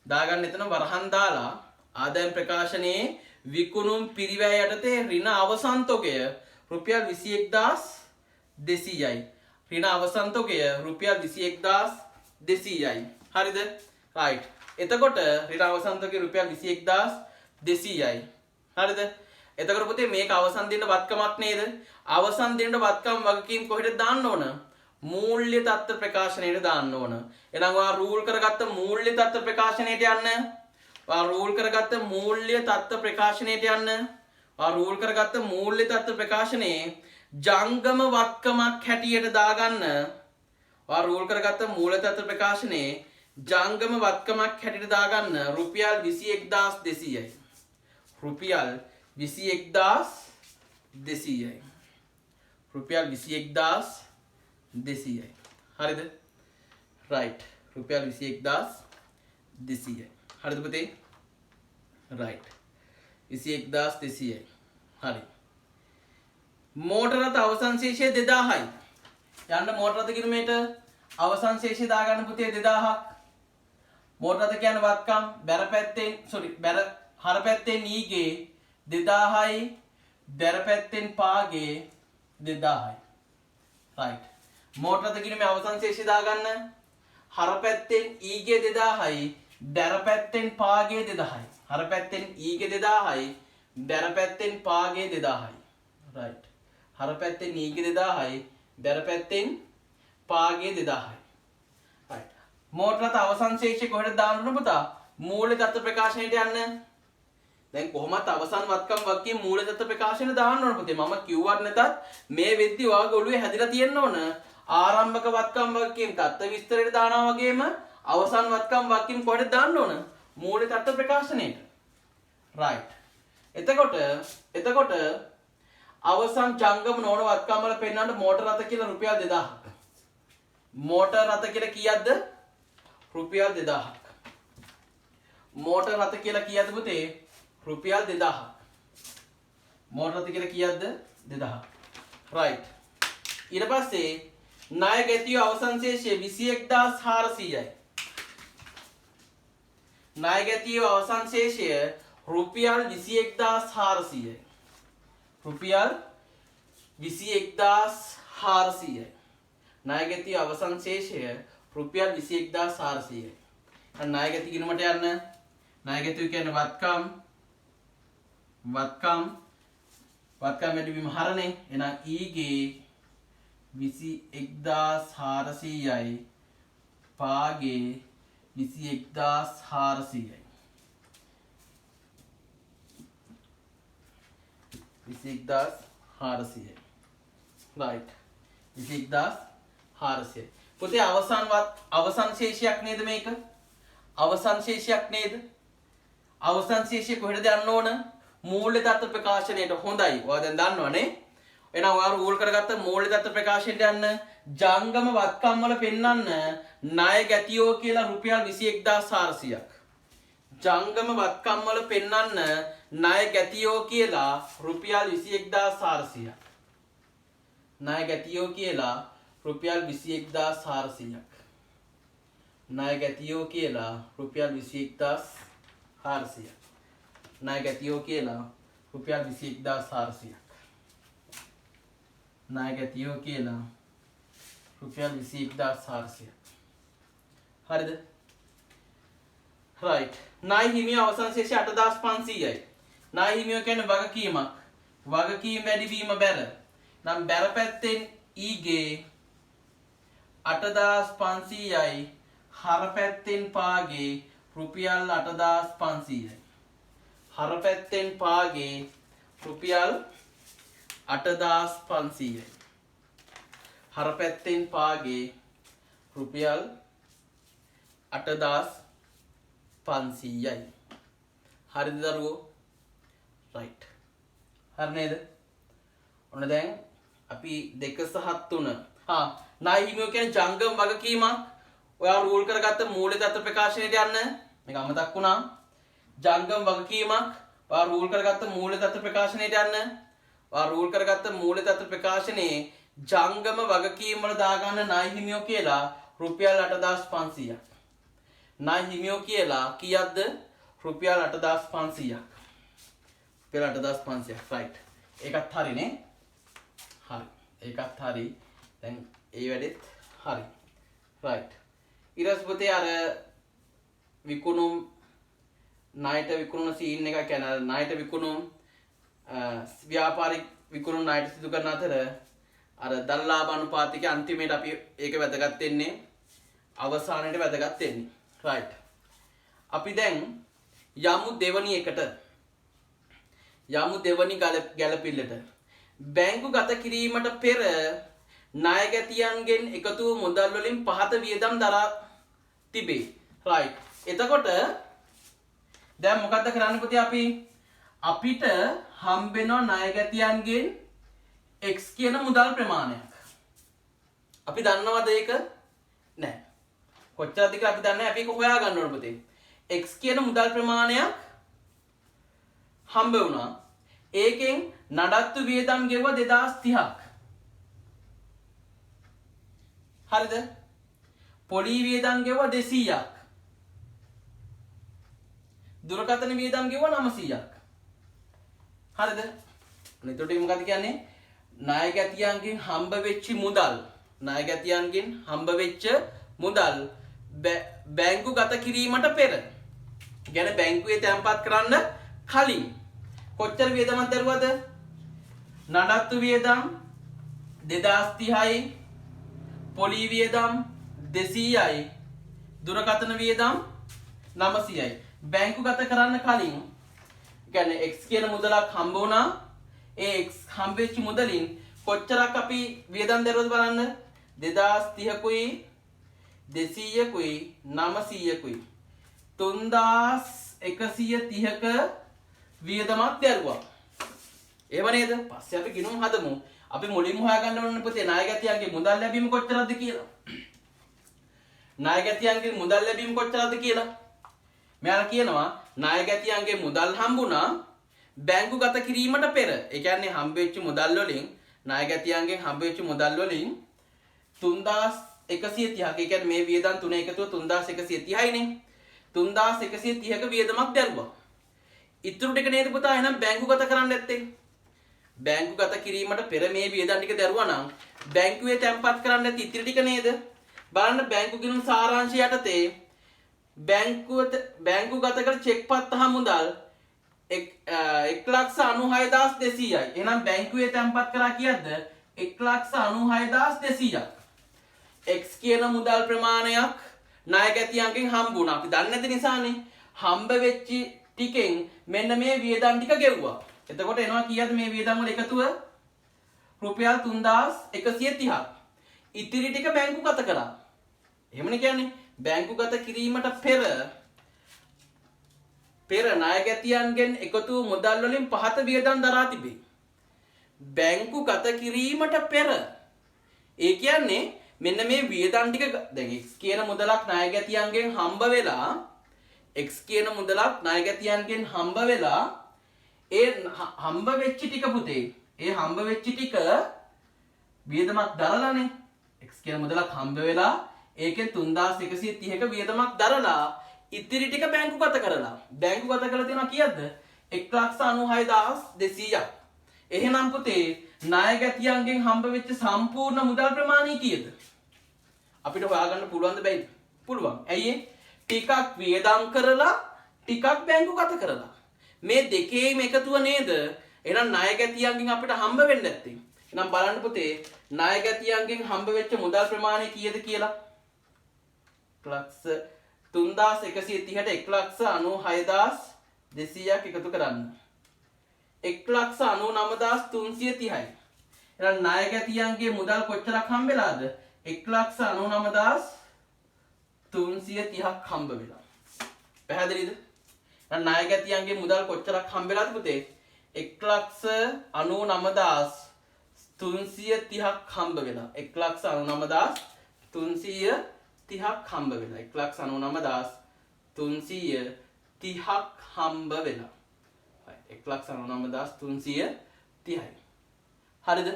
දාගන්න එතන වරහන් දාලා ආදායම් ප්‍රකාශනයේ විකුණුම් පිරිවැය යටතේ ඍණ අවසන් තොගය රුපියල් 21200යි. ඍණ අවසන් තොගය රුපියල් 21200යි. හරිද? රයිට්. එතකොට ඍණ අවසන් තොගය රුපියල් 21200යි. හරිද? එතකොට පුතේ මේක අවසන් දෙන්න වත්කමක් නේද? අවසන් දෙන්න වත්කම් වගකීම් කොහෙද දාන්න ඕන? මූල්‍ය තත්ත්ව ප්‍රකාශනයට දාන්න ඕන. එහෙනම් ඔයා රූල් කරගත්ත මූල්‍ය තත්ත්ව ප්‍රකාශනයට යන්න. ඔයා රූල් කරගත්ත මූල්‍ය තත්ත්ව ප්‍රකාශනයට යන්න. ඔයා රූල් කරගත්ත මූල්‍ය තත්ත්ව ප්‍රකාශනයේ ජංගම වත්කමක් හැටියට දාගන්න. ඔයා රූල් කරගත්ත මූල්‍ය තත්ත්ව ප්‍රකාශනයේ ජංගම වත්කමක් හැටියට දාගන්න රුපියල් 21200යි. රුපියල් 21200යි. රුපියල් 21200යි. හරිද? රයිට්. රුපියල් 21200යි. හරිද පුතේ? රයිට්. 21200යි. හරි. මෝටර රථ අවසන් ශේෂය 2000යි. යන්න මෝටර රථ ගිණුමේට අවසන් ශේෂය දාගන්න පුතේ 2000ක්. මෝටර රථ කියන්නේ වත්කම් බැර පැත්තෙන් බැර හර පැත්තෙන් ඊගේ 2000යි බැර පැත්තෙන් පාගේ 2000යි. රයිට්. මෝටර රථ ගිණුමේ අවසන් ශේෂය දාගන්න හර පැත්තෙන් ඊගේ 2000යි බැර පැත්තෙන් පාගේ 2000යි. හර පැත්තෙන් ඊගේ 2000යි බැර පැත්තෙන් පාගේ 2000යි. රයිට්. හර පැත්තෙන් ඊගේ 2000යි බැර පැත්තෙන් පාගේ 2000යි. රයිට්. මෝටර රථ අවසන් ශේෂය කොහෙද දාන්න ඕන පුතා? මූල්‍ය තත්ත්ව ප්‍රකාශනයට යන්න. දැන් කොහොමත් අවසන් වත්කම් වගකීම් මූල්‍ය තත්ත්ව ප්‍රකාශනයට දාන්න ඕන පුතේ. මම කිව්වත් නැතත් මේ වෙද්දි ඔයාගේ ඔළුවේ හැදිලා තියෙන්න ඕන. ආරම්භක වත්කම් වගකීම් තත්ත්ව විස්තරයට දානවා වගේම අවසන් වත්කම් වගකීම් කොහෙද දාන්න ඕන? මූල්‍ය තත්ත්ව ප්‍රකාශනයට. රයිට්. එතකොට අවසන් ජංගම නොවන වත්කම් වල පෙන්නන්න මෝටර රථ කියලා රුපියල් 2000ක්. මෝටර රථ කියලා කීයක්ද? රුපියල් 2000ක්. මෝටර රථ කියලා කීයක්ද පුතේ? රුපියල් 2000ක්. මෝටර රථ කියලා කීයක්ද? 2000ක්. රයිට්. ඊට පස්සේ ණය ගැතිය අවසන් ශේෂය 21400යි. ණය ගැතිය අවසන් ශේෂය රුපියල් 21400යි. රුපියල් 21400යි. ණය ගැතිය අවසන් ශේෂය රුපියල් 21400යි. ණය ගැති ගිණුමට යන්න. ණය ගැතිය කියන්නේ වත්කම් වැඩිවීම හරණේ. එහෙනම් ඊගේ 21400යි පාගේ 21400යි. 21400යි. රයිට්. 21400යි. පුතේ අවසන් ශේෂයක් නේද මේක? අවසන් ශේෂයක් නේද? අවසන් ශේෂය කොහෙද යන්න ඕන? මූල්‍ය තත්ත්ව ප්‍රකාශනයට. හොඳයි. ඔයා දැන් දන්නවනේ. එහෙනම් ඔයා රූල් කරගත්ත මූල්‍ය තත්ත්ව ප්‍රකාශනයට යන්න. ජංගම වත්කම් වල පෙන්වන්න ණය ගැතියෝ කියලා රුපියල් 21400ක්. ජංගම වත්කම් වල පෙන්වන්න ණය ගැතියෝ කියලා රුපියල් 21400ක්. ණය ගැතියෝ කියලා රුපියල් 21400ක්. ණය ගැතියෝ කියලා රුපියල් 21400ක්. ණය ගැතියෝ කියලා රුපියල් 21400ක්. ණය ගැතියෝ කියලා රුපියල් 21400ක්. හරිද? රයිට්. ණය හිමිය අවසන් ශේෂය 8500යි. ණය හිමිය කියන්නේ වගකීමක්. වගකීම් වැඩිවීම බැර. නම් බැර පැත්තෙන් ඊගේ 8500යි හර පැත්තෙන් පාගේ රුපියල් 8500යි. හර පැත්තෙන් පාගේ රුපියල් 8500යි. හර පැත්තෙන් පාගේ රුපියල් 8500යි. හරිද දරුවෝ? රයිට්. හරි නේද? ඔන්න දැන් අපි 2 සහ 3 ණය හිමියෝ කියන්නේ ජංගම වගකීමක්. ඔයා රූල් කරගත්ත මූල්‍ය තත්ත්ව ප්‍රකාශනයට යන්න. මේක අමතක් වුණා. ජංගම වගකීමක්. ඔයා රූල් කරගත්ත මූල්‍ය තත්ත්ව ප්‍රකාශනයට යන්න. ඔයා රූල් කරගත්ත මූල්‍ය තත්ත්ව ප්‍රකාශනයේ ජංගම වගකීම් වල දාගන්න ණය හිමියෝ කියලා රුපියල් 8500ක්. ණය හිමියෝ කියලා කීයක්ද? රුපියල් 8500ක්. රුපියල් 8500ක්. රයිට්. ඒකත් හරිනේ. හරි. ඒකත් හරි. දැන් ඒ වැඩෙත් හරි. රයිට්. ඊට පස්සේ අර විකුණුම් ණයට විකුණන සීන් එක කියන්නේ ණයට විකුණුම් ව්‍යාපාරික විකුණුම් ණයට සිදු කරන අතර අර දල්ලාභ අනුපාතික අන්තිමේට අපි ඒක වැදගත් වෙන්නේ අවසානයේට වැදගත් වෙන්නේ. රයිට්. අපි දැන් යමු දෙවනි එකට. යමු දෙවනි ගැළපිල්ලට. බැංකු ගත කිරීමට පෙර ණයගැතියන්ගෙන් එකතු වූ මුදල් වලින් පහත වියදම් දරා තිබේ. රයිට්. එතකොට දැන් මොකද්ද කරන්න පුතේ අපි? අපිට හම්බ වෙනවා ණයගැතියන්ගෙන් x කියන මුදල් ප්‍රමාණයක්. අපි දන්නවද ඒක? නැහැ. කොච්චරද කියලා අපි දන්නේ නැහැ. අපි ඒක හොයා ගන්න ඕන පුතේ. x කියන මුදල් ප්‍රමාණයක් හම්බ වුණා. ඒකෙන් නඩත්තු වියදම් ගෙවුවා 2030ක්. හරිද? පොලි වියදම් ගෙවුවා 200ක්. දුරකථන වියදම් ගෙවුවා 900ක්. හරිද? එතකොට මොකද කියන්නේ? ණයගැතියන්ගෙන් හම්බ වෙච්ච මුදල්, ණයගැතියන්ගෙන් හම්බ වෙච්ච මුදල් බැංකු ගත කිරීමට පෙර, කියන්නේ බැංකුවේ තැන්පත් කරන්න කලින් කොච්චර වියදමක් දරුවද? නඩත්තු වියදම් 2030යි, පොලි වියදම් 200යි, දුරකථන වියදම් 900යි. බැංකු ගත කරන්න කලින් කියන්නේ x කියන මුදලක් හම්බ වුණා. ඒ x හම්බෙච්ච මුදලින් කොච්චරක් අපි වියදම් දරුවද බලන්න. 2030කුයි 200කුයි 900කුයි 3130ක වියදමක් දැරුවා. එහෙම නේද? පස්සේ අපි ගිණුම් හදමු. අපි මුලින්ම හොයාගන්න ඕනේ පුතේ ණයගැතියන්ගේ මුදල් ලැබීම කොච්චරද කියලා. ණයගැතියන්ගේ මුදල් ලැබීම කොච්චරද කියලා. මෙයාලා කියනවා ණයගැතියන්ගේ මුදල් හම්බුණා බැංකු ගත කිරීමට පෙර. ඒ කියන්නේ හම්බෙච්ච මුදල් වලින් ණයගැතියන්ගෙන් හම්බෙච්ච මුදල් වලින් 3130ක්. ඒ කියන්නේ මේ වියදම් තුන එකතුව 3130යිනේ. 3130ක වියදමක් දැරුවා. ඉතුරු ටික නේද පුතා එහෙනම් බැංකු ගත කරන්න නැත්තේ. බැංකු ගත කිරීමට පෙර මේ වියදම් ටික දරුවා නම් බැංකුවේ තැන්පත් කරන්න නැති ඉතිරි ටික නේද? බලන්න බැංකු ගිණුම් සාරාංශය යටතේ බැංකු ගත කළ චෙක් පත්ත හා මුදල් 1,96,200යි. එහෙනම් බැංකුවේ තැන්පත් කරා කීයද? 1,96,200ක්. x කියන මුදල් ප්‍රමාණයක් ණයගැතියන්ගෙන් හම්බුණා. අපි දන්නේ නැති නිසානේ. හම්බ වෙච්ච ටිකෙන් මෙන්න මේ වියදම් ටික ගෙවුවා. එතකොට එනවා කීයද මේ වියදම් වල එකතුව? රුපියල් 3,130ක්. ඉතිරි ටික බැංකු ගත කරා. එහෙමනේ කියන්නේ. බැංකු ගත කිරීමට පෙර ණයගැතියන්ගෙන් එකතු වූ මුදල් වලින් පහත වියදම් දරා තිබේ. බැංකු ගත කිරීමට පෙර. ඒ කියන්නේ මෙන්න මේ වියදම් ටික දැන් x කියන මුදලක් ණයගැතියන්ගෙන් හම්බ වෙලා x කියන මුදලක් ණයගැතියන්ගෙන් හම්බ වෙලා ඒ හම්බ වෙච්ච ටික පුතේ ඒ හම්බ වෙච්ච ටික වියදමක් දරලානේ. x කියන මුදලක් හම්බ වෙලා ඒකෙන් 3130ක වියදමක් දරලා ඉතිරි ටික බැංකු ගත කරලා. බැංකු ගත කරලා තියෙනවා කීයද? 1,96,200ක්. එහෙනම් පුතේ ණයගැතියන්ගෙන් හම්බ වෙච්ච සම්පූර්ණ මුදල් ප්‍රමාණය කීයද? අපිට හොයාගන්න පුළුවන්ද බැයිද? පුළුවන්. ඇයි ටිකක් වියදම් කරලා ටිකක් බැංකු ගත කරලා. මේ දෙකේම එකතුව නේද? එහෙනම් ණයගැතියන්ගෙන් අපිට හම්බ වෙන්නේ නැත්තේ. එහෙනම් බලන්න පුතේ ණයගැතියන්ගෙන් හම්බ වෙච්ච මුදල් ප්‍රමාණය කීයද කියලා? 3,130ට 1,96,200ක් එකතු කරන්න. 1,99,330යි. එහෙනම් ණය ගැතියන්ගේ මුදල් කොච්චරක් හම්බෙලාද? 1,99,330ක් හම්බ වෙලා. පැහැදිලිද? එහෙනම් ණය ගැතියන්ගේ මුදල් කොච්චරක් හම්බෙලාද පුතේ? 1,99,330ක් හම්බ වෙලා. 1,99,330ක් හම්බ වෙලා. 1,99,330ක් හම්බ වෙලා. 1,99,330යි. හරිද?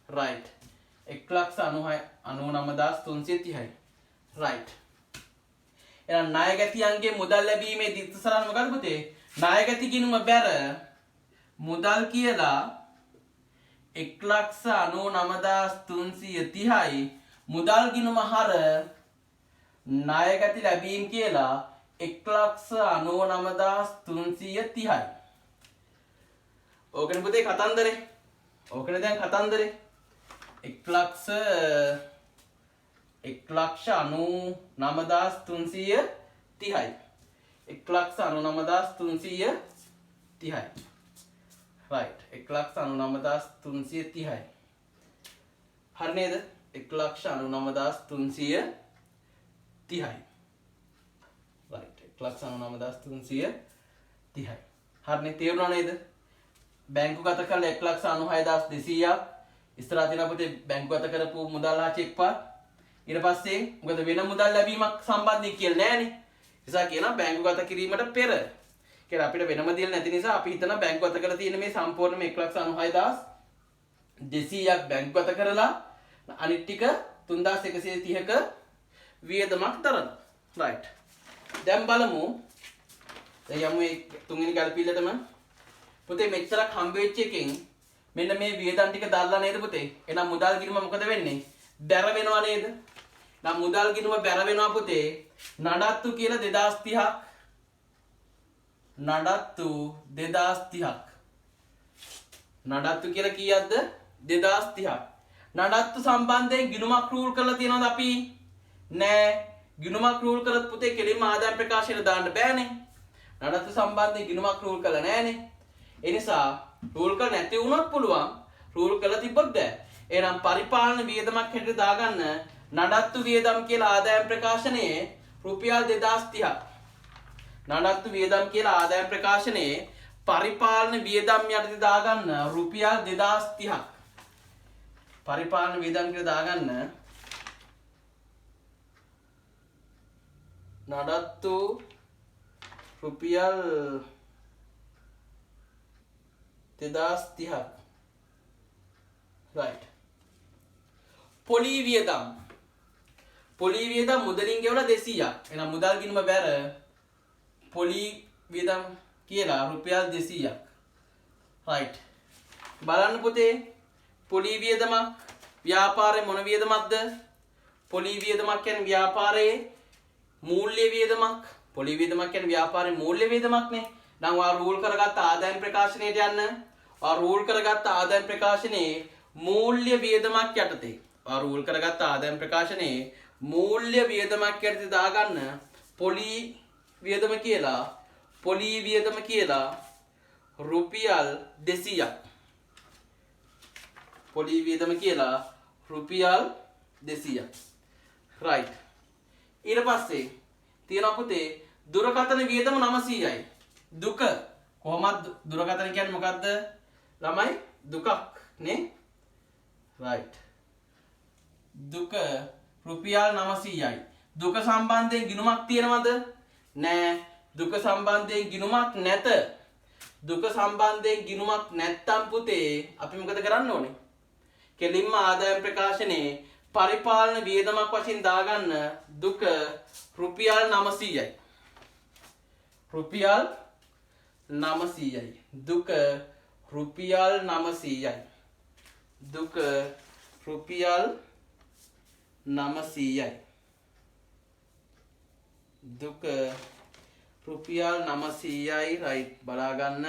right. 1,99,330යි. right. එහෙනම් ණය ගැතියන්ගේ මුදල් ලැබීමේ දිත්ත සරණ මොකද පුතේ? ණය ගැති ගිණුම බැර මුදල් කියලා 1,99,330යි මුදල් ගිණුම හර ණය ගැති ලැබීම් කියලා 1,99,330යි. ඕකනේ පුතේ කතන්දරේ. ඕකනේ දැන් කතන්දරේ. 1,99,330යි. 1,99,330යි. right. 1,99,330යි. හරි නේද? 1,99,330යි. right. 1,99,330යි. හරිනේ තේරුණා නේද? බැංකු ගත කළ 1,96,200ක් ඉස්සරහ තියෙන පුතේ බැංකු ගත කරපු මුදල් හා චෙක් පාත්. ඊට පස්සේ මොකද වෙන මුදල් ලැබීමක් සම්බන්ධයි කියලා නෑනේ. නිසා කියනවා බැංකු ගත කිරීමට පෙර. කියලා අපිට වෙනම දෙයක් නැති නිසා අපි හිතන බැංකු ගත කරලා තියෙන මේ සම්පූර්ණ 1,96,200ක් බැංකු ගත කරලා අනිත් ටික 3,130ක වියදමක් දරනවා. right. දැන් බලමු. දැන් යමු මේ තුන්වෙනි ගැළපීලටම. පුතේ මෙච්චරක් හම්බ වෙච්ච එකෙන් මෙන්න මේ වියදම් ටික දාලා නේද පුතේ? එහෙනම් මුදල් ගිණුම මොකද වෙන්නේ? බැර වෙනවා නේද? නම් මුදල් ගිණුම බැර වෙනවා පුතේ. නඩත්තු කියලා 2,030ක්. නඩත්තු 2,030ක්. නඩත්තු කියලා කීයක්ද? 2,030ක්. නඩත්තු සම්බන්ධයෙන් ගිණුමක් රූල් කරලා තියෙනවද අපි? නෑ. ගිණුමක් රූල් කරත් පුතේ කෙලින්ම ආදායම් ප්‍රකාශයට දාන්න බෑනේ. නඩත්තු සම්බන්ධයෙන් ගිණුමක් රූල් කරලා නෑනේ. ඒ නිසා රූල් කරලා නැති වුණොත් පුළුවන්. රූල් කරලා තිබ්බොත් බෑ. එහෙනම් පරිපාලන වියදමක් හැටියට දාගන්න නඩත්තු වියදම් කියලා ආදායම් ප්‍රකාශනයේ රුපියල් 2,030ක්. නඩත්තු වියදම් කියලා ආදායම් ප්‍රකාශනයේ පරිපාලන වියදම් යටතේ දාගන්න රුපියල් 2,030ක්. පරිපාලන වියදම් කියලා දාගන්න නඩත්තු රුපියල් 2,030ක්. right. පොලී වියදම්. පොලී වියදම් මුදලින් ගෙවලා 200ක්. එහෙනම් මුදල් ගිණුම බැර පොලී වියදම් කියලා රුපියල් 200ක්. right. බලන්න පුතේ පොලී වියදමක් ව්‍යාපාරයේ මොන වියදමක්ද? පොලී වියදමක් කියන්නේ ව්‍යාපාරයේ මූල්‍ය වියදමක්. පොලී වියදමක් කියන්නේ ව්‍යාපාරයේ මූල්‍ය වියදමක්නේ. නම් ඔයා රූල් කරගත්ත ආදායම් ප්‍රකාශනයට යන්න. ඔයා රූල් කරගත්ත ආදායම් ප්‍රකාශනයේ මූල්‍ය වියදමක් යටතේ. ඔයා රූල් කරගත්ත ආදායම් ප්‍රකාශනයේ මූල්‍ය වියදමක් යටතේ දාගන්න පොලී වියදම කියලා. පොලී වියදම කියලා රුපියල් 200ක්. පොලී වියදම කියලා රුපියල් 200ක්. right. ඊට පස්සේ තියෙනවා පුතේ දුරකථන වියදම 900යි. දුක කොහොමද දුරකථන කියන්නේ මොකද්ද? ළමයි දුකක් නේ? right. දුක රුපියල් 900යි. දුක සම්බන්ධයෙන් ගිණුමක් තියෙනවද? නෑ. දුක සම්බන්ධයෙන් ගිණුමක් නැත. දුක සම්බන්ධයෙන් ගිණුමක් නැත්තම් පුතේ අපි මොකද කරන්න ඕනේ? කෙලින්ම ආදායම් ප්‍රකාශනයේ පරිපාලන වියදමක් වශයෙන් දාගන්න දුක රුපියල් 900යි. රුපියල් 900යි. දුක රුපියල් 900යි. දුක රුපියල් 900යි. දුක රුපියල් 900යි. right. බලාගන්න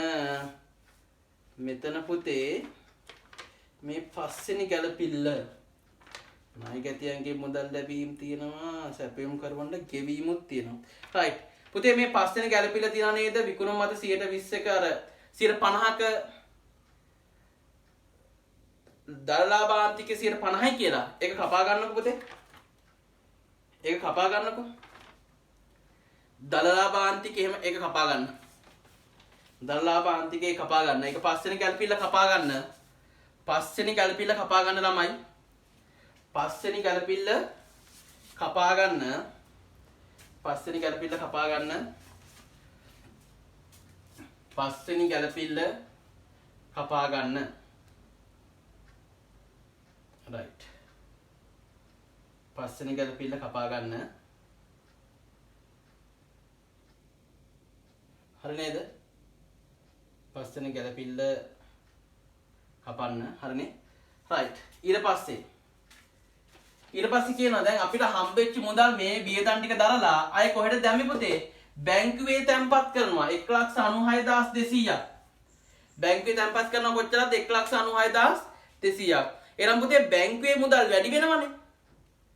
මෙතන පුතේ මේ පස්වෙනි ගැළපිල්ල ණය ගැතියන්ගේ මුදල් ලැබීම් තියෙනවා. සැපයුම් කරවන්න ගෙවීමුත් තියෙනවා. right. පුතේ මේ පස්වෙනි ගැළපිල්ල තියනා නේද? විකුණුම් මත 120ක අර 50ක දලලාභාන්තිකේ 50යි කියලා. ඒක කපා ගන්නකො පුතේ. ඒක කපා ගන්නකො. දලලාභාන්තික එහෙම ඒක කපා ගන්න. දලලාභාන්තිකේ කපා ගන්න. ඒක පස්වෙනි ගැළපිල්ල කපා ගන්න. පස්වෙනි ගැළපිල්ල කපා ගන්න ළමයි. පස්වෙනි ගැළපිල්ල කපා ගන්න. පස්වෙනි ගැළපිල්ල කපා ගන්න. පස්වෙනි ගැළපිල්ල කපා ගන්න. right. පස්වෙනි ගැළපිල්ල කපා ගන්න. හරි නේද? පස්වෙනි ගැළපිල්ල කපන්න. හරිනේ? right. ඊට පස්සේ කියනවා දැන් අපිට හම්බෙච්ච මුදල් මේ වියදම් ටික දරලා අය කොහෙද දැම්මේ පුතේ? බැංකුවේ තැන්පත් කරනවා 1,96,200ක්. බැංකුවේ තැන්පත් කරනවා කොච්චරද? 1,96,200ක්. එනම් පුතේ බැංකුවේ මුදල් වැඩි වෙනවනේ.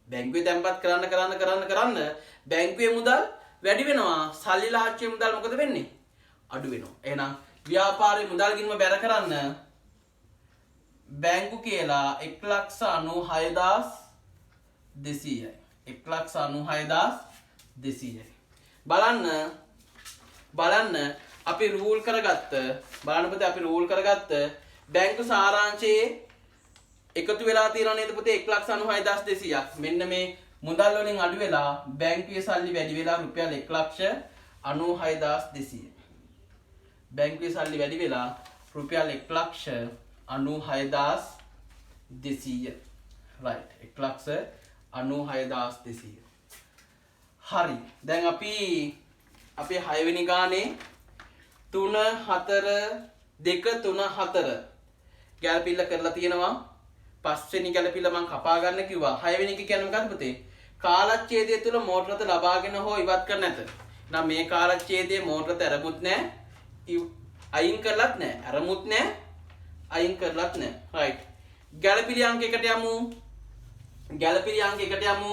බැංකුවේ තැන්පත් කරන්න බැංකුවේ මුදල් වැඩි වෙනවා. සල්ලි ලාච්චියේ මුදල් මොකද වෙන්නේ? අඩු වෙනවා. එහෙනම් ව්‍යාපාරයේ මුදල් ගිණුම බැර කරන්න බැංකු කියලා 1,96,200යි. 1,96,200යි. බලන්න අපි රූල් කරගත්ත බැංකු සාරාංශයේ එකතු වෙලා තියෙනවා නේද පුතේ 1,96,200ක්. මෙන්න මේ මුදල් වලින් අඩු වෙලා බැංකුවේ සල්ලි වැඩි වෙලා රුපියල් 1,96,200. බැංකුවේ සල්ලි වැඩි වෙලා රුපියල් 1,96,200. right. 1,96,200. හරි. දැන් අපි අපේ 6 වෙනි ගානේ 3 4 2 3 4 ගැළපිල්ල කරලා තියෙනවා. 5 වෙනි ගැළපිල්ල මම කපා ගන්න කිව්වා. 6 වෙනි එක කියන්නේ මොකක්ද පුතේ? කාලච්ඡේදය තුල මෝටර රථ ලබාගෙන හෝ ඉවත් කර නැත. එහෙනම් මේ කාලච්ඡේදයේ මෝටර රථ අරමුත් නැහැ. අයින් කරලත් නැහැ. අරමුත් නැහැ. අයින් කරලත් නැහැ. right. ගැළපිලි අංක 1ට යමු.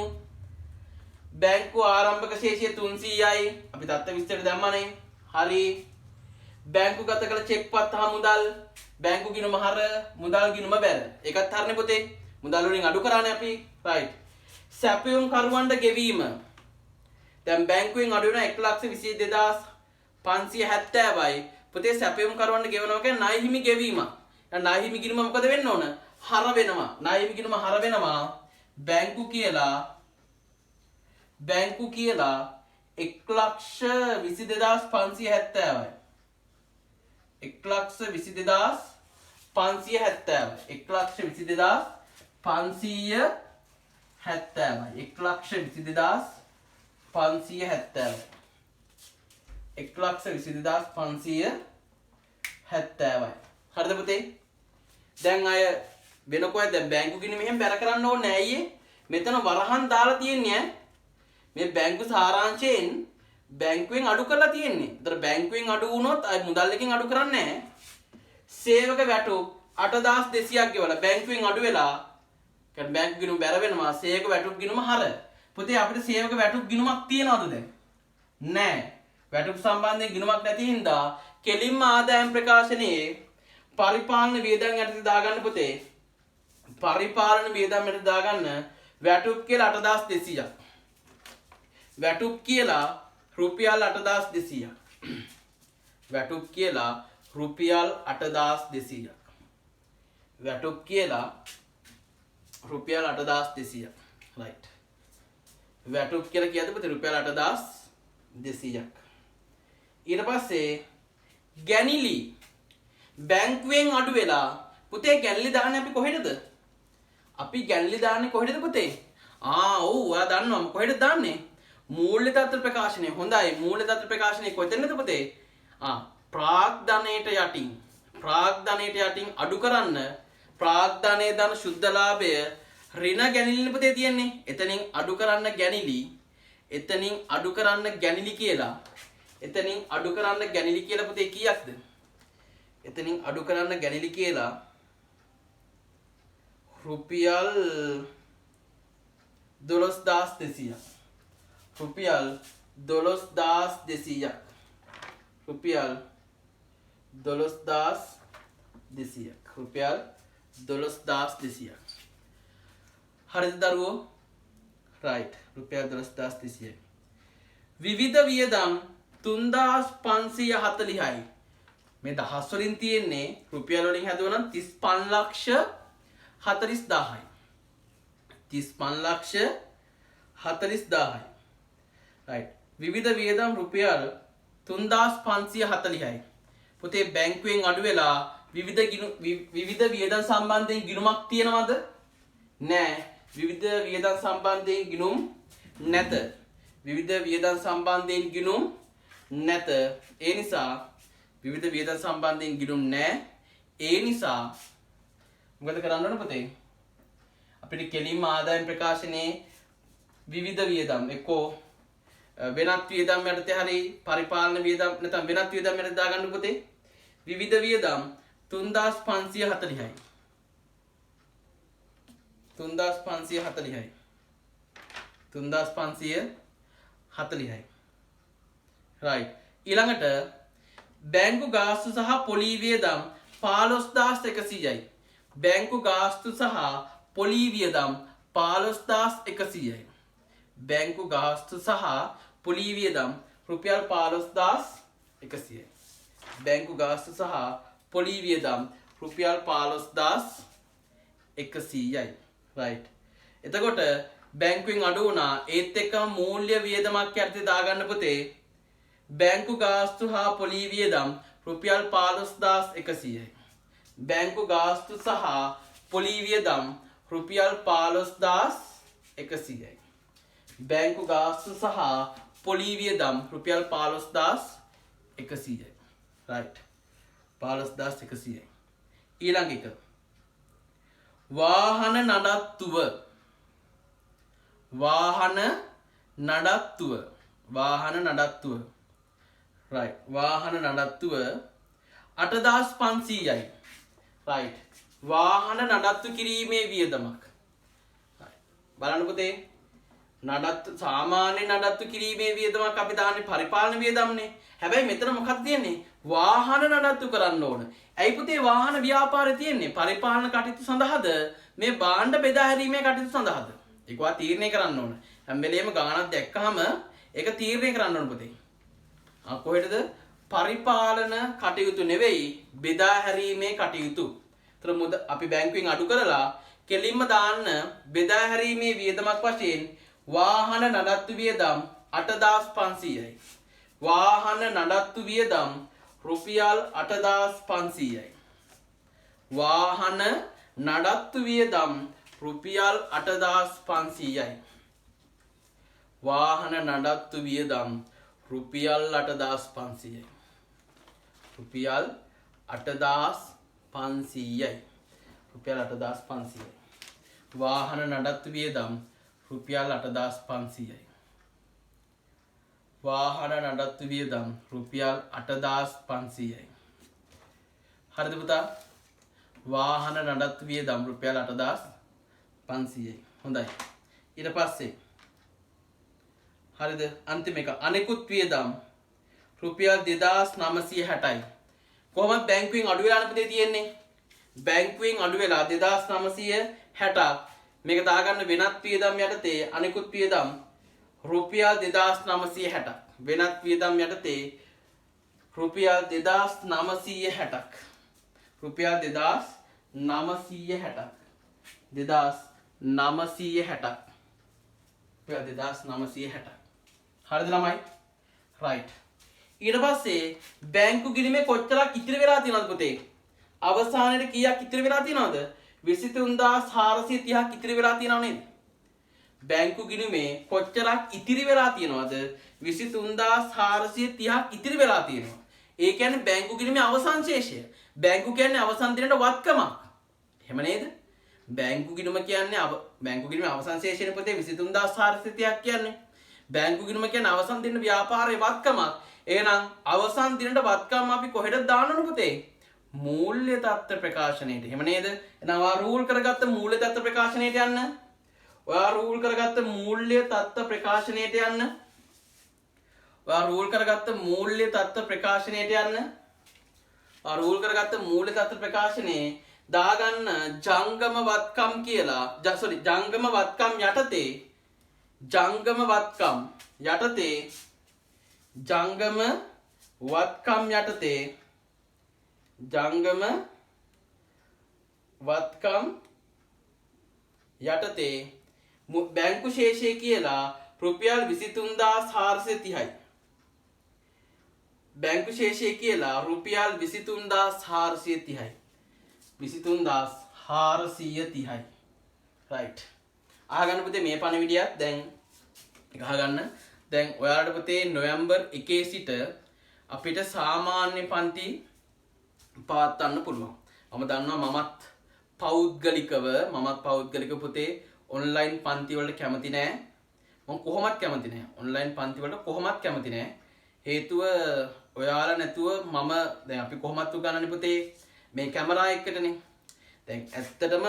බැංකුව ආරම්භක ශේෂය 300යි. අපි දත්ත විස්තර දැම්මනේ. හරි. බැංකු ගත කළ චෙක් පත් හා මුදල් බැංකු ගිණුම හර මුදල් ගිණුම බැර. ඒකත් හරිනේ පුතේ. මුදල් වලින් අඩු කරානේ අපි. right. සැපයුම් කරුවන්ට ගෙවීම. දැන් බැංකුවෙන් අඩු වෙන 1,22,570යි. පුතේ සැපයුම් කරුවන්ට ගෙවනවා කියන්නේ ණය හිමි ගෙවීම. දැන් ණය හිමි ගිණුම මොකද වෙන්න ඕන? හර වෙනවා. ණය හිමි ගිණුම හර වෙනවා. බැංකු කියලා 1,22,570යි. 1,22,570යි. 1,22,570යි. 1,22,570යි. 1,22,570යි. හරිද පුතේ? දැන් අය වෙන කොහෙද දැන් බැංකු ගිණුම මෙහෙම බැර කරන්න ඕනේ නෑ අයියේ. මෙතන වරහන් දාලා තියෙන්නේ ඈ. මේ බැංකු සාරාංශයෙන් බැංකුවෙන් අඩු කරලා තියෙන්නේ. ඒතර බැංකුවෙන් අඩු වුණොත් අය මුදල් එකෙන් අඩු කරන්නේ නැහැ. සේවක වැටුප් 8,200ක් ගෙවලා බැංකුවෙන් අඩු වෙලා කියන්නේ බැංකු ගිණුම බැර වෙනවා. සේවක වැටුප් ගිණුම හර. පුතේ අපිට සේවක වැටුප් ගිණුමක් තියනවද දැන්? නැහැ. වැටුප් සම්බන්ධයෙන් ගිණුමක් නැති හින්දා කෙලින්ම ආදායම් ප්‍රකාශනයේ පරිපාලන වියදම් යටතේ දාගන්න පුතේ. පරිපාලන වියදම් යටතේ දාගන්න වැටුප් කියලා 8,200ක්. වැටුප් කියලා රුපියල් 8,200ක්. වැටුප් කියලා රුපියල් 8,200ක්. වැටුප් කියලා රුපියල් 8,200ක්. right. වැටුප් කියලා කියද්දි පුතේ රුපියල් 8,200ක්. ඊට පස්සේ ගැනිලි බැංකුවෙන් අඩු වෙලා පුතේ ගැනිලි දාන්නේ අපි කොහෙටද? අපි ගැනිලි දාන්නේ කොහෙටද පුතේ? ඔව් ඔයා දන්නවා කොහෙටද දාන්නේ? මූල්‍ය තත්ත්ව ප්‍රකාශනය. හොඳයි. මූල්‍ය තත්ත්ව ප්‍රකාශනය කොතැනද පුතේ? ප්‍රාග්ධනයට යටින් අඩු කරන්න ප්‍රාග්ධනයේ දාන ශුද්ධ ලාභය ඍණ ගැනිලි පුතේ තියෙන්නේ. එතනින් අඩු කරන්න ගැනිලි. එතනින් අඩු කරන්න ගැනිලි කියලා පුතේ කීයක්ද? එතනින් අඩු කරන්න ගැනිලි කියලා රුපියල් 12,200ක්. රුපියල් 12,200ක්. රුපියල් 12200ක්. රුපියල් 12200ක්. හරිද දරුවෝ? right. රුපියල් 12200යි. විවිධ වියදම් 3540යි. මේ දහස් වලින් තියෙන්නේ රුපියල් වලින් හැදුවා නම් 3540000යි. 3540000යි. right. විවිධ වියදම් රුපියල් 3540යි. පුතේ බැංකුවෙන් අඩු වෙලා විවිධ වියදම් සම්බන්ධයෙන් ගිණුමක් තියෙනවද? නෑ. විවිධ වියදම් සම්බන්ධයෙන් ගිණුම් නැත. විවිධ වියදම් සම්බන්ධයෙන් ගිණුම් නැත. ඒ නිසා විවිධ වියදම් සම්බන්ධයෙන් ගිණුම් නැහැ. ඒ නිසා මොකද කරන්න ඕන පුතේ? අපිට කෙලින්ම ආදායම් ප්‍රකාශනයේ විවිධ වියදම් එක්කෝ වෙනත් වියදම් යටතේ හරි පරිපාලන වියදම් නැත්නම් වෙනත් වියදම් යටතේ දාගන්න පුතේ. විවිධ වියදම් 3540යි. 3540යි. 3540යි. right. ඊළඟට බැංකු ගාස්තු සහ පොලී වියදම් 15100යි. බැංකු ගාස්තු සහ පොලී වියදම් 15100යි. බැංකු ගාස්තු සහ පොලී වියදම් රුපියල් 15100යි. බැංකු ගාස්තු සහ පොලී වියදම් රුපියල් 15100යි. right. එතකොට බැංකුවෙන් අඩු වුණා ඒත් එක්කම මූල්‍ය වියදමක් යටතේ දාගන්න පුතේ. බැංකු ගාස්තු හා පොලී වියදම් රුපියල් 15100යි. බැංකු ගාස්තු සහ පොලී වියදම් රුපියල් 15100යි. බැංකු ගාස්තු සහ පොලී වියදම් රුපියල් 15100යි. right. 15100යි. ඊළඟ එක වාහන නඩත්තුව. වාහන නඩත්තුව. right. වාහන නඩත්තුව 8500යි. right. වාහන නඩත්තු කිරීමේ වියදමක්. බලන්න පුතේ. නඩත්තු සාමාන්‍ය නඩත්තු කිරීමේ වියදමක් අපි දාන්නේ පරිපාලන වියදම්නේ. හැබැයි මෙතන මොකක්ද තියෙන්නේ? වාහන නඩත්තු කරන්න ඕන. ඇයි පුතේ වාහන ව්‍යාපාරය තියෙන්නේ? පරිපාලන කටයුතු සඳහාද මේ භාණ්ඩ බෙදා හැරීමේ කටයුතු සඳහාද? ඒකවා තීරණය කරන්න ඕන. හැම වෙලේම ගාණක් දැක්කහම ඒක තීරණය කරන්න ඕන පුතේ. කොහෙටද? පරිපාලන කටයුතු නෙවෙයි බෙදා හැරීමේ කටයුතු. ඒතර අපි බැංකුවෙන් අඩු කරලා කෙලින්ම දාන්න බෙදා හැරීමේ වියදමක් වශයෙන් වාහන නඩත්තු වියදම් 8500යි. වාහන නඩත්තු වියදම් රුපියල් 8500යි. වාහන නඩත්තු වියදම් රුපියල් 8500යි. වාහන නඩත්තු වියදම් රුපියල් 8500යි. රුපියල් 8500යි. රුපියල් 8500යි. වාහන නඩත්තු වියදම් රුපියල් 8500යි. වාහන නඩත්තු වියදම් රුපියල් 8500යි. හරිද පුතා? වාහන නඩත්තු වියදම් රුපියල් 8500යි. හොඳයි. ඊට පස්සේ හරිද? අන්තිම එක අනෙකුත් වියදම් රුපියල් 2960යි. කොහොමද බැංකුවෙන් අඩු වෙලා පුතේ තියෙන්නේ? බැංකුවෙන් අඩු වෙලා 2960ක්. මේක දාගන්න වෙනත් වියදම් යටතේ අනෙකුත් වියදම් රුපියල් 2960ක්. වෙනත් වියදම් යටතේ රුපියල් 2960ක්. රුපියල් 2960ක්. 2960ක්. රුපියල් 2960ක්. හරිද ළමයි? right. ඊට පස්සේ බැංකු ගිණුමේ කොච්චරක් ඉතිරි වෙලා තියෙනවද පුතේ? අවසානයේ කීයක් ඉතිරි වෙලා තියෙනවද? 23430ක් ඉතිරි වෙලා තියෙනව නේද? බැංකු ගිණුමේ කොච්චරක් ඉතිරි වෙලා තියෙනවද? 23430ක් ඉතිරි වෙලා තියෙනවා. ඒ කියන්නේ බැංකු ගිණුමේ අවසන් ශේෂය. බැංකු කියන්නේ අවසන් දිනට වත්කමක්. එහෙම නේද? බැංකු ගිණුම කියන්නේ බැංකු ගිණුමේ අවසන් ශේෂයනේ පුතේ 23430ක් කියන්නේ. බැංකු ගිණුම කියන්නේ අවසන් දින ව්‍යාපාරයේ වත්කමක්. එහෙනම් අවසන් දිනට වත්කම අපි කොහෙටද දාන්න ඕන පුතේ? මූල්‍ය තත්ත්ව ප්‍රකාශනයට. එහෙම නේද? එහෙනම් ඔයා රූල් කරගත්ත මූල්‍ය තත්ත්ව ප්‍රකාශනයට යන්න. ඔයා රූල් කරගත්ත මූල්‍ය තත්ත්ව ප්‍රකාශනයට යන්න. ඔයා රූල් කරගත්ත මූල්‍ය තත්ත්ව ප්‍රකාශනයට යන්න. රූල් කරගත්ත මූලික තත්ත්ව ප්‍රකාශනයේ දාගන්න ජංගම වත්කම් කියලා ජංගම වත්කම් යටතේ ජංගම වත්කම් යටතේ ජංගම වත්කම් යටතේ ජංගම වත්කම් යටතේ බැංකු ශේෂය කියලා රුපියල් 23430යි. බැංකු ශේෂය කියලා රුපියල් 23430යි. 23430යි. රයිට්. අහගන්න පුතේ මේ පණිවිඩයත් දැන් අහගන්න. දැන් ඔයාලට පුතේ නොවැම්බර් 1 සිට අපිට සාමාන්‍ය පන්ති පවත්වන්න පුළුවන්. මම දන්නවා මමත් පෞද්ගලිකව පුතේ ඔන්ලයින් පන්ති වලට කැමති නෑ. මම කොහොමත් කැමති නෑ. ඔන්ලයින් පන්ති වලට කොහොමත් කැමති නෑ. හේතුව ඔයාලා නැතුව මම දැන් අපි කොහොමත් උගන්නන්නේ පුතේ මේ කැමරා එකකටනේ. දැන් ඇත්තටම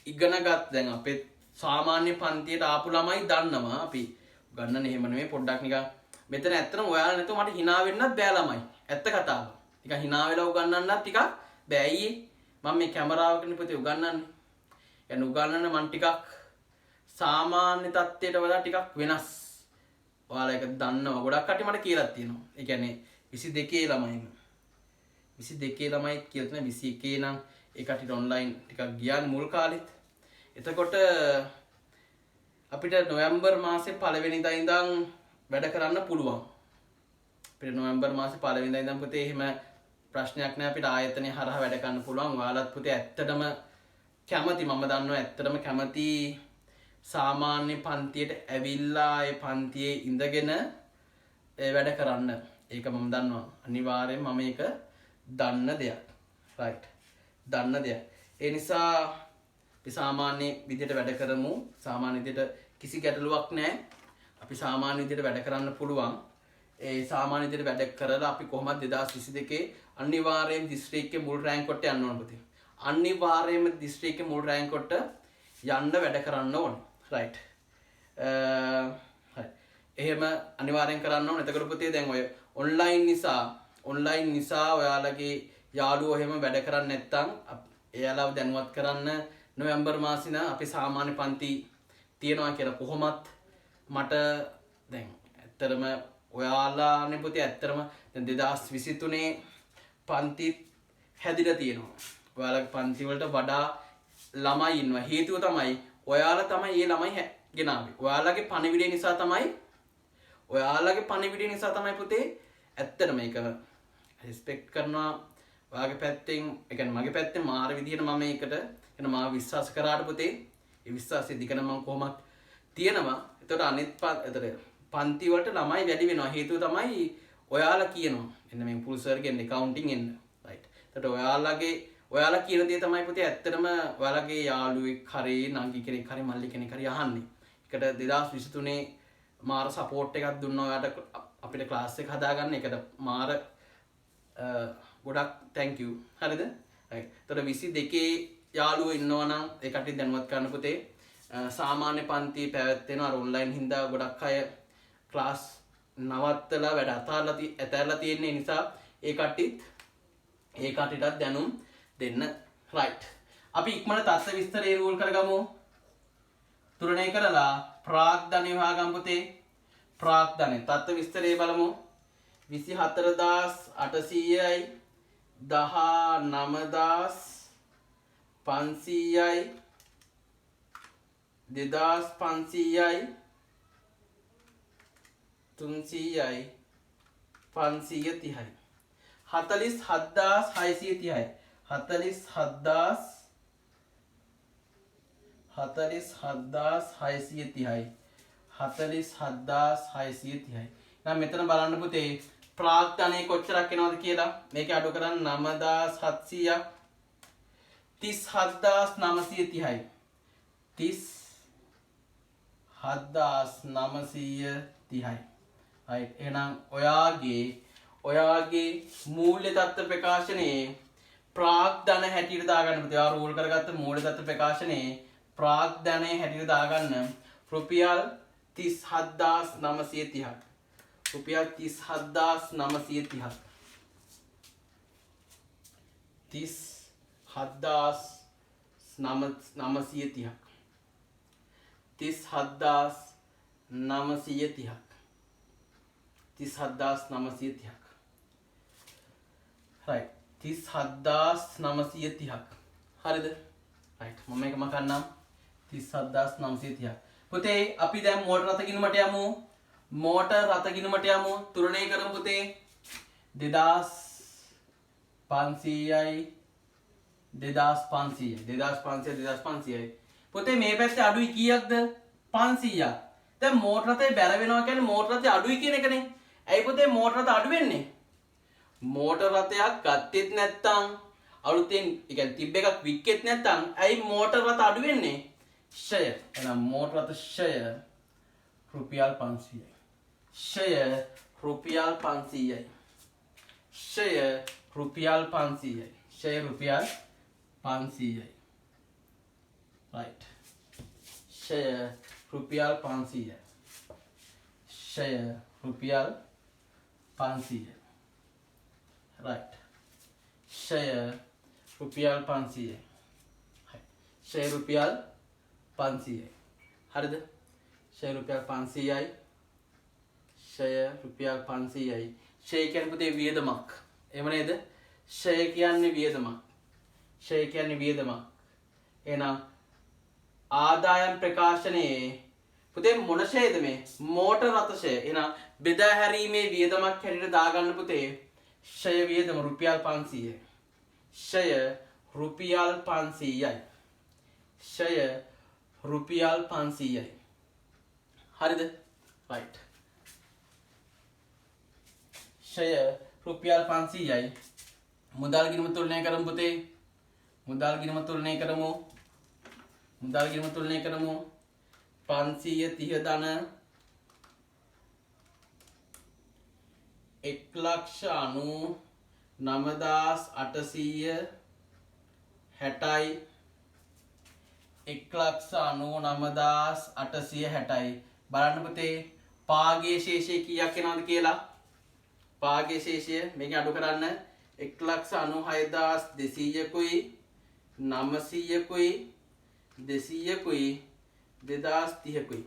ඉගෙන ගත් දැන් අපේ සාමාන්‍ය පන්තියට ආපු ළමයි දන්නවා අපි උගන්නන්නේ එහෙම නෙමෙයි පොඩ්ඩක් නිකන් මෙතන ඇත්තටම ඔයාලා නැතුව මට hina වෙන්නත් බෑ ළමයි. ඇත්ත කතාව. ටිකක් hina වෙලා උගන්නන්නත් ටිකක් බෑ අයියේ. මම මේ කැමරාවකනේ පුතේ උගන්නන්නේ. يعني උගන්නන්න මම ටිකක් සාමාන්‍ය තත්ත්වයට වඩා ටිකක් වෙනස්. ඔයාලා ඒක දන්නවා. ගොඩක් කටි මට කියලා තියෙනවා. ඒ කියන්නේ 22 ළමයිම 22 ළමයි කියලා තියෙනවා. 21 නම් ඒ කටිට ඔන්ලයින් ටිකක් ගියානේ මුල් කාලෙත්. එතකොට අපිට නොවැම්බර් මාසේ පළවෙනිදා ඉඳන් වැඩ කරන්න පුළුවන්. අපිට නොවැම්බර් මාසේ පළවෙනිදා ඉඳන් පුතේ එහෙම ප්‍රශ්නයක් නෑ අපිට ආයතනය හරහා වැඩ කරන්න පුළුවන්. ඔයාලත් පුතේ ඇත්තටම කැමති මම දන්නවා ඇත්තටම කැමති සාමාන්‍ය පන්තියට ඇවිල්ලා ඒ පන්තියේ ඉඳගෙන වැඩ කරන්න. ඒක මම දන්නවා. අනිවාර්යෙන් මම ඒක දන්න දෙයක්. රයිට්. දන්න දෙයක්. ඒ නිසා අපි සාමාන්‍ය විදිහට වැඩ කරමු. සාමාන්‍ය විදිහට කිසි ගැටලුවක් නැහැ. අපි සාමාන්‍ය විදිහට වැඩ කරන්න පුළුවන්. ඒ සාමාන්‍ය විදිහට වැඩ කරලා අපි කොහොමද 2022 අනිවාර්යයෙන් දිස්ත්‍රික්කයේ මුල් රෑන්ක් කොට යන්න ඕන පුතේ. අනිවාර්යයෙන්ම දිස්ත්‍රික්කයේ මුල් රෑන්ක් කොට යන්න වැඩ කරන්න ඕන. රයිට්. එහෙම අනිවාර්යෙන් කරන්න ඕන. එතකොට පුතේ දැන් ඔය ඔන්ලයින් නිසා ඔයාලගේ යාළුවෝ එහෙම වැඩ කරන්නේ නැත්නම් එයාලව දැනුවත් කරන්න නොවැම්බර් මාසින අපි සාමාන්‍ය පන්ති තියනවා කියලා කොහොමත් මට දැන් ඇත්තටම ඔයාලානේ පුතේ ඇත්තටම දැන් 2023 පන්ති හැදිලා තියෙනවා. ඔයාලගේ පන්ති වලට වඩා ළමයි ඉන්නවා. හේතුව තමයි ඔයාලා තමයි මේ ළමයි ගෙනාවේ. ඔයාලගේ පණිවිඩය නිසා තමයි පුතේ ඇත්තටම මේක රිස්පෙක්ට් කරනවා. ඔයාගේ පැත්තෙන් ඒ කියන්නේ මගේ පැත්තෙන් මාර විදිහට මම මේකට එන මාව විශ්වාස කරාට පුතේ ඒ විශ්වාසය දිගට මම කොහොමත් තියෙනවා. ඒතකොට අනිත් පන්ති වලට ළමයි වැඩි වෙනවා. හේතුව තමයි ඔයාලා කියනවා. එන්න මේ පුල් සර්ගෙන් accounting එන්න. right. ඒතකොට ඔයාලා කියන දේ තමයි පුතේ ඇත්තටම ඔයාලගේ යාළුවෙක් හරි නංගි කෙනෙක් හරි මල්ලි කෙනෙක් හරි අහන්නේ. ඒකට 2023 මාර සපෝට් එකක් දුන්නා ඔයාලට අපිට ක්ලාස් එක හදාගන්න. ඒකට මාර ගොඩක් thank you. හරිද? right. ඒතකොට 22 යාළුවෝ ඉන්නවා නම් ඒ කට්ටිය දැනුවත් කරන්න පුතේ. සාමාන්‍ය පන්ති පැවැත්වෙනවා. අර ඔන්ලයින් හින්දා ගොඩක් අය ක්ලාස් නවත්තලා වැඩ අතහැරලා තියෙන නිසා ඒ කට්ටියටත් දැනුම් දෙන්න. රයිට්. අපි ඉක්මනට තත්ත්ව විස්තරේ රූල් කරගමු. තුලණය කරලා ප්‍රාග්ධනය හොයාගමු පුතේ. ප්‍රාග්ධනය තත්ත්ව විස්තරේ බලමු. 24800යි 19500යි 2500යි 300යි 530යි 47630යි 47630යි 47630යි. දැන් මෙතන බලන්න පුතේ ප්‍රාග්ධනය කොච්චරක් එනවද කියලා. මේක අඩු කරන්න 9700ක් 37930යි 37930යි. right. එහෙනම් ඔයාගේ මූල්‍ය තත්ත්ව ප්‍රකාශනයේ ප්‍රාග්ධන හැටියට දාගන්න පුතේ. ඔයා රූල් කරගත්ත මූල්‍ය තත්ත්ව ප්‍රකාශනයේ ප්‍රාග්ධනය හැටියට දාගන්න රුපියල් 37930ක්. රුපියල් 37930ක්. 37,930ක් 37,930ක් 37,930ක් right 37,930ක් හරිද right මම මේක මකන්නම් 37,930ක් පුතේ අපි දැන් මෝටර රථ ගිණුමට යමු මෝටර රථ ගිණුමට යමු තුලනය කරමු පුතේ 2500යි 2500යි පුතේ මේ පැත්තේ අඩුයි කීයක්ද 500ක් දැන් මෝටර රථේ බැර වෙනවා කියන්නේ මෝටර රථේ අඩුයි කියන එකනේ ඇයි පුතේ මෝටර රථ අඩු වෙන්නේ මෝටර රථයක් ගත්තෙත් නැත්නම් අලුතෙන් ඒ කියන්නේ තිබ්බ එකක් වික්කෙත් නැත්නම් ඇයි මෝටර රථ අඩු වෙන්නේ ෂය එහෙනම් මෝටර රථ ෂය රුපියල් 500යි ෂය රුපියල් 500යි ෂය රුපියල් 500යි ෂය රුපියල් 500යි right ෂය රුපියල් 500යි ෂය රුපියල් 500යි right ෂය රුපියල් 500යි ෂය රුපියල් 500යි හරිද ෂය රුපියල් 500යි ෂය රුපියල් 500යි ෂය කියන්නේ පුතේ වියදමක් එහෙම නේද ෂය කියන්නේ වියදමක් ෂය කියන්නේ වියදමක් එහෙනම් ආදායම් ප්‍රකාශනයේ පුතේ මොන ෂයද මේ මෝටර රථ ෂය එහෙනම් බෙදා හැරීමේ වියදමක් හැටියට දාගන්න පුතේ ෂය වියදම රුපියල් 500යි ෂය රුපියල් 500යි ෂය රුපියල් 500යි හරිද right ෂය රුපියල් 500යි මුදල් ගිණුම තුලනය කරමු පුතේ මුදල් ගිණුම තුලනය කරමු මුදල් ගිණුම තුලනය කරමු 530 ධන 1,99,860යි 1,99,860යි බලන්න පුතේ පාගේ ශේෂය කීයක් එනවද කියලා පාගේ ශේෂය මේක අඩු කරන්න 1,96,200කුයි 900කුයි 200කුයි 2030කුයි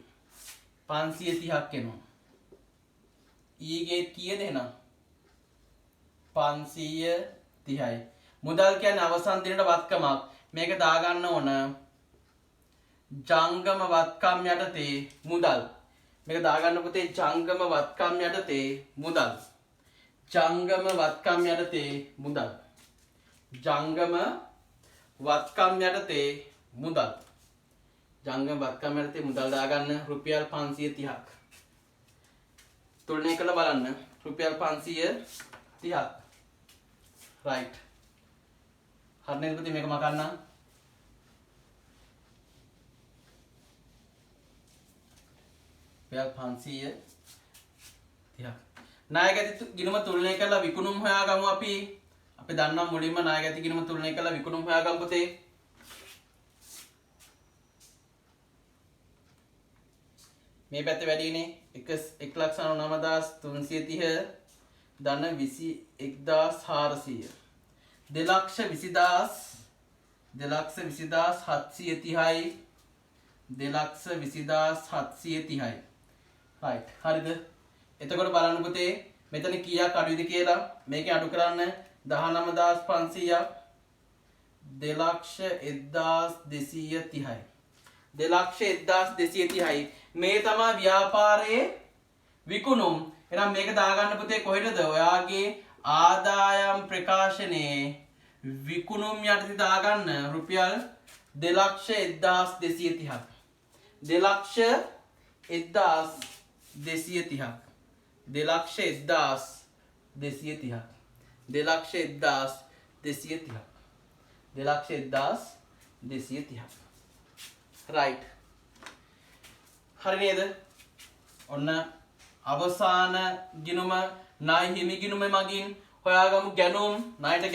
530ක් එනවා ඊගේ කීයද එහෙනම් 530යි මුදල් කියන්නේ අවසන් දිනට වත්කමක් මේක දාගන්න ඕන ජංගම වත්කම් යටතේ මුදල් මේක දාගන්න පුතේ ජංගම වත්කම් යටතේ මුදල් ජංගම වත්කම් යටතේ මුදල් ජංගම වත්කම් යටතේ මුදල් ජංගම වත්කම් යටතේ මුදල් දාගන්න රුපියල් 530ක් තුලනය කරලා බලන්න රුපියල් 530ක් right හරි නේද පුතේ මේක මකන්න රුපියල් 530ක් ණය ගැති ගිණුම තුලනය කරලා විකුණුම් හොයාගමු අපි දන්නවා මුලින්ම ණය ගැති ගිණුම තුලනය කරලා විකුණුම් හොයාගමු පුතේ මේ පැත්තේ වැඩිනේ 1,99,330 ධන 21,400 2,20,730යි 2,20,730යි right හරිද එතකොට බලන්න පුතේ මෙතන කීයක් අඩුයිද කියලා මේකෙන් අඩු කරන්න 19,500ක් 2,01,230යි 2,01,230යි මේ තමයි ව්‍යාපාරයේ විකුණුම් එහෙනම් මේක දාගන්න පුතේ කොහෙටද ඔයාගේ ආදායම් ප්‍රකාශනයේ විකුණුම් යටතේ දාගන්න රුපියල් 2,01,230ක් 2,01,230ක් 2,01,230ක් 2,01,230ක් 2,01,230ක් right හරි නේද ඔන්න අවසාන ගිණුම ණය හිමි ගිණුම මගින් හොයාගමු ගැනුම් ණයට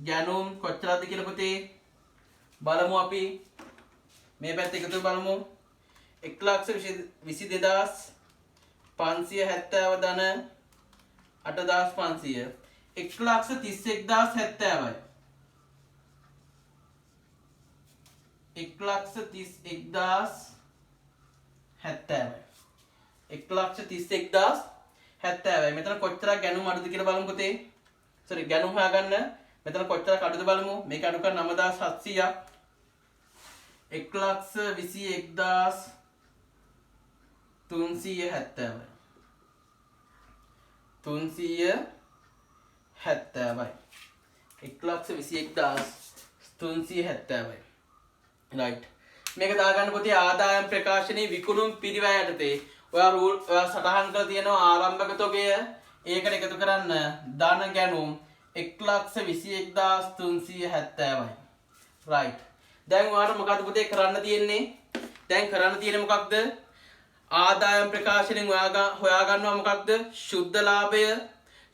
ගැනුම් කොච්චරද කියලා පුතේ බලමු අපි මේ පැත්ත එකතු බලමු 1,22,570 ධන 8,500 1,31,070යි. 1,31,070යි. 1,31,070යි. මෙතන කොච්චරක් ගැනුම් අඩුද කියලා බලමු පුතේ. sorry ගැනුම් හොයාගන්න. මෙතන කොච්චරක් අඩුද බලමු. මේක අඩු කරන 9,700ක්. 1,21,370යි. 370යි. 1,21,370යි. right. මේක දාගන්න පුතේ ආදායම් ප්‍රකාශනයේ විකුණුම් පිරිවැය යටතේ ඔයා සටහන් කරලා තියෙනවා ආරම්භක තොගය ඒකට එකතු කරන්න ධන ගැනුම් 1,21,370යි. right. දැන් ඔයාලට මොකද පුතේ කරන්න තියෙන්නේ? දැන් කරන්න තියෙන්නේ මොකක්ද? ආදායම් ප්‍රකාශනයෙන් හොයා ගන්නවා මොකක්ද? ශුද්ධ ලාභය.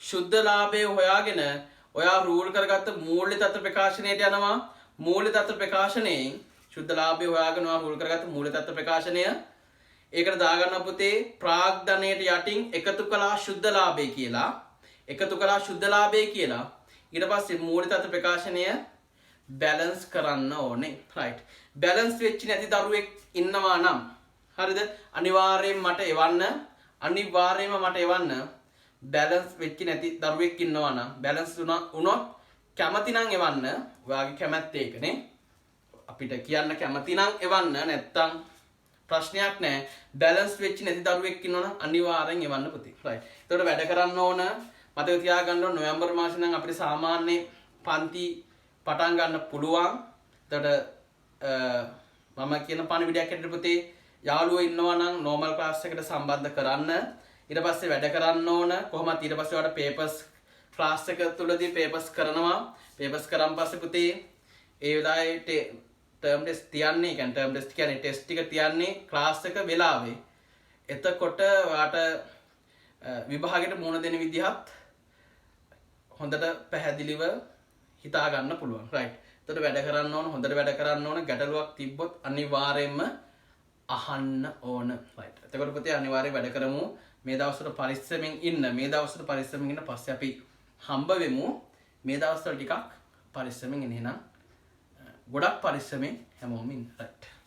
ශුද්ධ ලාභය හොයාගෙන ඔයා රූල් කරගත්ත මූල්‍ය තත්ත්ව ප්‍රකාශනයට යනවා. මූල්‍ය තත්ත්ව ප්‍රකාශනයෙන් ශුද්ධ ලාභය හොයාගෙන ඔයා රූල් කරගත්ත මූල්‍ය තත්ත්ව ප්‍රකාශනය ඒකට දාගන්න පුතේ ප්‍රාග්ධනයට යටින් එකතු කළා ශුද්ධ ලාභය කියලා. එකතු කළා ශුද්ධ ලාභය කියලා. ඊට පස්සේ මූල්‍ය තත්ත්ව ප්‍රකාශනය බැලන්ස් කරන්න ඕනේ. right. බැලන්ස් වෙච්ච නැති දරුවෙක් ඉන්නවා නම් හරිද? අනිවාර්යයෙන් මට එවන්න. අනිවාර්යයෙන්ම මට එවන්න. බැලන්ස් වෙච්ච නැති දරුවෙක් ඉන්නවා නම් බැලන්ස් වුණොත් කැමති නම් එවන්න. ඔයාගේ කැමැත්ත ඒකනේ. අපිට කියන්න කැමති නම් එවන්න. නැත්තම් ප්‍රශ්නයක් නැහැ. බැලන්ස් වෙච්ච නැති දරුවෙක් ඉන්නවා නම් අනිවාර්යෙන් එවන්න පුතේ. right. එතකොට වැඩ කරන්න ඕන. මතක තියාගන්න ඕන නොවැම්බර් මාසේ නම් අපිට සාමාන්‍ය පන්ති පටන් ගන්න පුළුවන්. එතකොට මම කියන පණිවිඩයක් හැටියට පුතේ යාළුවෝ ඉන්නවා නම් normal class එකට සම්බන්ධ කරන්න. ඊට පස්සේ වැඩ කරන්න ඕන. කොහොමද ඊට පස්සේ ඔයාලට papers class එක තුලදී papers කරනවා. papers කරන් පස්සේ පුතේ ඒ වෙලාවේ term test තියන්නේ. කියන්නේ term test කියන්නේ test ටික තියන්නේ class එක වෙලාවේ. එතකොට ඔයාට විභාගයට මුහුණ දෙන විදිහත් හොඳට පැහැදිලිව හිතා ගන්න පුළුවන්. right. එතකොට වැඩ කරන්න ඕන. හොඳට වැඩ කරන්න ඕන. ගැටලුවක් තිබ්බොත් අනිවාර්යයෙන්ම අහන්න ඕන. right. එතකොට පුතේ අනිවාර්යයෙන් වැඩ කරමු. මේ දවස්වල පරිස්සමෙන් ඉන්න. මේ දවස්වල පරිස්සමෙන් ඉන්න. පස්සේ අපි හම්බ වෙමු. මේ දවස්වල ටිකක් පරිස්සමෙන් ඉන්න. එහෙනම් ගොඩක් පරිස්සමෙන් හැමෝම ඉන්න. right.